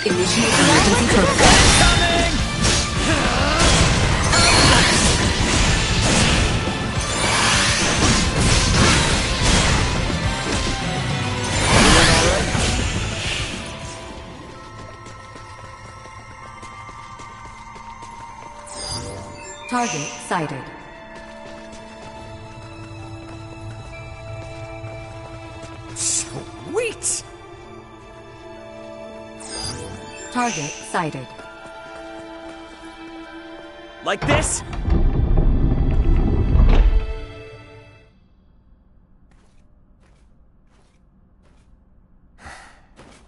Speaker 7: Initiate emergency protocol. Target sighted.
Speaker 17: Sweet!
Speaker 7: Target sighted.
Speaker 3: Like this?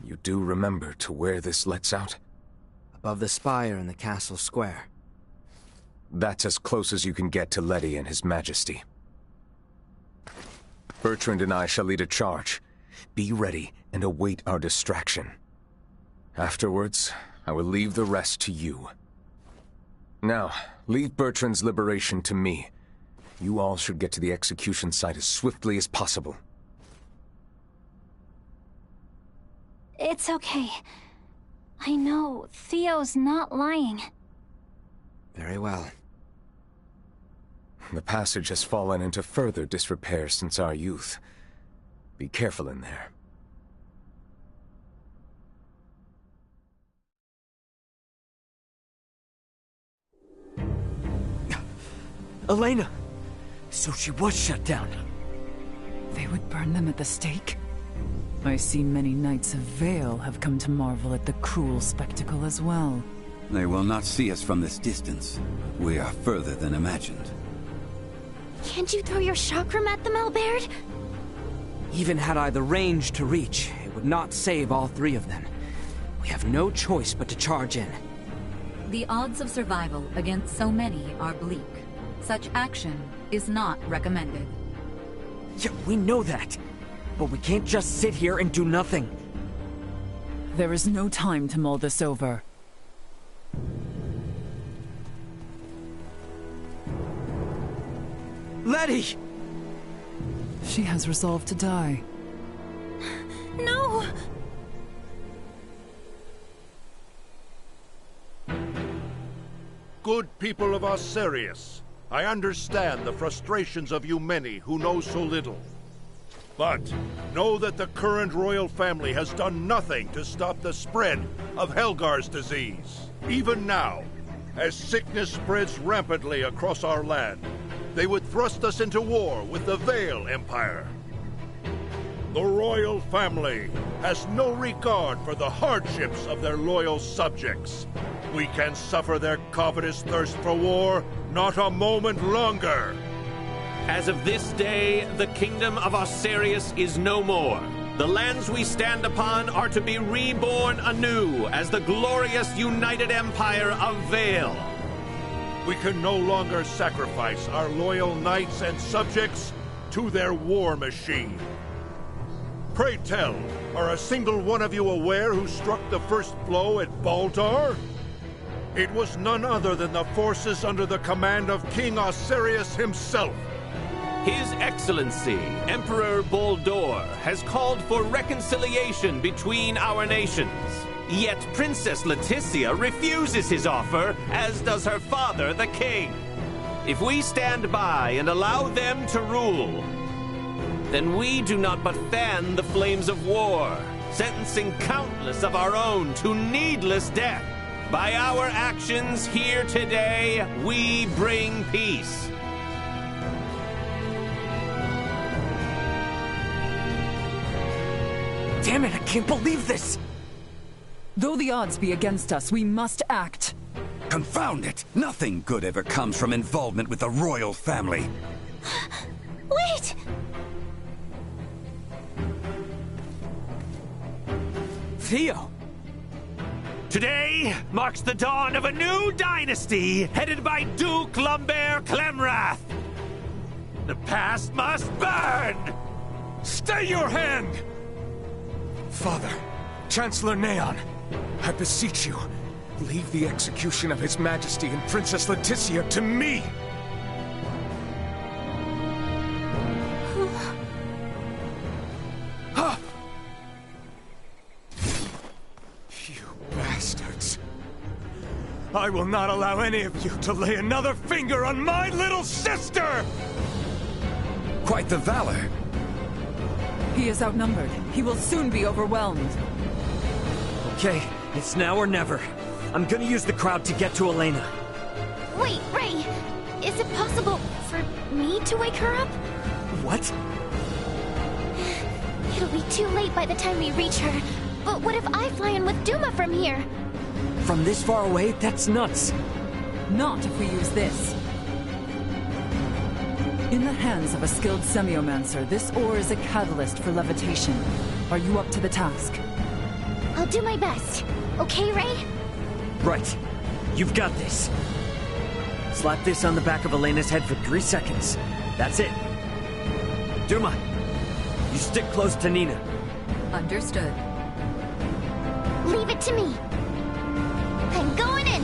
Speaker 18: You do remember to where this lets out?
Speaker 2: Above the spire in the castle square.
Speaker 18: That's as close as you can get to Letty and His Majesty. Bertrand and I shall lead a charge. Be ready and await our distraction. Afterwards, I will leave the rest to you. Now, leave Bertrand's liberation to me. You all should get to the execution site as swiftly as possible.
Speaker 9: It's okay. I know, Theo's not lying.
Speaker 2: Very well.
Speaker 18: The passage has fallen into further disrepair since our youth. Be careful in there.
Speaker 3: Elena! So she was shut down.
Speaker 8: They would burn them at the stake? I see many knights of Vale have come to marvel at the cruel spectacle as well.
Speaker 12: They will not see us from this distance. We are further than imagined.
Speaker 11: Can't you throw your chakram at them, Albert?
Speaker 2: Even had I the range to reach, it would not save all three of them. We have no choice but to charge in.
Speaker 7: The odds of survival against so many are bleak. Such action is not recommended.
Speaker 3: Yeah, we know that. But we can't just sit here and do nothing.
Speaker 8: There is no time to mull this over.
Speaker 3: Letty!
Speaker 8: She has resolved to die.
Speaker 9: No!
Speaker 10: Good people of Osirius, I understand the frustrations of you many who know so little. But know that the current royal family has done nothing to stop the spread of Helgar's disease. Even now, as sickness spreads rampantly across our land, they would thrust us into war with the Vale Empire. The royal family has no regard for the hardships of their loyal subjects. We can suffer their covetous thirst for war not a moment longer.
Speaker 22: As of this day, the kingdom of Osirius is no more. The lands we stand upon are to be reborn anew as the glorious united empire of Vale.
Speaker 10: We can no longer sacrifice our loyal knights and subjects to their war machine. Pray tell, are a single one of you aware who struck the first blow at Baldar? It was none other than the forces under the command of King Osirius himself.
Speaker 22: His Excellency, Emperor Baldor, has called for reconciliation between our nations. Yet Princess Leticia refuses his offer, as does her father, the king. If we stand by and allow them to rule, then we do not but fan the flames of war, sentencing countless of our own to needless death. By our actions here today, we bring peace.
Speaker 3: Damn it, I can't believe this!
Speaker 8: Though the odds be against us, we must act.
Speaker 12: Confound it! Nothing good ever comes from involvement with the royal family.
Speaker 11: Wait!
Speaker 3: Theo!
Speaker 22: Today marks the dawn of a new dynasty headed by Duke Lambert Clemrath. The past must burn!
Speaker 18: Stay your hand! Father, Chancellor Neon, I beseech you, leave the execution of His Majesty and Princess Leticia to me! You bastard.
Speaker 16: I will not allow any of you to lay another finger on my little sister!
Speaker 3: Quite the valor.
Speaker 8: He is outnumbered. He will soon be overwhelmed.
Speaker 3: Okay, it's now or never. I'm gonna use the crowd to get to Elena.
Speaker 11: Wait, Ray! Is it possible for me to wake her up?
Speaker 3: What?
Speaker 11: It'll be too late by the time we reach her. But what if I fly in with Duma from here?
Speaker 3: From this far away? That's nuts.
Speaker 8: Not if we use this. In the hands of a skilled semiomancer, this ore is a catalyst for levitation. Are you up to the task?
Speaker 11: I'll do my best. Okay, Ray?
Speaker 3: Right. You've got this. Slap this on the back of Elena's head for 3 seconds. That's it. Duma, you stick close to Nina.
Speaker 7: Understood.
Speaker 11: Leave it to me. I'm going in.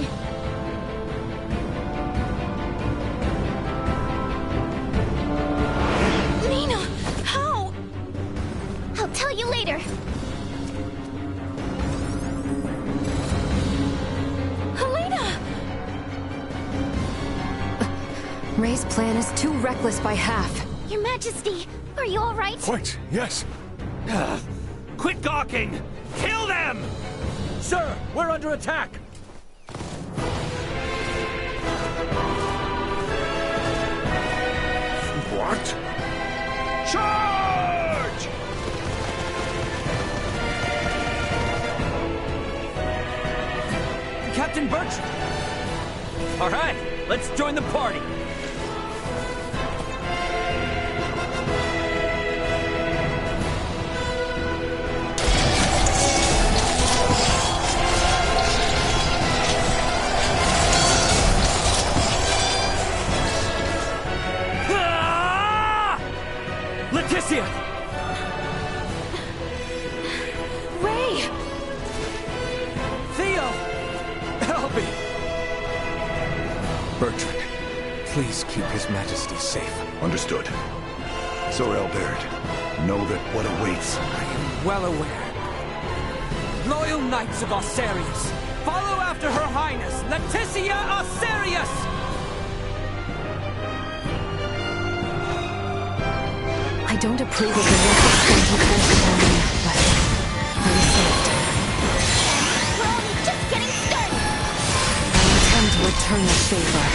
Speaker 11: Nina, how? I'll tell you later. Helena!
Speaker 13: Ray's plan is too reckless by half.
Speaker 11: Your Majesty, are you all right?
Speaker 21: Quite, yes.
Speaker 22: Quit gawking! Kill them!
Speaker 3: Sir, we're under attack!
Speaker 21: What?
Speaker 16: Charge!
Speaker 3: Captain Bertram! All right, let's join the party! Leticia!
Speaker 13: Ray!
Speaker 3: Theo! Albie!
Speaker 18: Bertrand, please keep His Majesty safe.
Speaker 20: Understood. Sir Albert, know that what awaits.
Speaker 2: I am well aware. Loyal knights of Osarius, follow after Her Highness, Leticia Osarius!
Speaker 13: I don't approve of the reckless thing he pulled upon me, but I was saved.
Speaker 11: We're only just getting started.
Speaker 13: I intend to return the favor.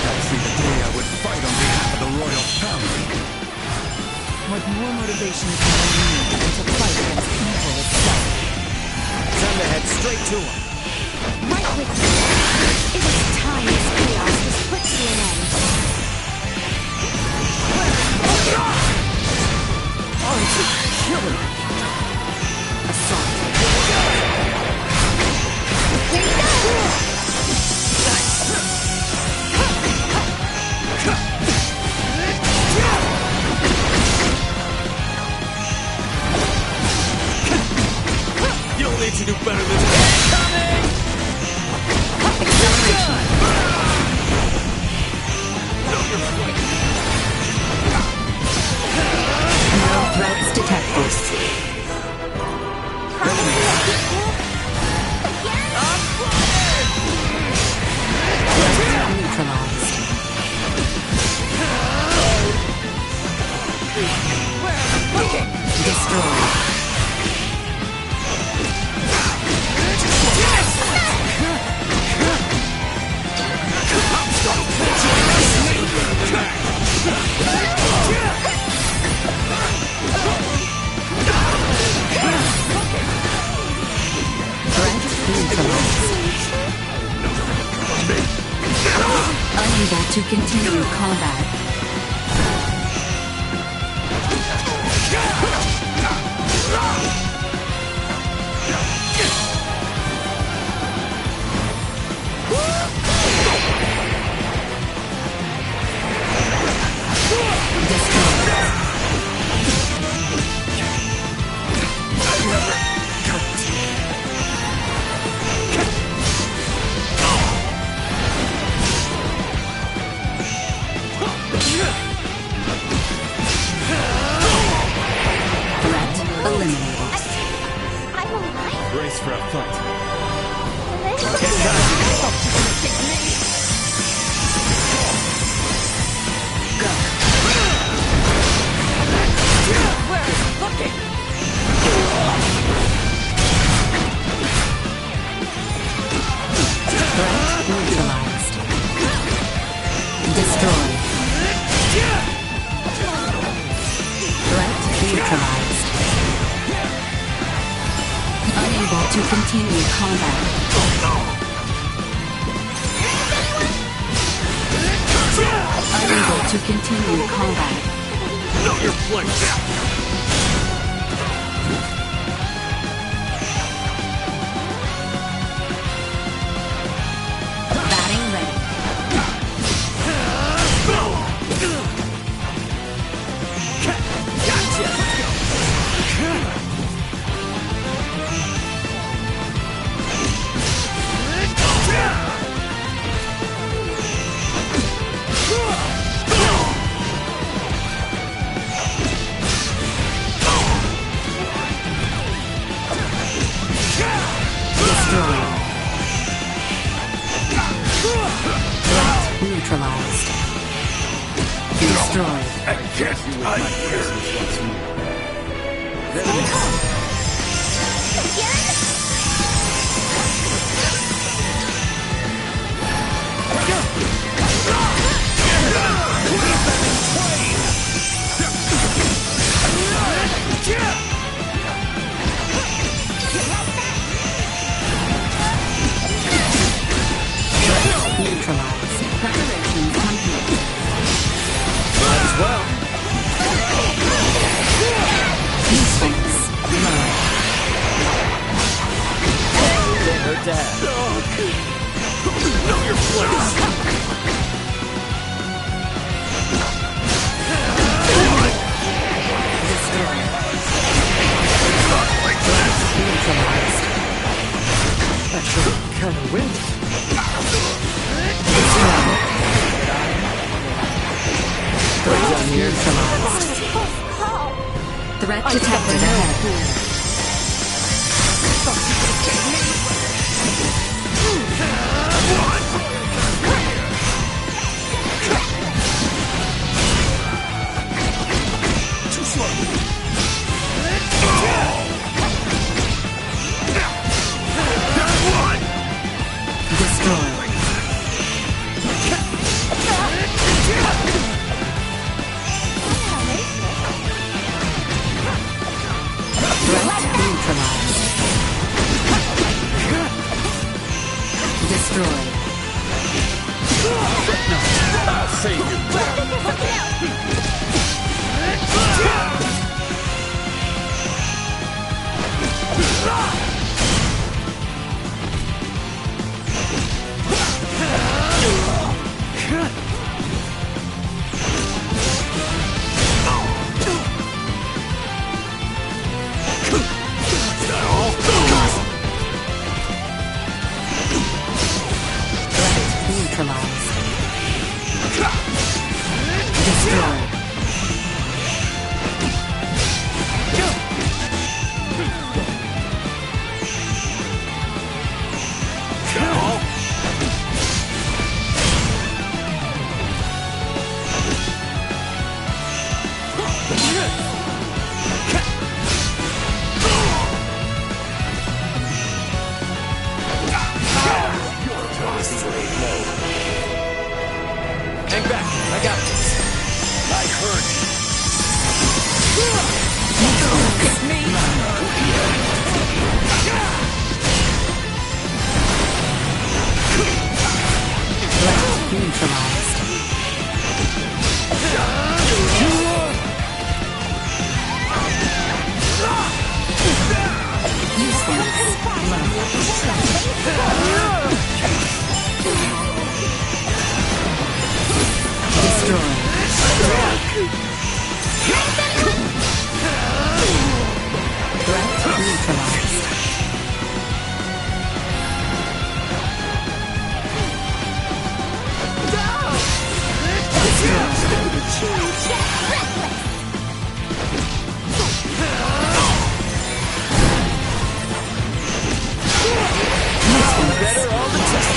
Speaker 21: That's the day I would fight on behalf of the royal family.
Speaker 8: What more motivation can I need than to fight against evil itself?
Speaker 2: Time to head straight to him.
Speaker 11: Right with you. It is time this chaos was put to an end.
Speaker 2: Killer! Assault.
Speaker 11: Here you go!
Speaker 16: You'll need to do better than this. Coming!
Speaker 13: No threats detected. Neutralized. Destroyed.
Speaker 7: Unable to continue combat. neutralized. Unable to continue combat. Unable to continue combat.
Speaker 22: Know your place.
Speaker 7: Batting ready. Neutralized. Destroyed.
Speaker 20: I guess you with my presence once more.
Speaker 7: Neutralized. Preparations complete.
Speaker 16: Might as well.
Speaker 7: Defense low.
Speaker 3: Her dad.
Speaker 22: Know your place.
Speaker 7: Neutralized.
Speaker 3: Actually, kind of windy.
Speaker 7: Neutralized. Threat detected ahead.
Speaker 22: Too slow.
Speaker 7: Destroyed. Threat neutralized. Destroyed.
Speaker 22: I'll save you.
Speaker 7: Neutralized. Destroyed.
Speaker 16: Hang back. I got this.
Speaker 22: I heard
Speaker 7: Neutralized.
Speaker 16: Better all the time.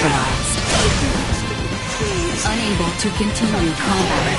Speaker 7: neutralized. Unable to continue combat.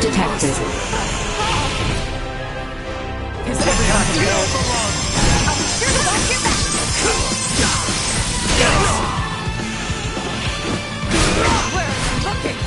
Speaker 6: Detected.
Speaker 17: Is everyone here? I'll be sure to watch your back. Where are you looking?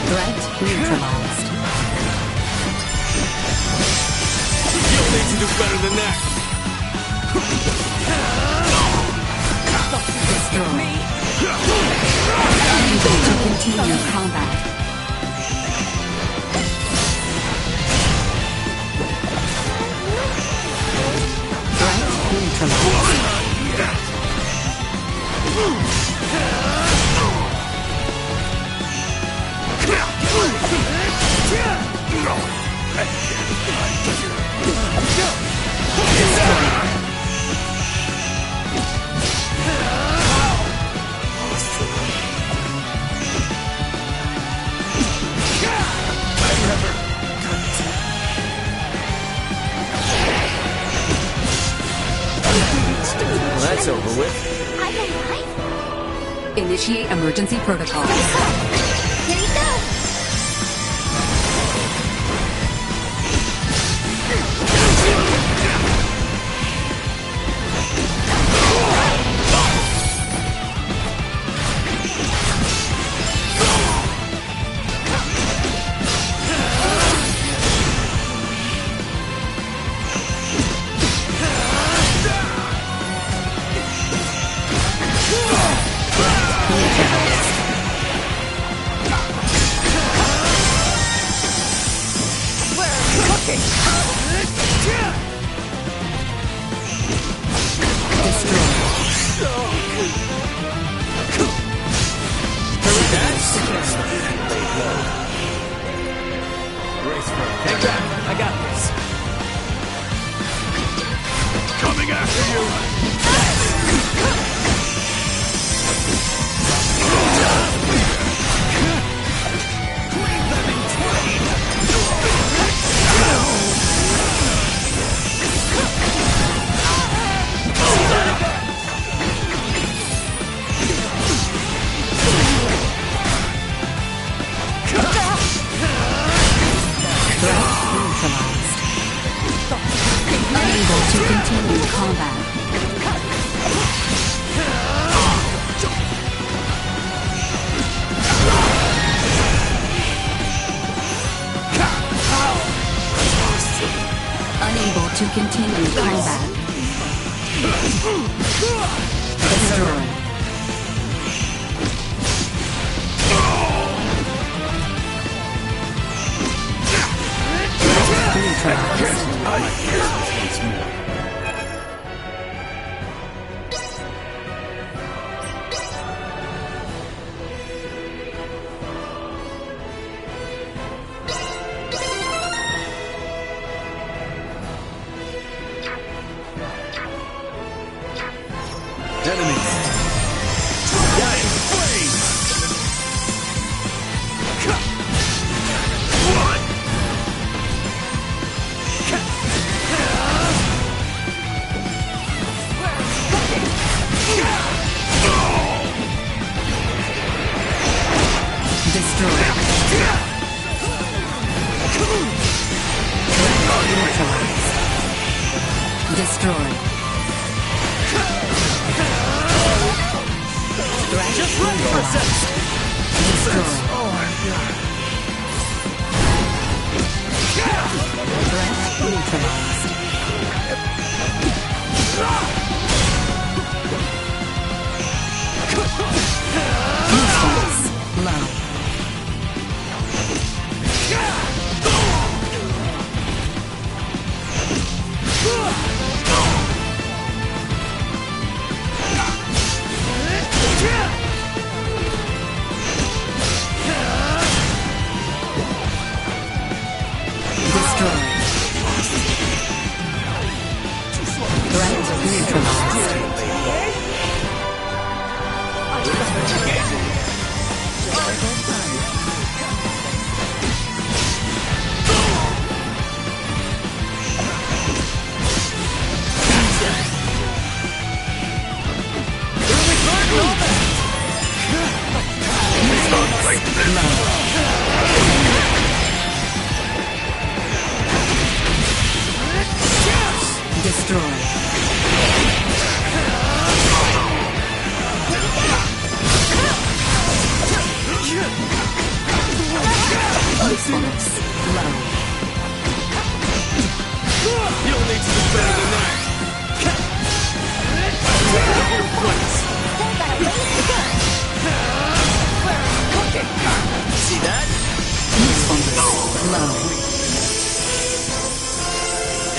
Speaker 6: Threat neutralized.
Speaker 17: You'll need to do better than that.
Speaker 7: Unable to continue combat.
Speaker 6: Threat neutralized.
Speaker 14: this over with.
Speaker 11: I'm alive?
Speaker 7: Initiate emergency protocol.
Speaker 11: Here you go!
Speaker 14: Hang back. I got this.
Speaker 10: Coming after you!
Speaker 7: Unable to continue combat. Unable to continue combat. Destroyed.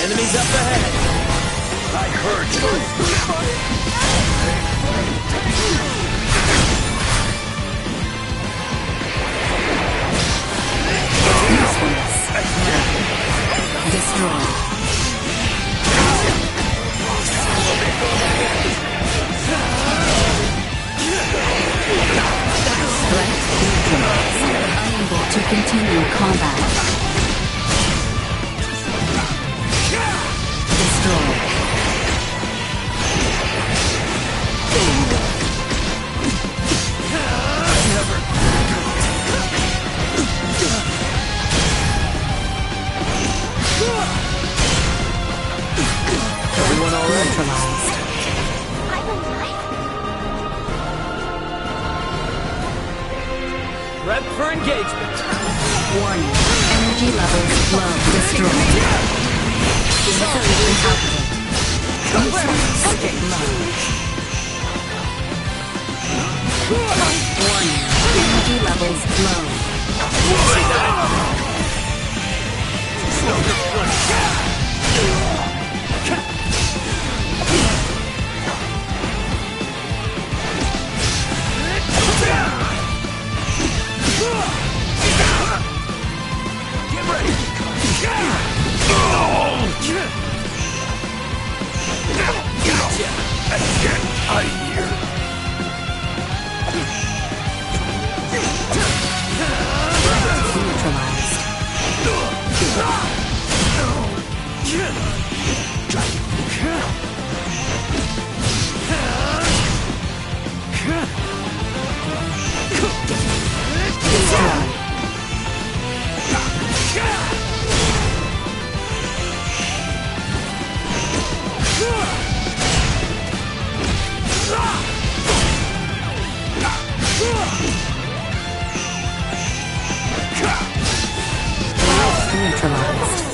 Speaker 14: Enemies up ahead. I heard you.
Speaker 7: Destroyed. Threat neutralized. Unable to continue combat. Destroyed.
Speaker 3: Everyone all right?
Speaker 6: Neutralized.
Speaker 3: Prep for engagement.
Speaker 6: Warning. Energy levels low. Destroyed. Initiation activate. Neutralized. Low. Warning. Energy levels low.
Speaker 3: See that? Get ready! Get out of here!
Speaker 6: Neutralized.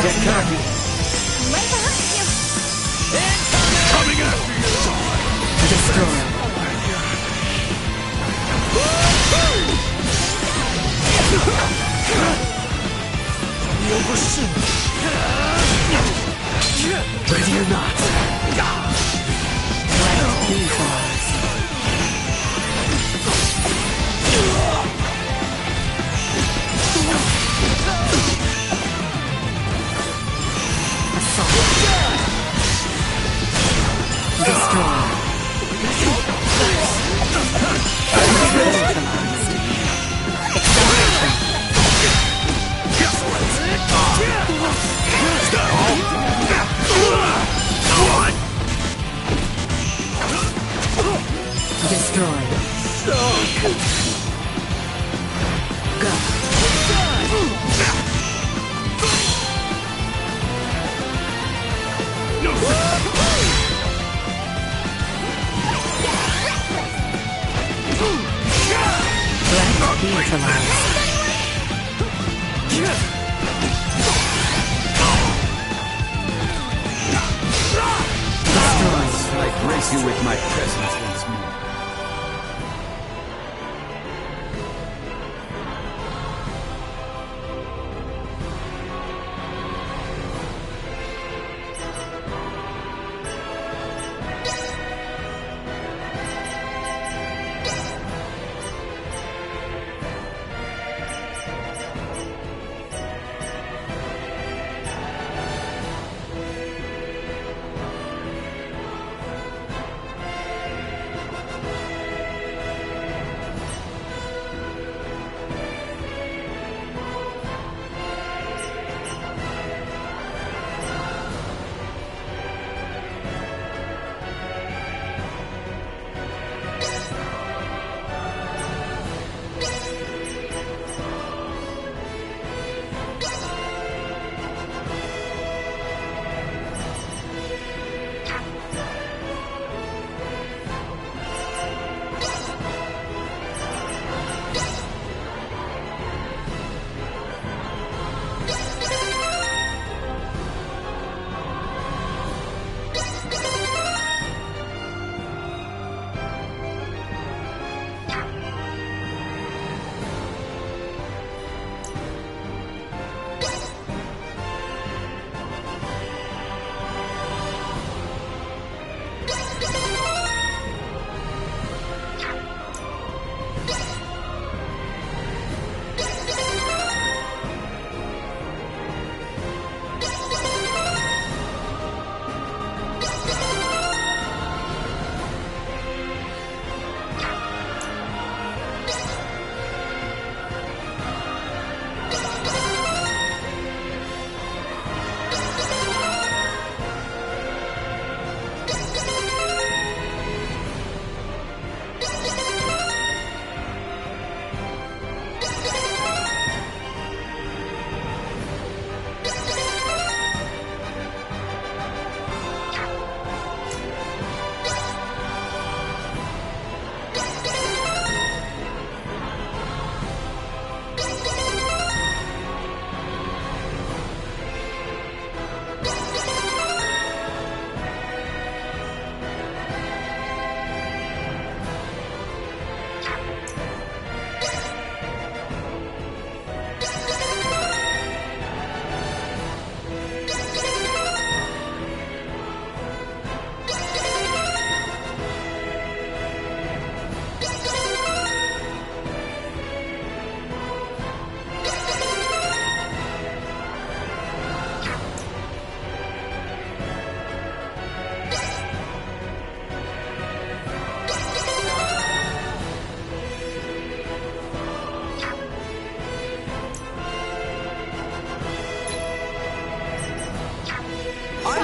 Speaker 3: Get cocky.
Speaker 11: Right behind you.
Speaker 3: Coming after you!
Speaker 6: Destroy.
Speaker 3: Over soon. Ready or not.
Speaker 6: Neutralized.
Speaker 12: I grace you with my presence once more.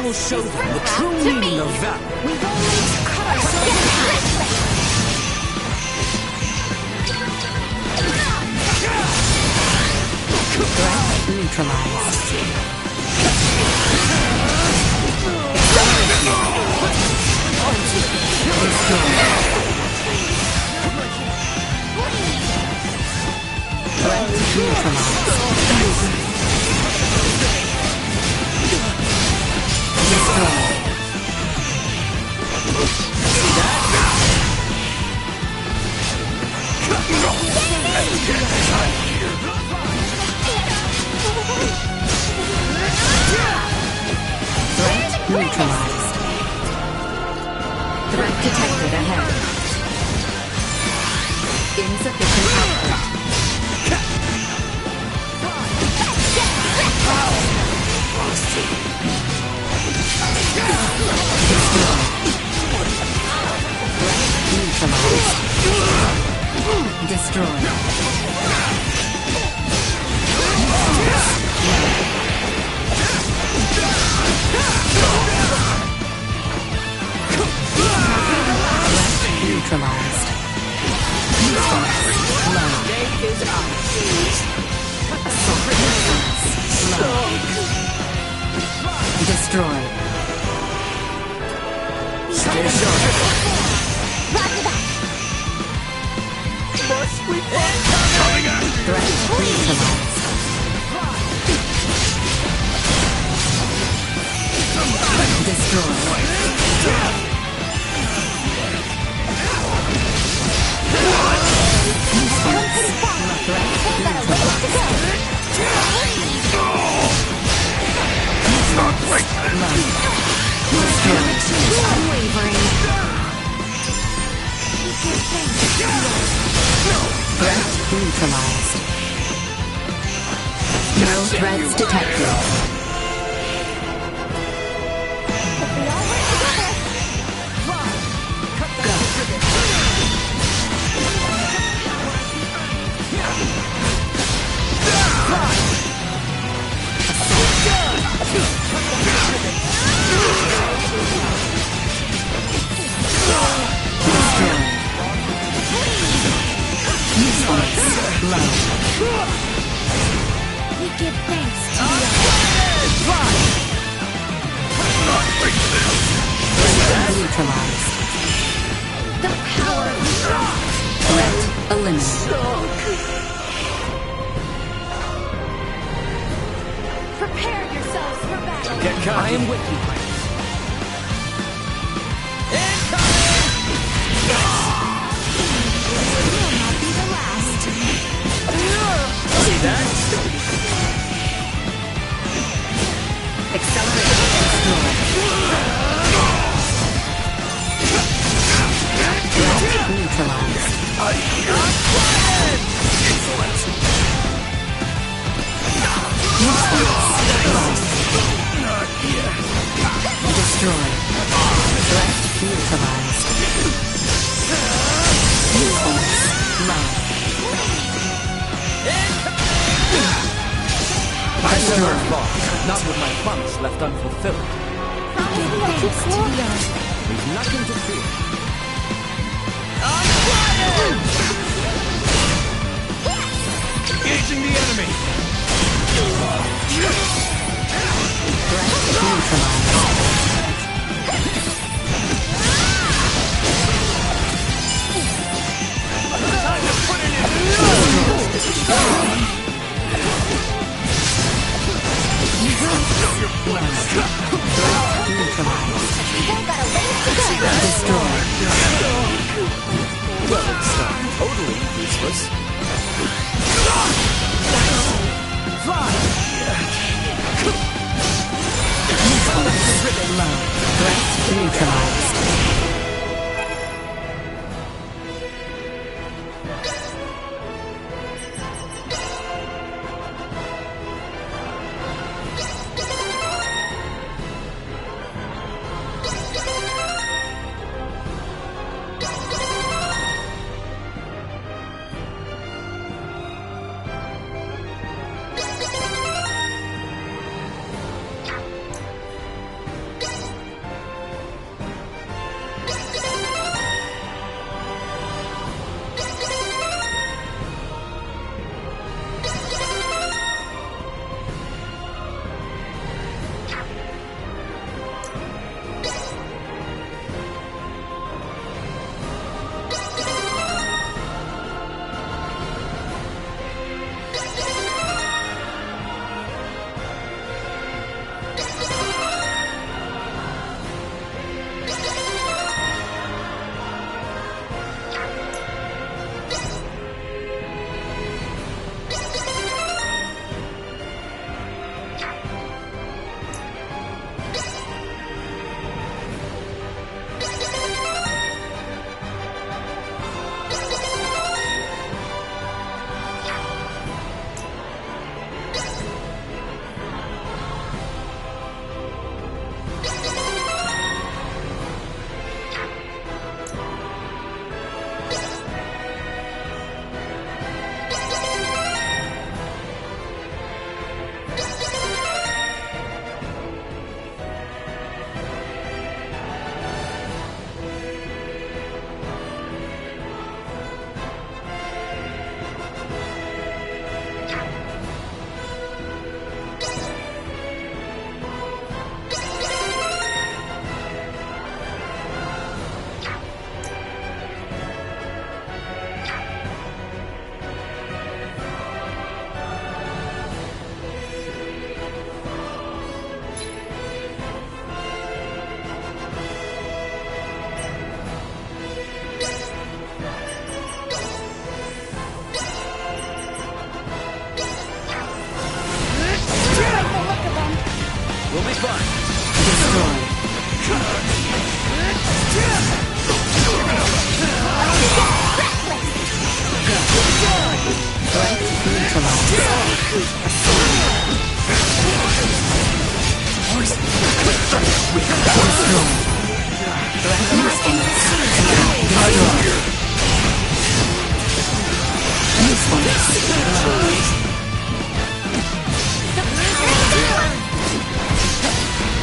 Speaker 2: will show them the true meaning of valor.
Speaker 17: We've only cut ourselves in half.
Speaker 6: Threat neutralized. Threat neutralized. Threat neutralized. Threat detected ahead. Insufficient output. Neutralized. Destroyed. Neutralized.
Speaker 17: Day is up.
Speaker 6: Destroyed.
Speaker 17: Stay sharp. Roger that.
Speaker 10: Coming at you.
Speaker 6: Threat neutralized. Destroyed.
Speaker 10: Not like this.
Speaker 17: Unwavering.
Speaker 6: Threat neutralized. No threats detected.
Speaker 17: We give thanks to
Speaker 6: Neutralized.
Speaker 17: the power.
Speaker 6: Threat eliminated.
Speaker 17: Prepare yourselves for battle.
Speaker 16: Get cocky.
Speaker 2: I am with you.
Speaker 17: Will not be the last.
Speaker 16: See that?
Speaker 6: Accelerate. Destroy. Threat neutralized. Destroy. Threat neutralized. Usefulness. Love.
Speaker 2: I never fought, not with my promise left unfulfilled.
Speaker 17: Thanks to the earth.
Speaker 2: We've nothing to fear.
Speaker 16: Engaging the enemy.
Speaker 6: Threat neutralized.
Speaker 16: Time to put it in.
Speaker 2: Well, it's not totally useless.
Speaker 17: Fly!
Speaker 6: Love. Threat neutralized.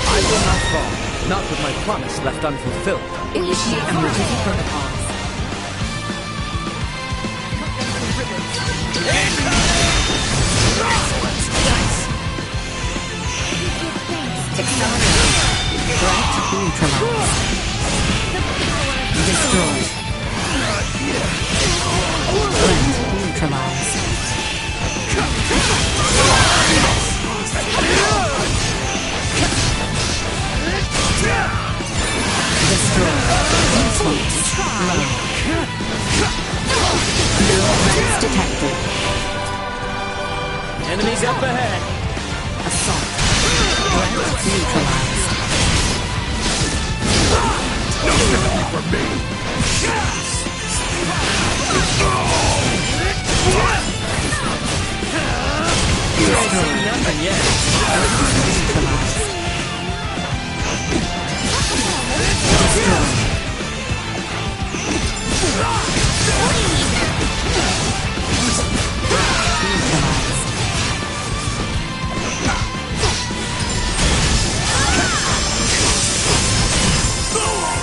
Speaker 2: I will not fall, not with my promise left unfulfilled.
Speaker 6: Initiate emergency protocols. Accelerate. Threat neutralized. Destroyed. Threat neutralized. Destroyed. Influence. Low. No threats detected.
Speaker 2: Enemies up ahead.
Speaker 6: Assault. Threat neutralized.
Speaker 10: No sympathy for me!
Speaker 2: Nothing yet.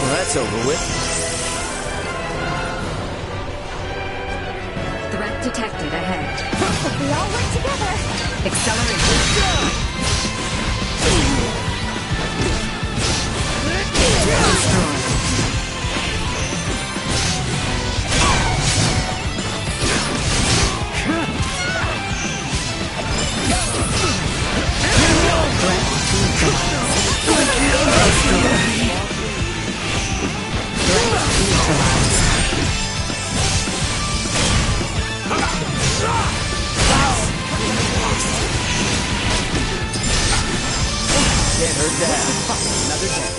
Speaker 2: Well, that's over with.
Speaker 7: Threat detected ahead.
Speaker 11: If we all work together.
Speaker 7: Acceleration. Destroyed.
Speaker 2: Get her down. Another day.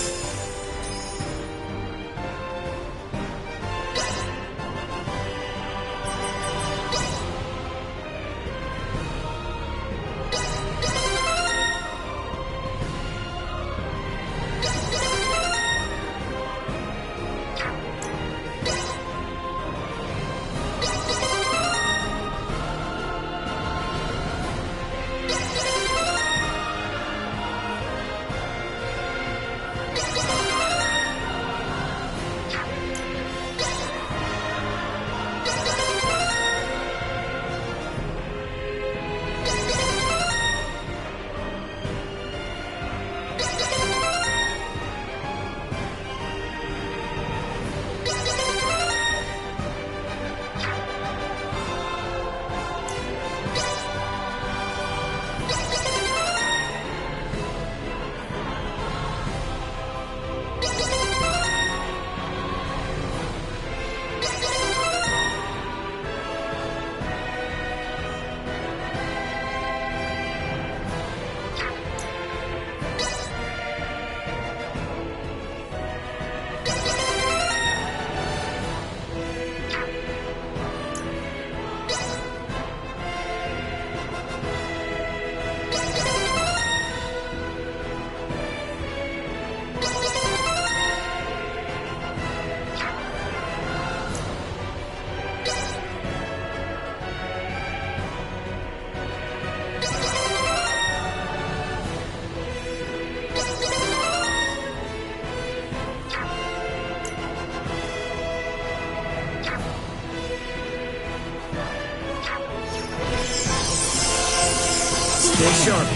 Speaker 2: Stay sharp.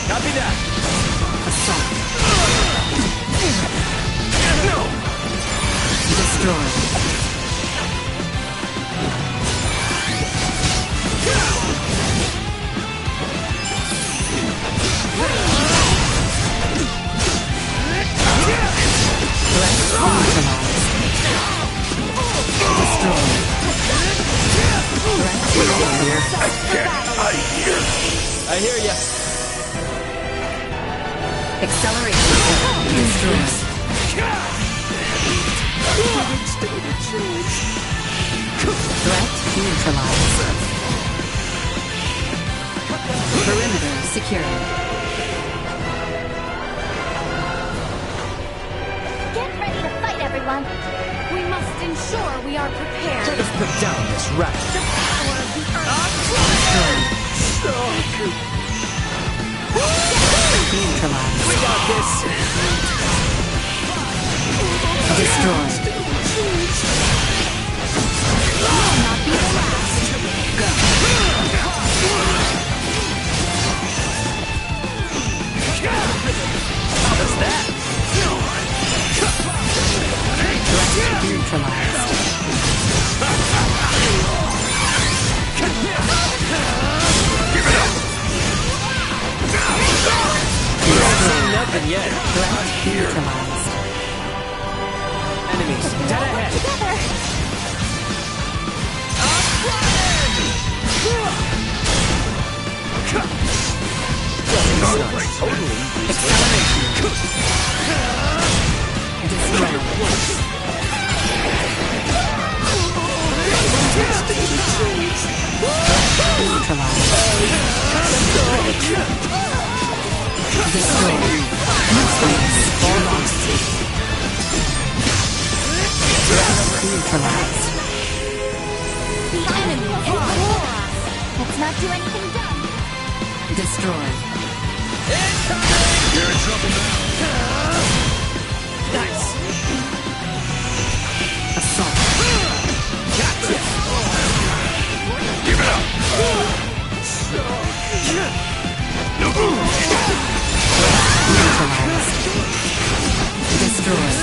Speaker 2: Copy that.
Speaker 6: Assault.
Speaker 2: No!
Speaker 6: Destroyed.
Speaker 2: I hear ya.
Speaker 6: Acceleration. Destroyed. Threat neutralized. Securing.
Speaker 11: Get ready to fight, everyone.
Speaker 1: We must ensure we are prepared.
Speaker 16: Let us put down this rat.
Speaker 1: The power of the earth.
Speaker 6: Neutralized.
Speaker 16: We got this.
Speaker 6: Destroyed.
Speaker 1: Will not be the last.
Speaker 16: How was that?
Speaker 6: Neutralized.
Speaker 16: Give it up! Seen nothing yet.
Speaker 6: Threat neutralized.
Speaker 16: Enemies dead ahead.
Speaker 11: Together.
Speaker 16: Totally.
Speaker 6: Acceleration. Destroyed. Neutralized. Destroyed. Neutralized. Neutralized.
Speaker 11: The enemy is before us. Let's not do anything dumb.
Speaker 6: Destroyed.
Speaker 21: You're in trouble now.
Speaker 16: Nice.
Speaker 6: Assault.
Speaker 16: Gotcha.
Speaker 21: Give it up.
Speaker 6: Neutralized. Destroyed.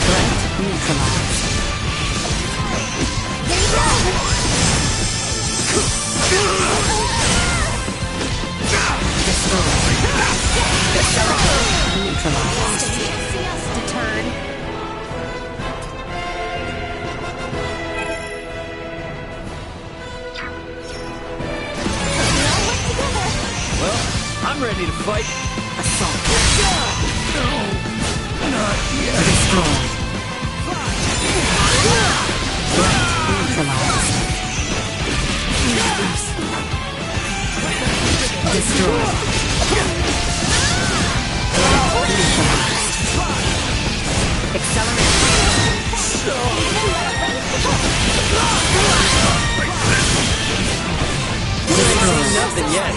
Speaker 6: Threat neutralized. Neutralized.
Speaker 1: See us deterred.
Speaker 16: Well, I'm ready to fight.
Speaker 6: Assault.
Speaker 16: Not yet.
Speaker 6: Destroyed. Threat neutralized. Destroyed. Acceleration.
Speaker 16: Seen nothing yet.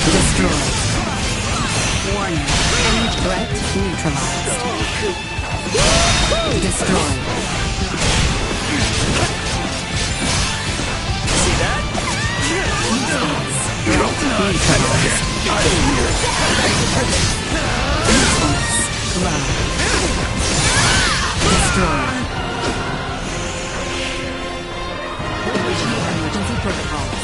Speaker 6: Destroyed. Warning. Enemy threat neutralized. Destroyed.
Speaker 16: See that?
Speaker 6: Destroyed. Emergency protocols.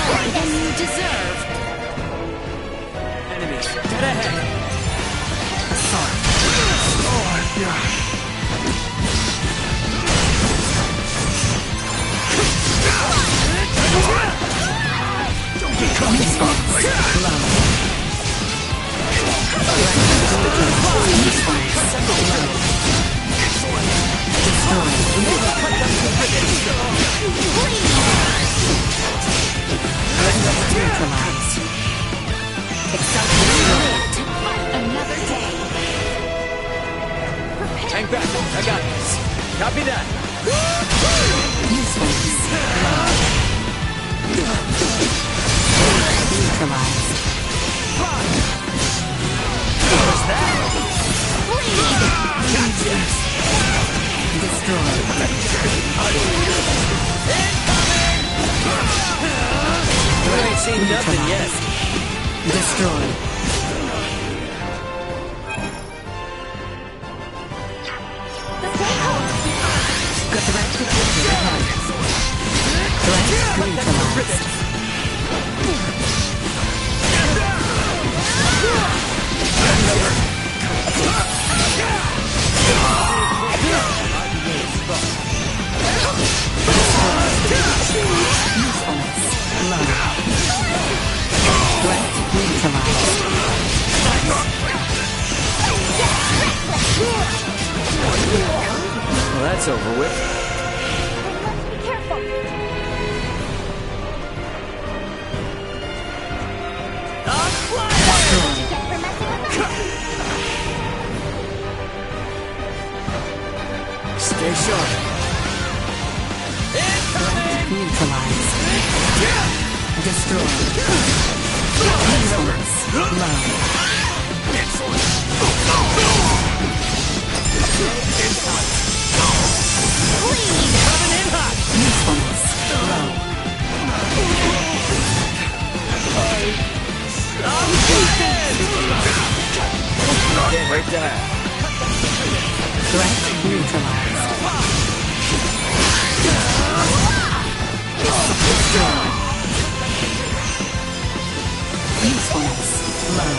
Speaker 1: More than you deserve.
Speaker 2: Enemies, dead ahead.
Speaker 6: Assault. Neutralized.
Speaker 1: Another day.
Speaker 2: Hang back, I got this. Copy that.
Speaker 6: Usefulness. Neutralized.
Speaker 2: Where's that?
Speaker 6: Destroyed.
Speaker 2: You ain't seen nothing yet.
Speaker 6: Destroyed. Threat detected ahead. Threat neutralized.
Speaker 2: Well, that's over with.
Speaker 1: Be careful.
Speaker 2: Stay sharp.
Speaker 6: Neutralized. Destroyed. Usefulness. Low.
Speaker 1: Coming in hot.
Speaker 6: Usefulness. Low.
Speaker 2: Break that.
Speaker 6: Threat neutralized. Destroyed. Usefulness. Low.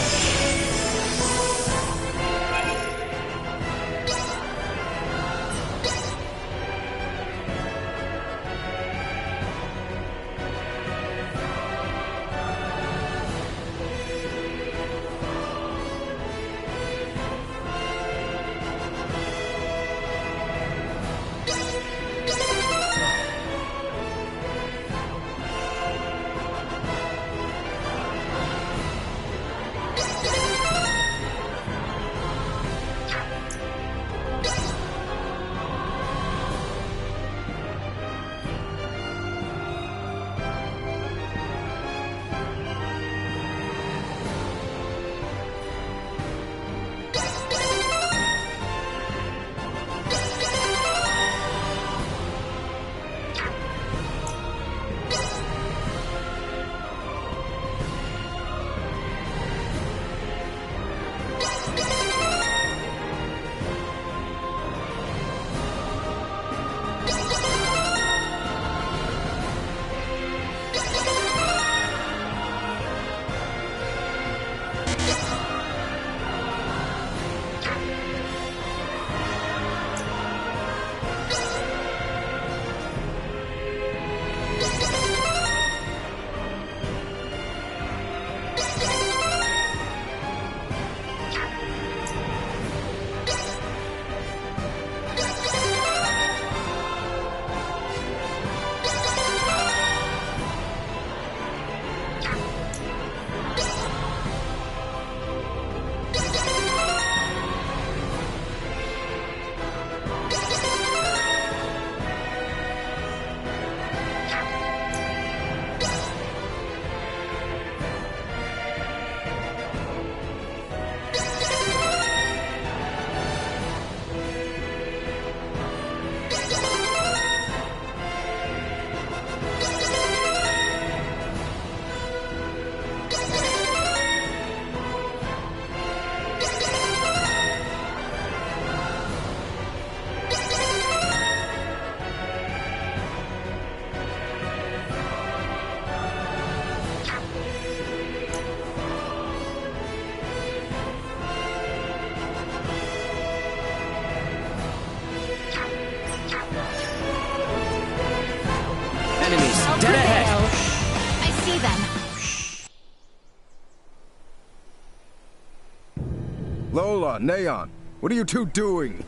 Speaker 15: Hola, Neon. What are you two doing?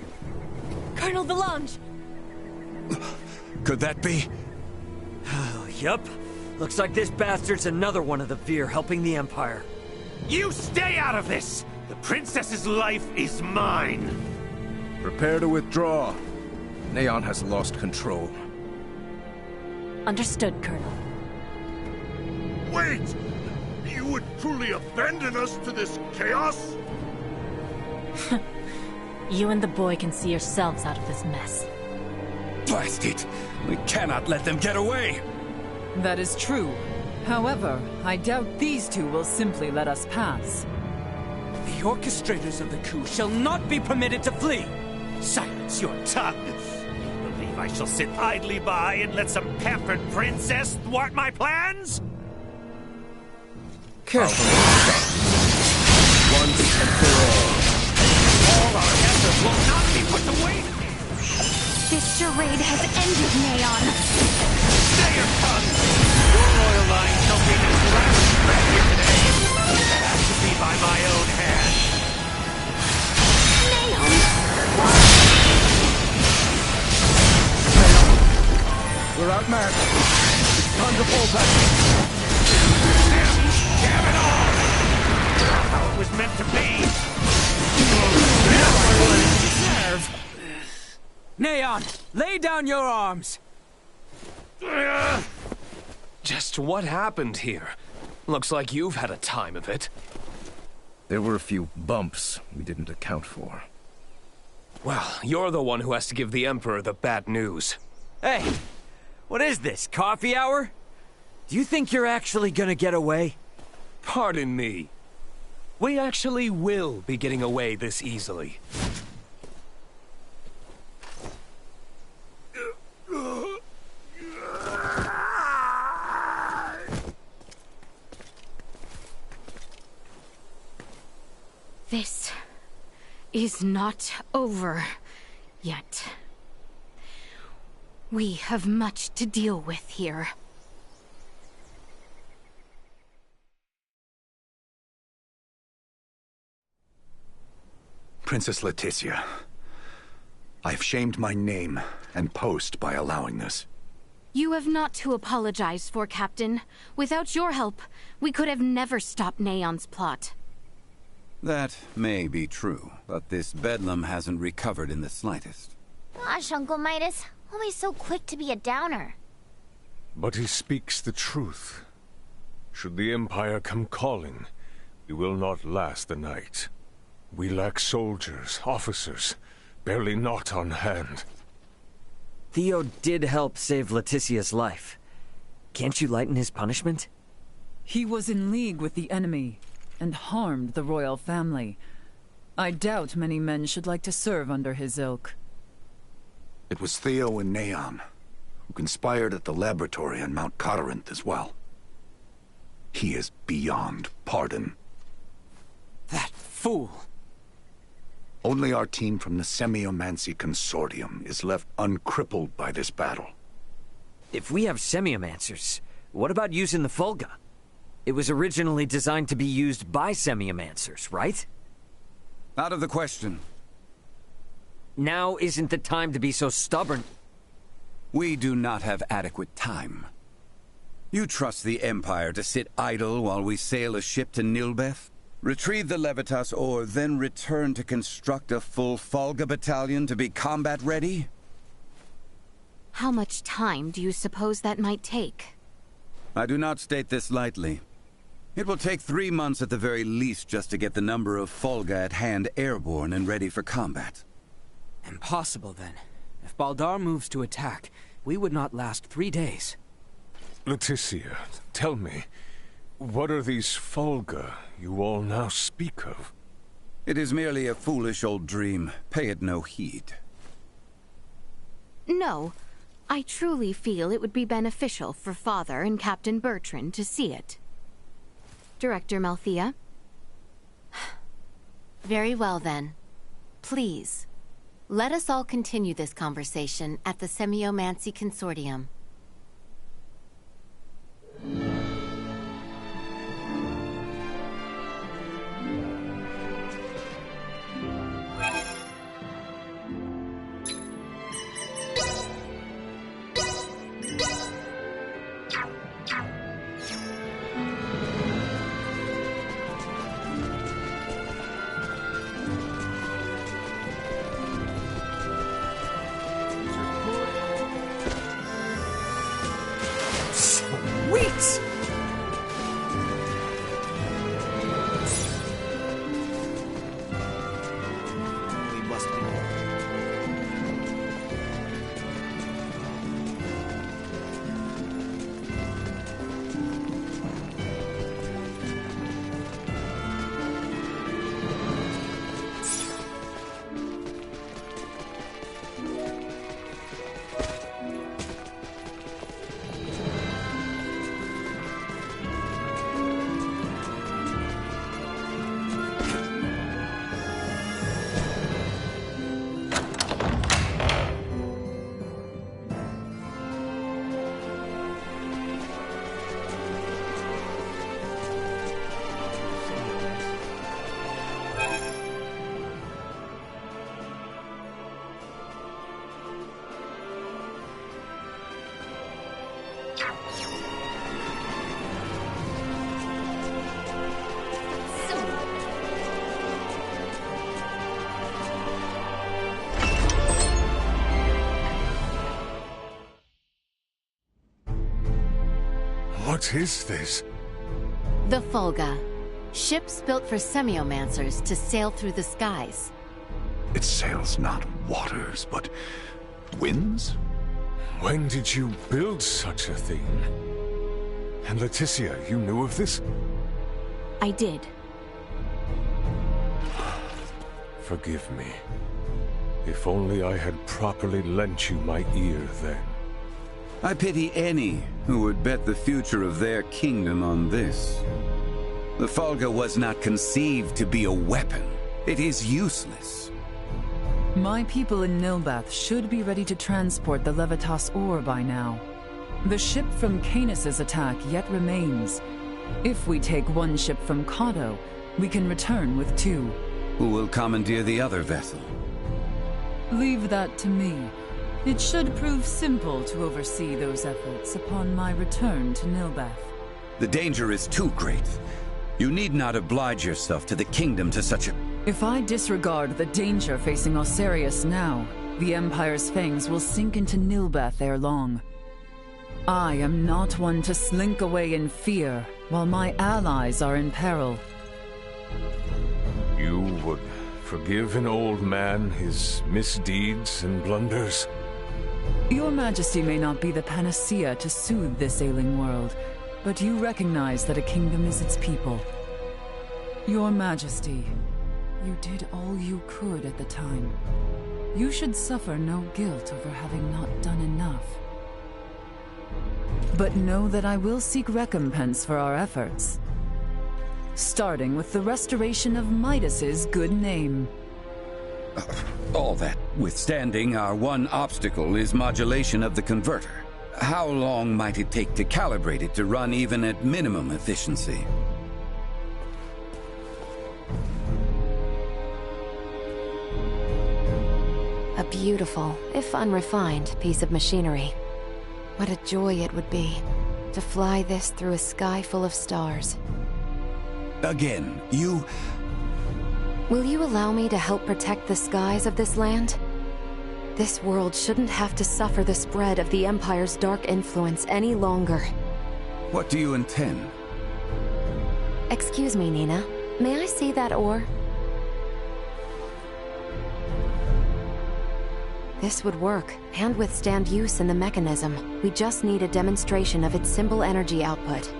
Speaker 9: Colonel Valange!
Speaker 18: Could that be?
Speaker 3: Yup. Looks like this bastard's another one of the Veer helping the Empire.
Speaker 22: You stay out of this! The princess's life is mine!
Speaker 15: Prepare to withdraw. Neon has lost control.
Speaker 9: Understood, Colonel.
Speaker 10: Wait! You would truly abandon us to this chaos?
Speaker 9: You and the boy can see yourselves out of this mess.
Speaker 12: Blast it! We cannot let them get away!
Speaker 8: That is true. However, I doubt these two will simply let us pass.
Speaker 2: The orchestrators of the coup shall not be permitted to flee!
Speaker 22: Silence your tongue! You believe I shall sit idly by and let some pampered princess thwart my plans?
Speaker 15: Careful. Once and for all.
Speaker 22: All our efforts will not be put to waste!
Speaker 11: This charade has ended, Neon.
Speaker 22: Stay your tongue! Your royal line shall be this last breath here today. It has to be by my own hand.
Speaker 11: Neon!
Speaker 15: We're outmatched. It's time to fall back.
Speaker 22: Damn it all! Not how it was meant to be!
Speaker 2: Neon, lay down your arms!
Speaker 16: Just what happened here? Looks like you've had a time of it.
Speaker 15: There were a few bumps we didn't account for.
Speaker 16: Well, you're the one who has to give the Emperor the bad news.
Speaker 3: Hey! What is this, coffee hour? Do you think you're actually gonna get away?
Speaker 16: Pardon me. We actually will be getting away this easily.
Speaker 13: This is not over yet. We have much to deal with here.
Speaker 20: Princess Leticia, I've shamed my name and post by allowing this.
Speaker 13: You have not to apologize for, Captain. Without your help, we could have never stopped Neon's plot.
Speaker 12: That may be true, but this bedlam hasn't recovered in the slightest.
Speaker 11: Gosh, Uncle Midas, always so quick to be a downer.
Speaker 18: But he speaks the truth. Should the Empire come calling, we will not last the night. We lack soldiers, officers, barely not on hand.
Speaker 3: Theo did help save Leticia's life. Can't you lighten his punishment?
Speaker 8: He was in league with the enemy and harmed the royal family. I doubt many men should like to serve under his ilk.
Speaker 20: It was Theo and Neon, who conspired at the laboratory on Mount Corinth as well. He is beyond pardon.
Speaker 2: That fool!
Speaker 20: Only our team from the Semiomancy Consortium is left uncrippled by this battle.
Speaker 3: If we have semiomancers, what about using the Fulga? It was originally designed to be used by semiomancers, right?
Speaker 12: Out of the question.
Speaker 3: Now isn't the time to be so stubborn.
Speaker 12: We do not have adequate time. You trust the Empire to sit idle while we sail a ship to Nilbeth? Retrieve the Levitas ore, then return to construct a full Fulga battalion to be combat ready?
Speaker 13: How much time do you suppose that might take?
Speaker 12: I do not state this lightly. It will take 3 months at the very least just to get the number of Fulga at hand airborne and ready for combat.
Speaker 2: Impossible, then. If Baldar moves to attack, we would not last 3 days.
Speaker 18: Leticia, tell me, what are these Fulga you all now speak of?
Speaker 12: It is merely a foolish old dream. Pay it no heed.
Speaker 13: No. I truly feel it would be beneficial for Father and Captain Bertrand to see it. Director Malthea?
Speaker 1: Very well, then. Please, let us all continue this conversation at the Semiomancy Consortium.
Speaker 8: Sweet!
Speaker 14: We must be.
Speaker 18: What is this?
Speaker 1: The Fulga. Ships built for semiomancers to sail through the skies.
Speaker 20: It sails not waters, but winds?
Speaker 18: When did you build such a thing? And Leticia, you knew of this?
Speaker 1: I did.
Speaker 18: Forgive me. If only I had properly lent you my ear then.
Speaker 12: I pity any who would bet the future of their kingdom on this. The Fulga was not conceived to be a weapon. It is useless.
Speaker 8: My people in Nilbath should be ready to transport the Levitas ore by now. The ship from Canis's attack yet remains. If we take one ship from Kato, we can return with 2.
Speaker 12: Who will commandeer the other vessel?
Speaker 8: Leave that to me. It should prove simple to oversee those efforts upon my return to Nilbath.
Speaker 12: The danger is too great. You need not oblige yourself to the kingdom to such a...
Speaker 8: If I disregard the danger facing Osarius now, the Empire's fangs will sink into Nilbath ere long. I am not one to slink away in fear while my allies are in peril.
Speaker 18: You would forgive an old man his misdeeds and blunders?
Speaker 8: Your Majesty may not be the panacea to soothe this ailing world, but you recognize that a kingdom is its people. Your Majesty, you did all you could at the time. You should suffer no guilt over having not done enough. But know that I will seek recompense for our efforts. Starting with the restoration of Midas's good name.
Speaker 12: All that withstanding, our one obstacle is modulation of the converter. How long might it take to calibrate it to run even at minimum efficiency?
Speaker 13: A beautiful, if unrefined, piece of machinery. What a joy it would be to fly this through a sky full of stars.
Speaker 12: Again, you...
Speaker 13: Will you allow me to help protect the skies of this land? This world shouldn't have to suffer the spread of the Empire's dark influence any longer.
Speaker 12: What do you intend?
Speaker 13: Excuse me, Nina. May I see that ore? This would work, and withstand use in the mechanism. We just need a demonstration of its simple energy output.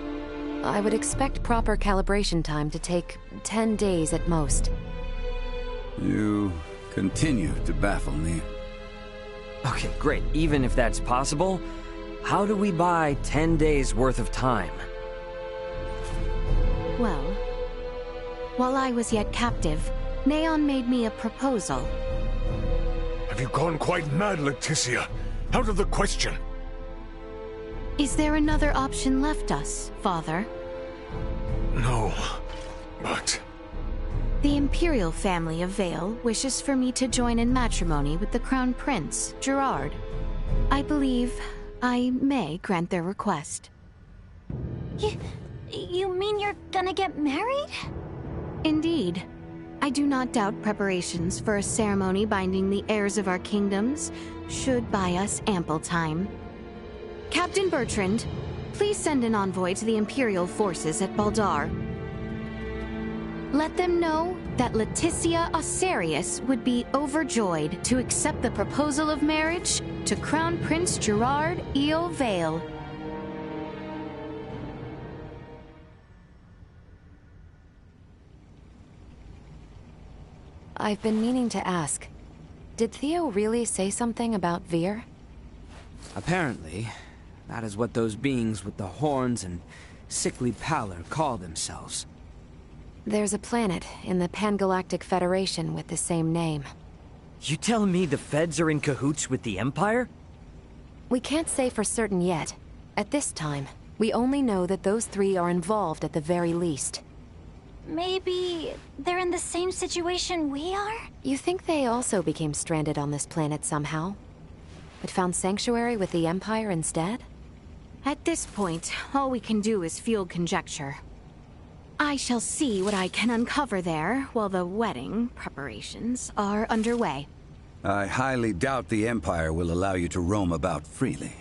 Speaker 13: I would expect proper calibration time to take 10 days at most.
Speaker 12: You continue to baffle me.
Speaker 3: Okay, great. Even if that's possible, how do we buy 10 days worth of time?
Speaker 1: Well, while I was yet captive, Neon made me a proposal.
Speaker 18: Have you gone quite mad, Leticia? Out of the question.
Speaker 1: Is there another option left us, Father?
Speaker 18: No, but...
Speaker 1: The Imperial family of Vale wishes for me to join in matrimony with the Crown Prince, Gerard. I believe I may grant their request.
Speaker 11: You mean you're gonna get married?
Speaker 13: Indeed. I do not doubt preparations for a ceremony binding the heirs of our kingdoms should buy us ample time. Captain Bertrand, please send an envoy to the Imperial forces at Baldar. Let them know that Leticia Osarius would be overjoyed to accept the proposal of marriage to Crown Prince Gerard Eo Vale.
Speaker 4: I've been meaning to ask, did Theo really say something about Vir?
Speaker 2: Apparently, that is what those beings with the horns and sickly pallor call themselves.
Speaker 4: There's a planet in the Pan-Galactic Federation with the same name.
Speaker 3: You telling me the Feds are in cahoots with the Empire?
Speaker 4: We can't say for certain yet. At this time, we only know that those three are involved at the very least.
Speaker 11: Maybe they're in the same situation we are?
Speaker 4: You think they also became stranded on this planet somehow? But found sanctuary with the Empire instead?
Speaker 13: At this point, all we can do is field conjecture. I shall see what I can uncover there while the wedding preparations are underway.
Speaker 12: I highly doubt the Empire will allow you to roam about freely.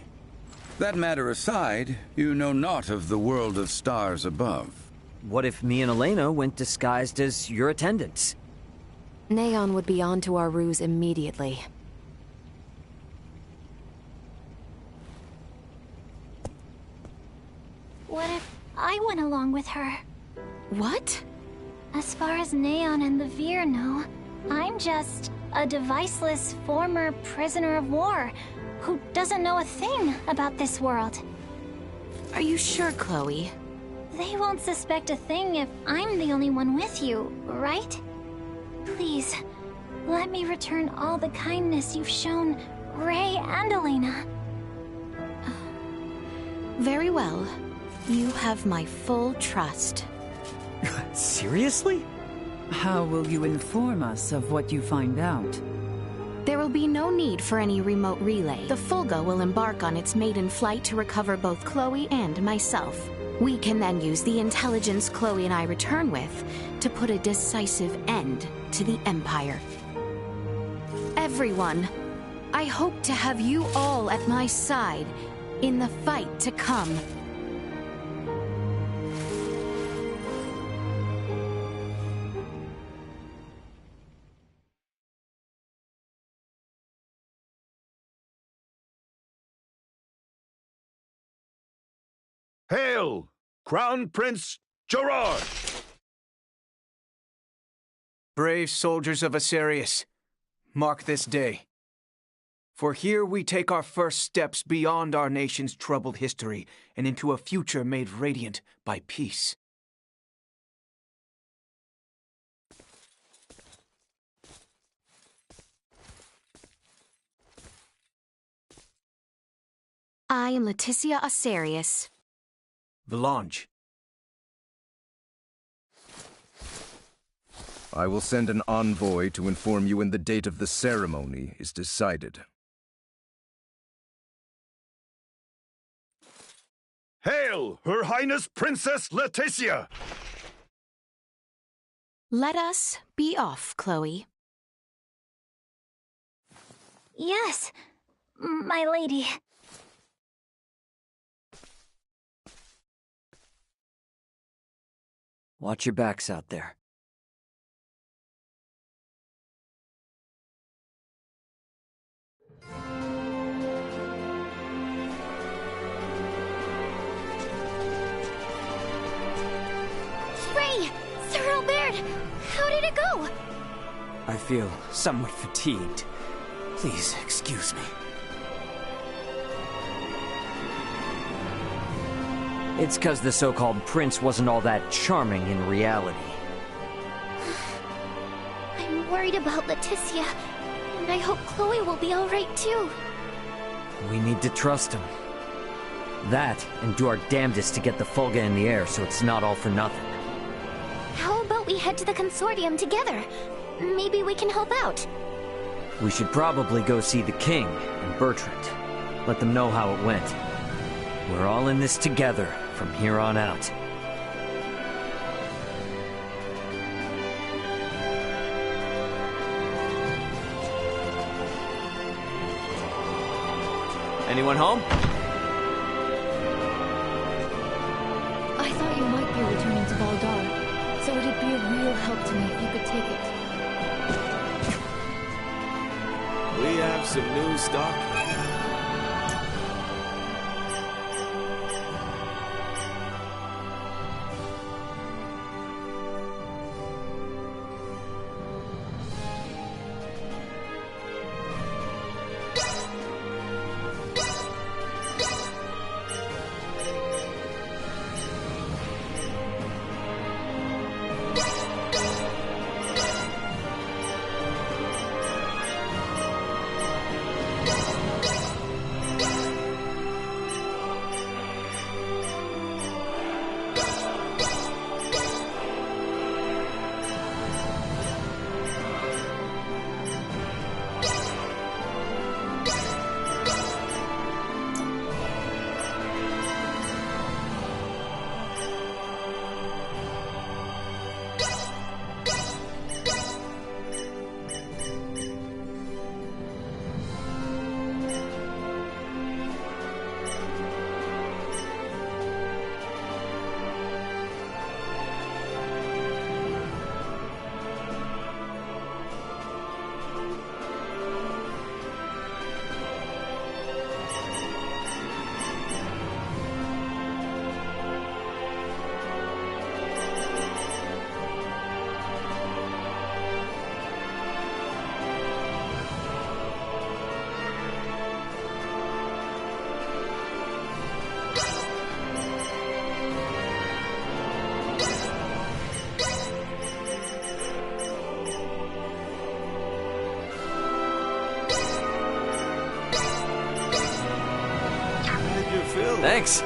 Speaker 12: That matter aside, you know naught of the world of stars above.
Speaker 3: What if me and Elena went disguised as your attendants?
Speaker 4: Neon would be on to our ruse immediately.
Speaker 11: What if I went along with her?
Speaker 13: What?
Speaker 11: As far as Neon and the Vir know, I'm just a deviceless former prisoner of war who doesn't know a thing about this world.
Speaker 13: Are you sure, Chloe?
Speaker 11: They won't suspect a thing if I'm the only one with you, right? Please, let me return all the kindness you've shown Ray and Elena.
Speaker 13: Very well. You have my full trust.
Speaker 3: Seriously?
Speaker 8: How will you inform us of what you find out?
Speaker 13: There will be no need for any remote relay. The Fulga will embark on its maiden flight to recover both Chloe and myself. We can then use the intelligence Chloe and I return with to put a decisive end to the Empire. Everyone, I hope to have you all at my side in the fight to come.
Speaker 10: Hail, Crown Prince Gerard!
Speaker 19: Brave soldiers of Osarius, mark this day. For here we take our first steps beyond our nation's troubled history and into a future made radiant by peace.
Speaker 13: I am Leticia Osarius.
Speaker 19: Valange.
Speaker 15: I will send an envoy to inform you when the date of the ceremony is decided.
Speaker 10: Hail, Her Highness Princess Leticia!
Speaker 13: Let us be off, Chloe.
Speaker 11: Yes, my lady.
Speaker 3: Watch your backs out there.
Speaker 11: Ray! Sir Albert! How did it go?
Speaker 2: I feel somewhat fatigued. Please excuse me.
Speaker 3: It's 'cause the so-called prince wasn't all that charming in reality.
Speaker 11: I'm worried about Leticia, and I hope Chloe will be alright too.
Speaker 3: We need to trust him. That, and do our damnedest to get the Fulga in the air so it's not all for nothing.
Speaker 11: How about we head to the consortium together? Maybe we can help out.
Speaker 3: We should probably go see the king and Bertrand. Let them know how it went. We're all in this together, from here on out.
Speaker 5: Anyone home?
Speaker 9: I thought you might be returning to Baldar, so it'd be a real help to me if you could take it.
Speaker 16: We have some new stock.
Speaker 5: Thanks.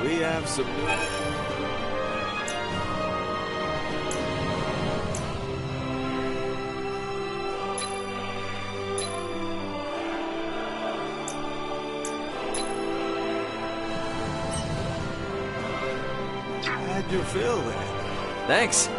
Speaker 5: We have some new... How'd you feel that? Thanks.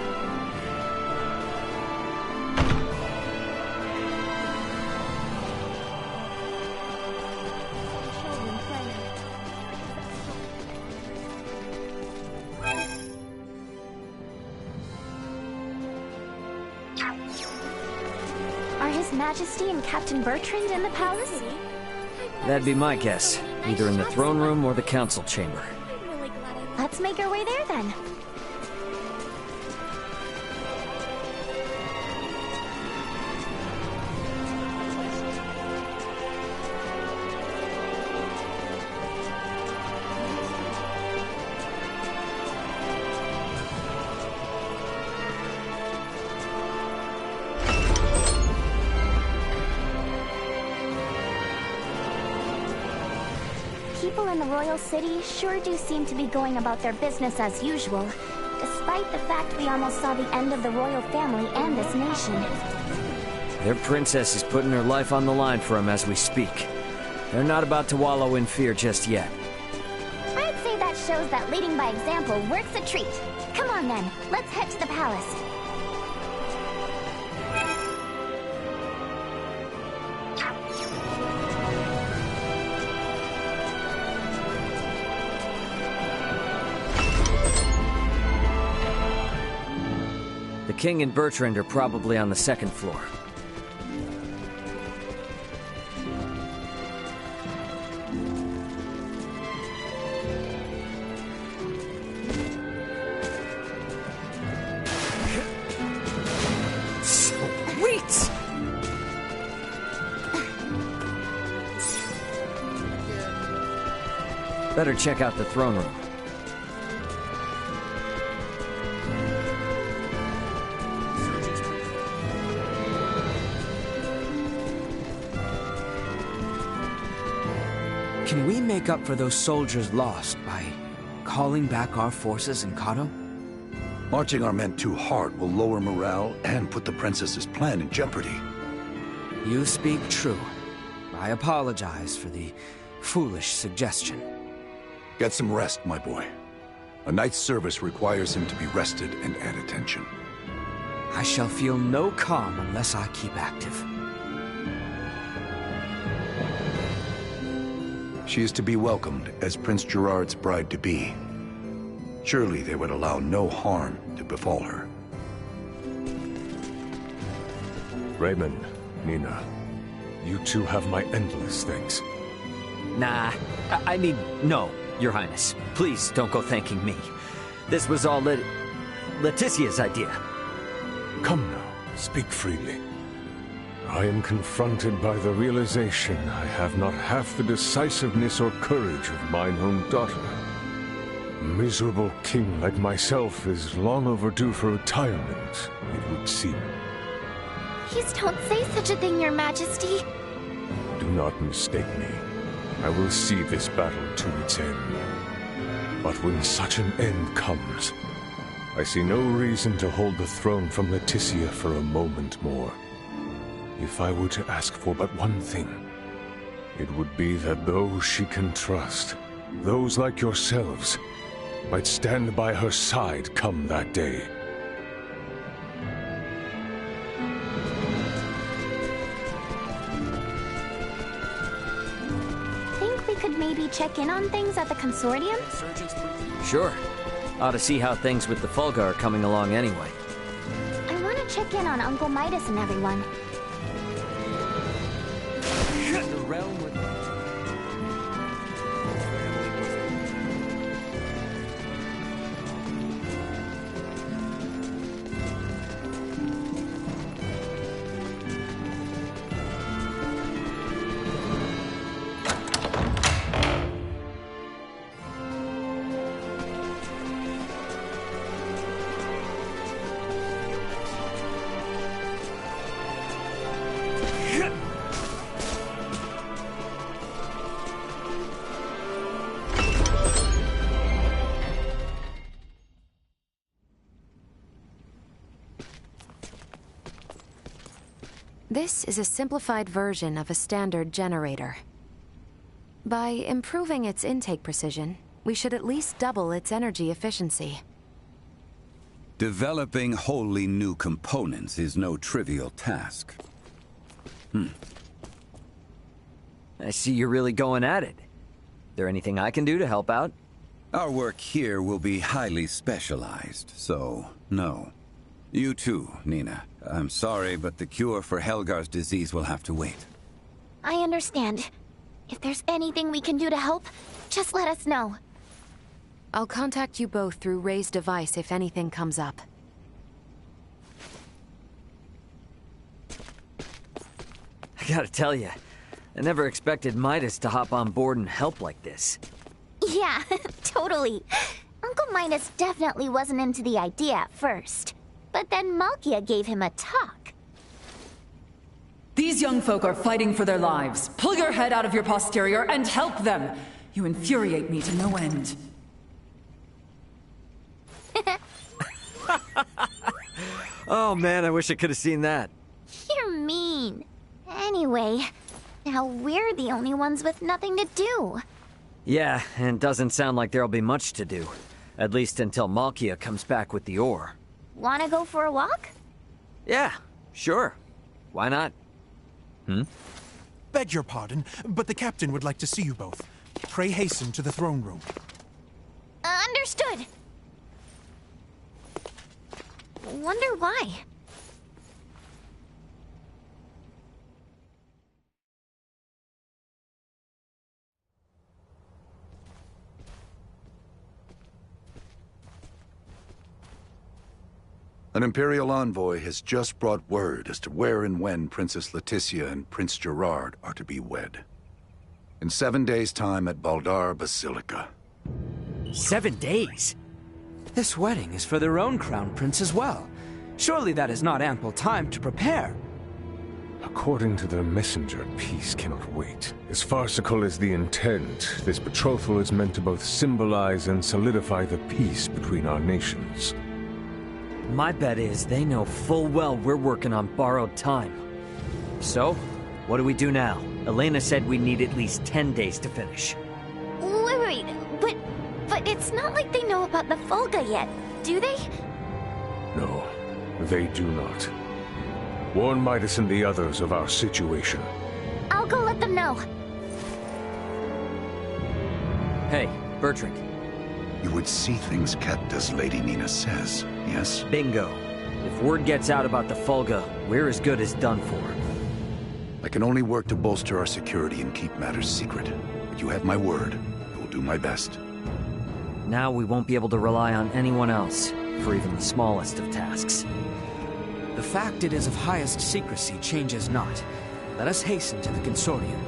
Speaker 11: Are His Majesty and Captain Bertrand in the palace?
Speaker 3: That'd be my guess. Either in the throne room or the council chamber.
Speaker 11: Let's make our way there then. People in the royal city sure do seem to be going about their business as usual, despite the fact we almost saw the end of the royal family and this nation.
Speaker 3: Their princess is putting her life on the line for him as we speak. They're not about to wallow in fear just yet.
Speaker 11: I'd say that shows that leading by example works a treat. Come on then, let's head to the palace.
Speaker 3: The king and Bertrand are probably on the second floor. Better check out the throne room.
Speaker 2: Can we make up for those soldiers lost by calling back our forces in Kato?
Speaker 20: Marching our men too hard will lower morale and put the princess's plan in jeopardy.
Speaker 2: You speak true. I apologize for the foolish suggestion.
Speaker 20: Get some rest, my boy. A night's service requires him to be rested and at attention.
Speaker 2: I shall feel no calm unless I keep active.
Speaker 20: She is to be welcomed as Prince Gerard's bride-to-be. Surely they would allow no harm to befall her.
Speaker 18: Raymond, Nina, you two have my endless thanks.
Speaker 3: Nah, I mean, no, Your Highness. Please don't go thanking me. This was all Leticia's idea.
Speaker 18: Come now, speak freely. I am confronted by the realization I have not half the decisiveness or courage of mine own daughter. A miserable king like myself is long overdue for retirement, it would seem.
Speaker 11: Please don't say such a thing, Your Majesty.
Speaker 18: Do not mistake me. I will see this battle to its end. But when such an end comes, I see no reason to hold the throne from Leticia for a moment more. If I were to ask for but one thing, it would be that those she can trust, those like yourselves, might stand by her side come that day.
Speaker 11: Think we could maybe check in on things at the consortium?
Speaker 3: Sure. Ought to see how things with the Fulgar are coming along anyway.
Speaker 11: I want to check in on Uncle Midas and everyone.
Speaker 3: The realm with...
Speaker 4: This is a simplified version of a standard generator. By improving its intake precision, we should at least double its energy efficiency.
Speaker 12: Developing wholly new components is no trivial task.
Speaker 3: I see you're really going at it. There anything I can do to help out?
Speaker 12: Our work here will be highly specialized, so no. You too, Nina. I'm sorry, but the cure for Helgar's disease will have to wait.
Speaker 11: I understand. If there's anything we can do to help, just let us know.
Speaker 4: I'll contact you both through Ray's device if anything comes up.
Speaker 3: I gotta tell you, I never expected Midas to hop on board and help like this.
Speaker 11: Yeah, totally. Uncle Midas definitely wasn't into the idea at first. But then Malkia gave him a talk.
Speaker 8: These young folk are fighting for their lives. Pull your head out of your posterior and help them! You infuriate me to no end.
Speaker 3: Oh man, I wish I could have seen that.
Speaker 11: You're mean. Anyway, now we're the only ones with nothing to do.
Speaker 3: Yeah, and it doesn't sound like there'll be much to do. At least until Malkia comes back with the ore.
Speaker 11: Wanna go for a walk?
Speaker 3: Yeah, sure. Why not?
Speaker 7: Beg your pardon, but the captain would like to see you both. Pray hasten to the throne room.
Speaker 11: Understood. Wonder why.
Speaker 20: An Imperial envoy has just brought word as to where and when Princess Leticia and Prince Gerard are to be wed. In 7 days' time at Baldar Basilica.
Speaker 2: 7 days? This wedding is for their own crown prince as well. Surely that is not ample time to prepare.
Speaker 18: According to their messenger, peace cannot wait. As farcical as the intent, this betrothal is meant to both symbolize and solidify the peace between our nations.
Speaker 3: My bet is they know full well we're working on borrowed time. So, what do we do now? Elena said we need at least 10 days to finish.
Speaker 11: Wait, but it's not like they know about the Fulga yet, do they?
Speaker 18: No, they do not. Warn Midas and the others of our situation.
Speaker 11: I'll go let them know.
Speaker 3: Hey, Bertrand.
Speaker 20: You would see things kept as Lady Nina says, yes?
Speaker 3: Bingo. If word gets out about the Fulga, we're as good as done for.
Speaker 20: I can only work to bolster our security and keep matters secret. But you have my word. I will do my best.
Speaker 3: Now we won't be able to rely on anyone else, for even the smallest of tasks.
Speaker 2: The fact it is of highest secrecy changes not. Let us hasten to the consortium.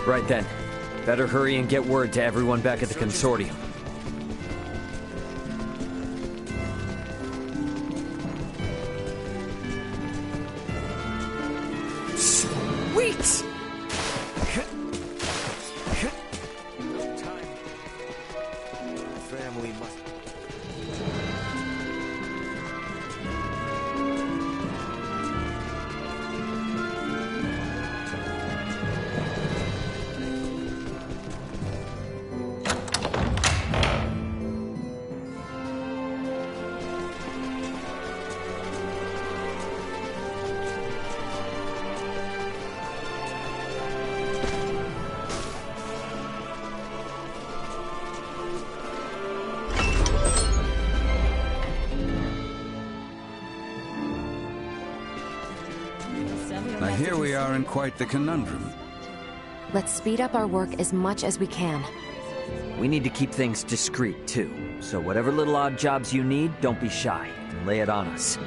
Speaker 3: Right then. Better hurry and get word to everyone back at the consortium.
Speaker 2: Sweet!
Speaker 15: Family must...
Speaker 12: Here we are in quite the conundrum.
Speaker 4: Let's speed up our work as much as we can.
Speaker 3: We need to keep things discreet, too. So whatever little odd jobs you need, don't be shy, and lay it on us.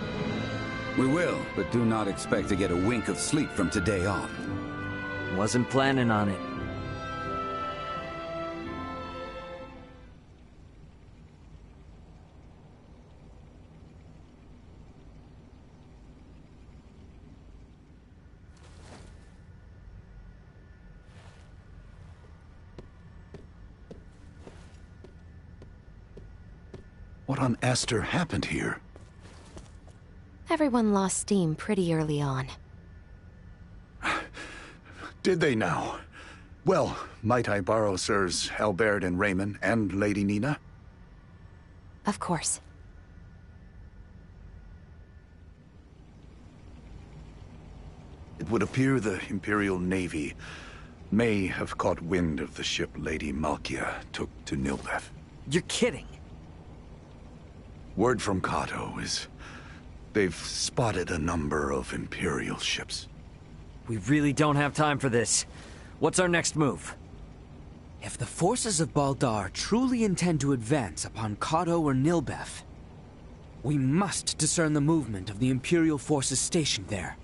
Speaker 12: We will, but do not expect to get a wink of sleep from today on.
Speaker 3: Wasn't planning on it.
Speaker 20: What on Aster happened here?
Speaker 4: Everyone lost steam pretty early on.
Speaker 20: Did they now? Well, might I borrow Sirs Albert and Raymond and Lady Nina?
Speaker 4: Of course.
Speaker 20: It would appear the Imperial Navy may have caught wind of the ship Lady Malkia took to Nilbeth.
Speaker 3: You're kidding.
Speaker 20: Word from Kato is they've spotted a number of Imperial ships.
Speaker 3: We really don't have time for this. What's our next move?
Speaker 2: If the forces of Baldar truly intend to advance upon Kato or Nilbeth, we must discern the movement of the Imperial forces stationed there.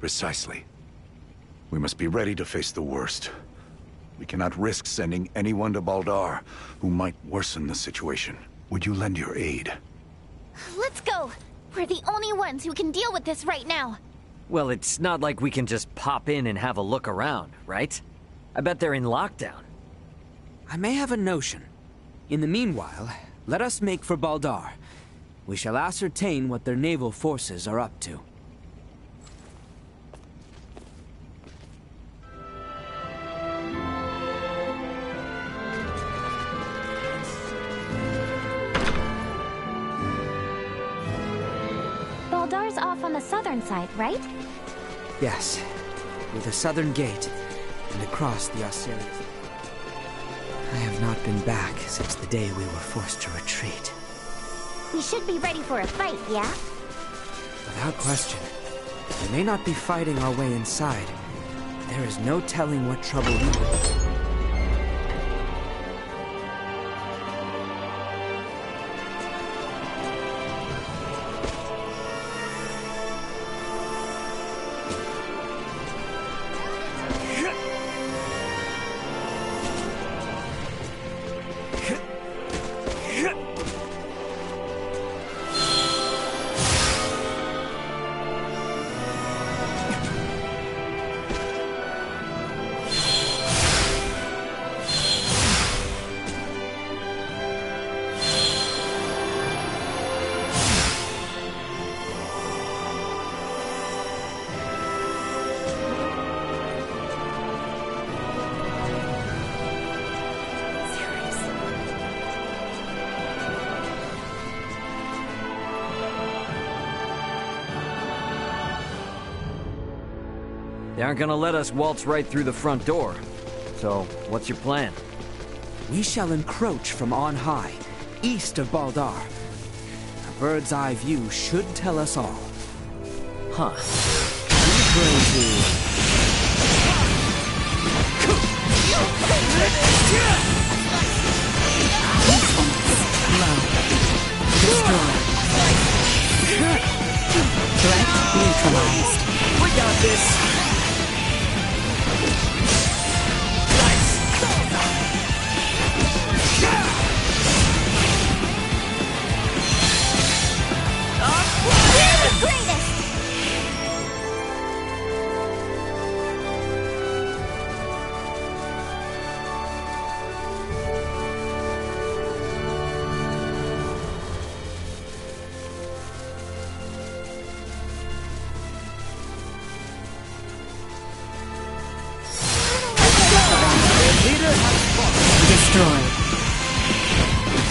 Speaker 20: Precisely. We must be ready to face the worst. We cannot risk sending anyone to Baldar who might worsen the situation. Would you lend your aid?
Speaker 11: Let's go! We're the only ones who can deal with this right now.
Speaker 3: Well, it's not like we can just pop in and have a look around, right? I bet they're in lockdown.
Speaker 2: I may have a notion. In the meanwhile, let us make for Baldar. We shall ascertain what their naval forces are up to.
Speaker 11: off on the southern side, right?
Speaker 2: Yes, through the southern gate and across the Osirius. I have not been back since the day we were forced to retreat.
Speaker 11: We should be ready for a fight, yeah?
Speaker 2: Without question. We may not be fighting our way inside. There is no telling what trouble we will.
Speaker 3: They aren't gonna let us waltz right through the front door. So, what's your plan?
Speaker 2: We shall encroach from on high, east of Baldar. A bird's eye view should tell us all.
Speaker 3: Huh. We're going to...
Speaker 6: Threat neutralized.
Speaker 3: We got this!
Speaker 6: Destroyed.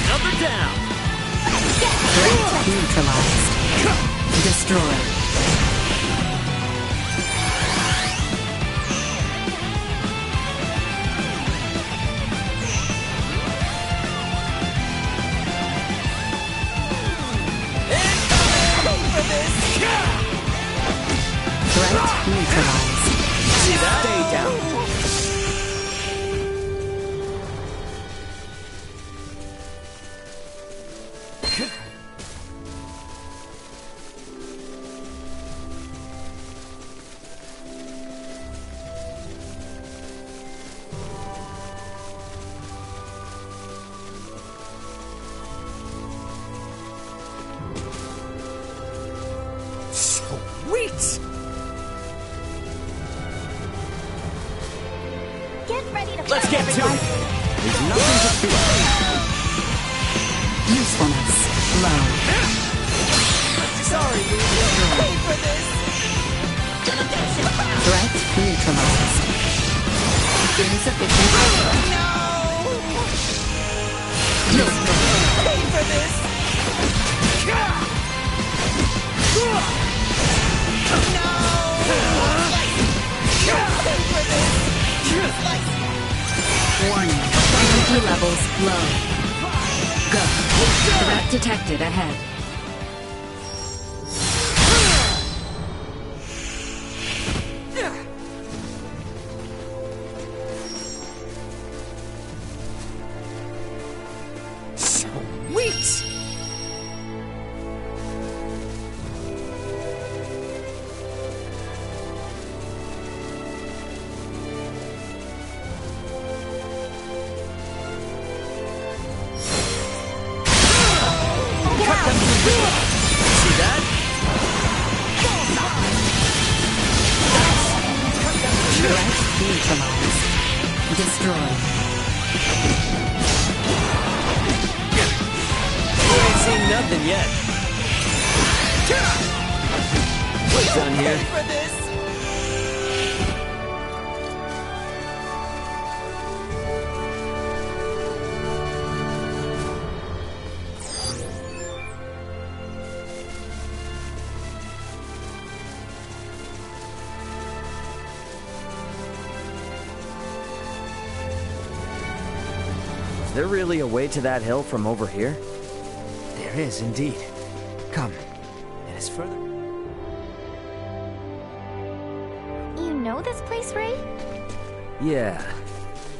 Speaker 22: Number down.
Speaker 6: Threat neutralized. Destroyed. Threat neutralized.
Speaker 3: See that? Stay down.
Speaker 22: Let's get to it.
Speaker 3: There's nothing to fear.
Speaker 6: Usefulness low.
Speaker 22: Sorry, we will pay for this.
Speaker 6: Threat neutralized. Insufficient power.
Speaker 22: No! Pay for this.
Speaker 6: Warning. Energy levels low. Go. Threat detected ahead.
Speaker 2: Sweet!
Speaker 3: See that?
Speaker 6: Threat neutralized. Destroyed.
Speaker 3: You ain't seen nothing yet. What's done here?
Speaker 22: For this.
Speaker 3: there really a way to that hill from over here?
Speaker 2: There is indeed. Come, it is further.
Speaker 11: You know this place, Ray?
Speaker 3: Yeah.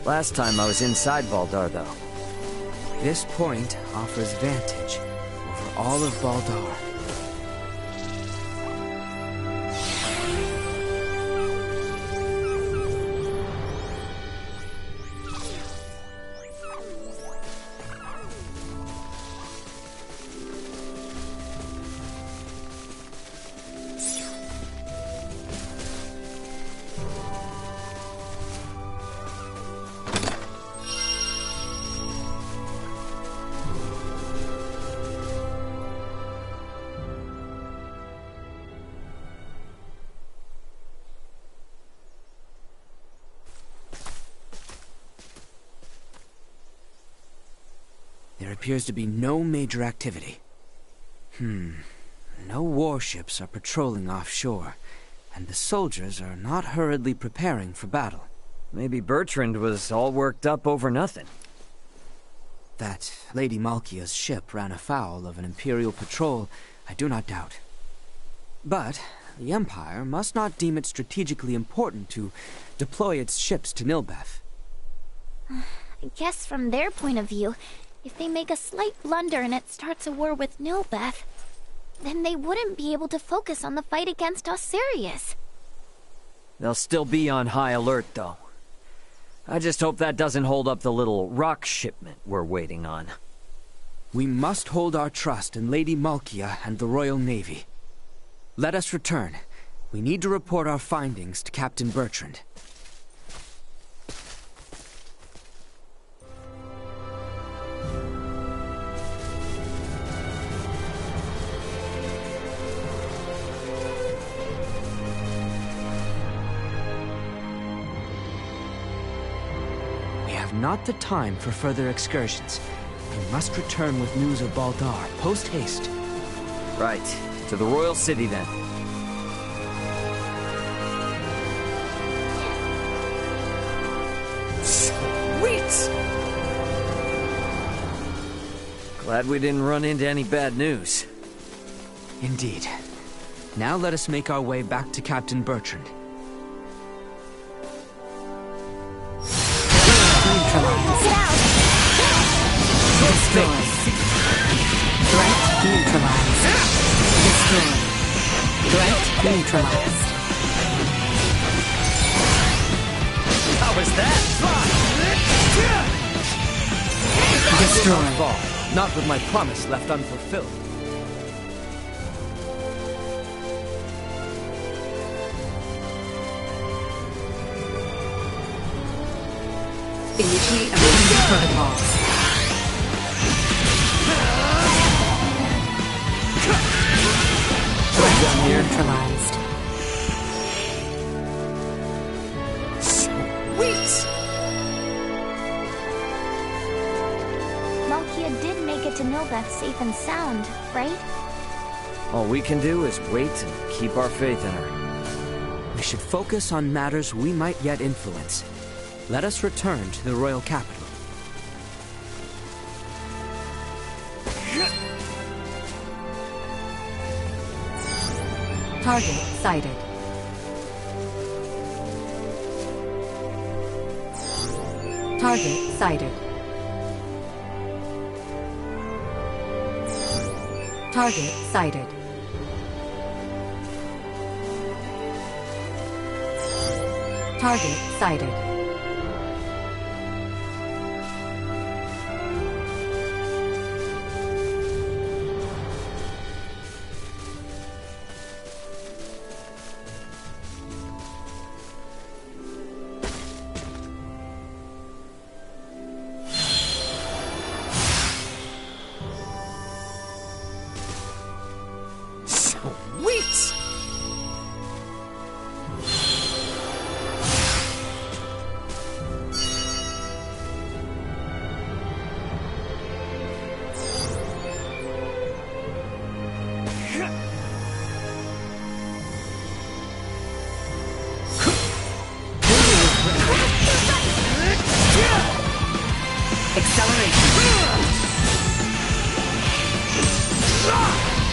Speaker 3: Last time I was inside Baldar, though.
Speaker 2: This point offers vantage over all of Baldar. There appears to be no major activity. No warships are patrolling offshore, and the soldiers are not hurriedly preparing for battle.
Speaker 3: Maybe Bertrand was all worked up over nothing.
Speaker 2: That Lady Malkia's ship ran afoul of an Imperial patrol, I do not doubt. But the Empire must not deem it strategically important to deploy its ships to Nilbeth.
Speaker 11: I guess from their point of view, if they make a slight blunder and it starts a war with Nilbeth, then they wouldn't be able to focus on the fight against Osiris.
Speaker 3: They'll still be on high alert, though. I just hope that doesn't hold up the little rock shipment we're waiting on.
Speaker 2: We must hold our trust in Lady Malkia and the Royal Navy. Let us return. We need to report our findings to Captain Bertrand. Not the time for further excursions. We must return with news of Baldar, post-haste.
Speaker 3: Right. To the Royal City, then. Sweet! Glad we didn't run into any bad news.
Speaker 2: Indeed. Now let us make our way back to Captain Bertrand.
Speaker 6: Destroy. Threat neutralized. Destroy. Threat neutralized.
Speaker 3: How was that?
Speaker 6: Destroy.
Speaker 2: Fall. Not with my promise left unfulfilled.
Speaker 6: Initiate emergency protocols. Threat neutralized.
Speaker 3: Sweet!
Speaker 11: Malkia did make it to Nilbeth safe and sound, right?
Speaker 3: All we can do is wait and keep our faith in her.
Speaker 2: We should focus on matters we might yet influence. Let us return to the royal capital.
Speaker 6: Target sighted. Target sighted. Target sighted. Target sighted.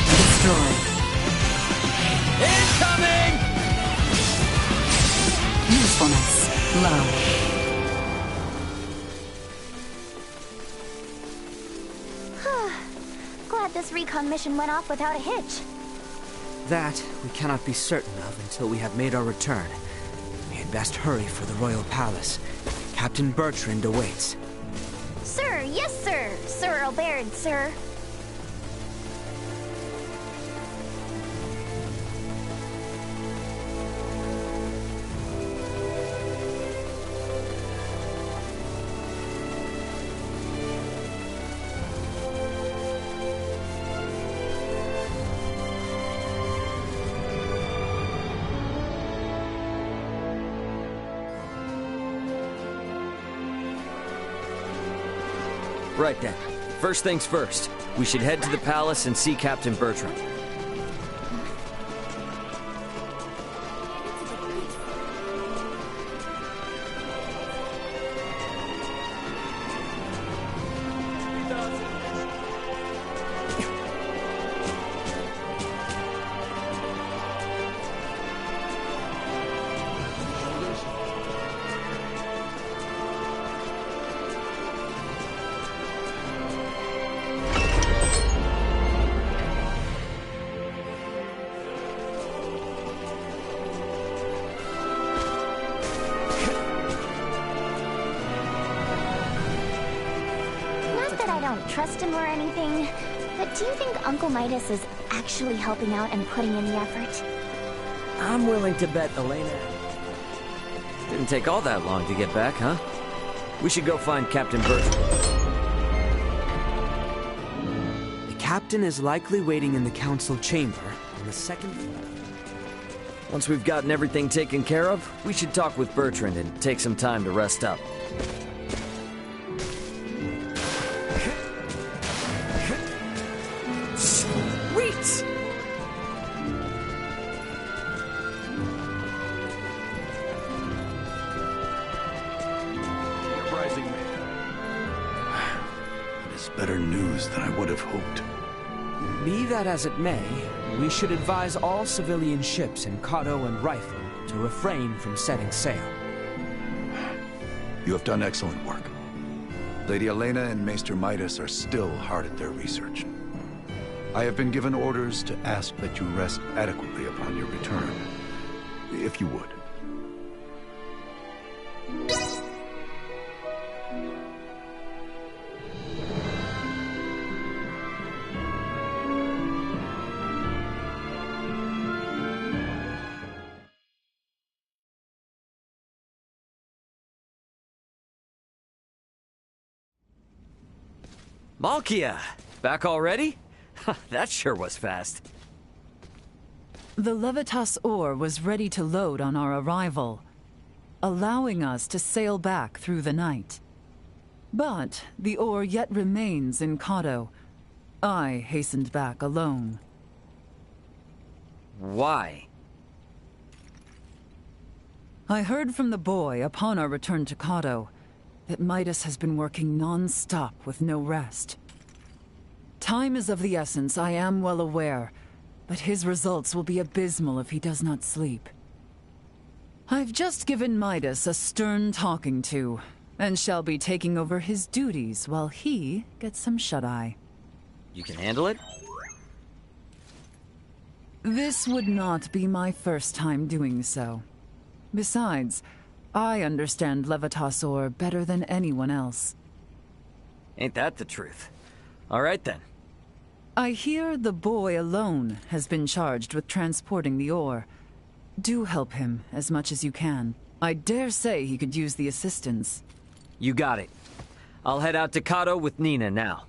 Speaker 6: Destroyed.
Speaker 16: Incoming!
Speaker 6: Usefulness low.
Speaker 11: Glad this recon mission went off without a hitch.
Speaker 2: That we cannot be certain of until we have made our return. We had best hurry for the Royal Palace. Captain Bertrand awaits.
Speaker 11: Sir, yes, sir. Sir Albert, sir.
Speaker 3: Right then. First things first. We should head to the palace and see Captain Bertrand.
Speaker 11: Trust him or anything, but do you think Uncle Midas is actually helping out and putting in the effort?
Speaker 3: I'm willing to bet Elena... Didn't take all that long to get back, huh? We should go find Captain Bertrand.
Speaker 2: The captain is likely waiting in the council chamber on the second floor.
Speaker 3: Once we've gotten everything taken care of, we should talk with Bertrand and take some time to rest up.
Speaker 20: Better news than I would have hoped.
Speaker 2: Be that as it may, we should advise all civilian ships in Kato and Rifle to refrain from setting sail.
Speaker 20: You have done excellent work. Lady Elena and Maester Midas are still hard at their research. I have been given orders to ask that you rest adequately upon your return, if you would.
Speaker 3: Malkia! Back already? That sure was fast.
Speaker 8: The Levitas ore was ready to load on our arrival, allowing us to sail back through the night. But the ore yet remains in Kato. I hastened back alone.
Speaker 3: Why?
Speaker 8: I heard from the boy upon our return to Kato that Midas has been working non-stop with no rest. Time is of the essence, I am well aware, but his results will be abysmal if he does not sleep. I've just given Midas a stern talking to, and shall be taking over his duties while he gets some shut-eye.
Speaker 3: You can handle it?
Speaker 8: This would not be my first time doing so. Besides, I understand Levitas ore better than anyone else.
Speaker 3: Ain't that the truth? All right then.
Speaker 8: I hear the boy alone has been charged with transporting the ore. Do help him as much as you can. I dare say he could use the assistance.
Speaker 3: You got it. I'll head out to Kato with Nina now.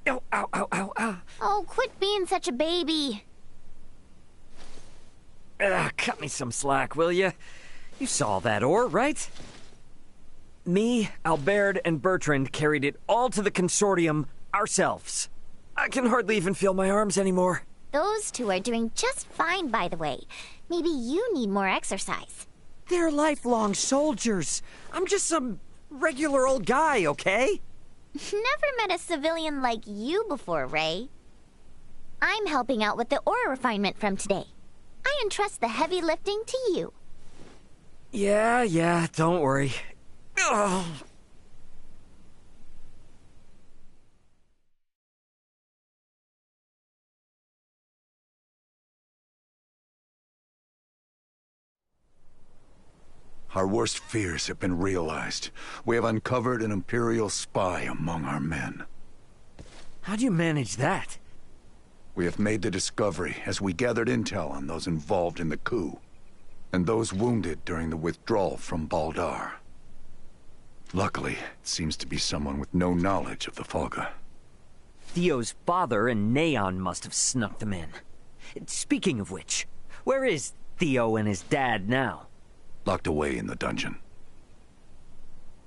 Speaker 11: Ow, ow, ow, ow, ow. Oh, quit being such a baby.
Speaker 3: Cut me some slack, will ya? You saw that ore, right? Me, Albert, and Bertrand carried it all to the consortium ourselves. I can hardly even feel my arms anymore.
Speaker 11: Those two are doing just fine, by the way. Maybe you need more exercise.
Speaker 3: They're lifelong soldiers. I'm just some regular old guy, okay?
Speaker 11: Never met a civilian like you before, Ray. I'm helping out with the ore refinement from today. I entrust the heavy lifting to you.
Speaker 3: Yeah, don't worry. Ugh.
Speaker 20: Our worst fears have been realized. We have uncovered an Imperial spy among our men.
Speaker 3: How do you manage that?
Speaker 20: We have made the discovery as we gathered intel on those involved in the coup, and those wounded during the withdrawal from Baldar. Luckily, it seems to be someone with no knowledge of the Folga.
Speaker 3: Theo's father and Neon must have snuck them in. Speaking of which, where is Theo and his dad now?
Speaker 20: Locked away in the dungeon.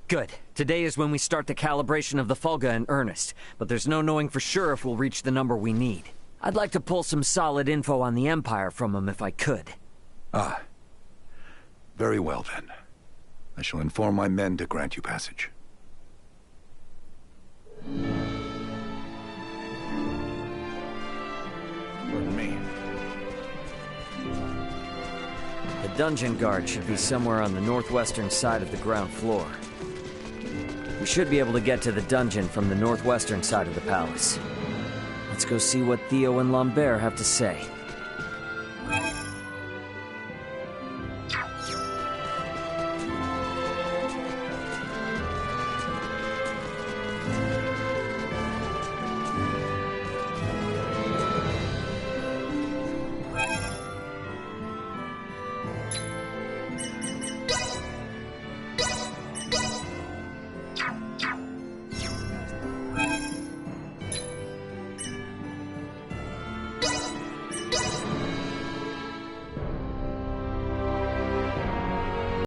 Speaker 3: Good. Today is when we start the calibration of the Folga in earnest, but there's no knowing for sure if we'll reach the number we need. I'd like to pull some solid info on the Empire from him if I could.
Speaker 20: Ah. Very well, then. I shall inform my men to grant you passage. Pardon me.
Speaker 3: The dungeon guard should be somewhere on the northwestern side of the ground floor. We should be able to get to the dungeon from the northwestern side of the palace. Let's go see what Theo and Lambert have to say.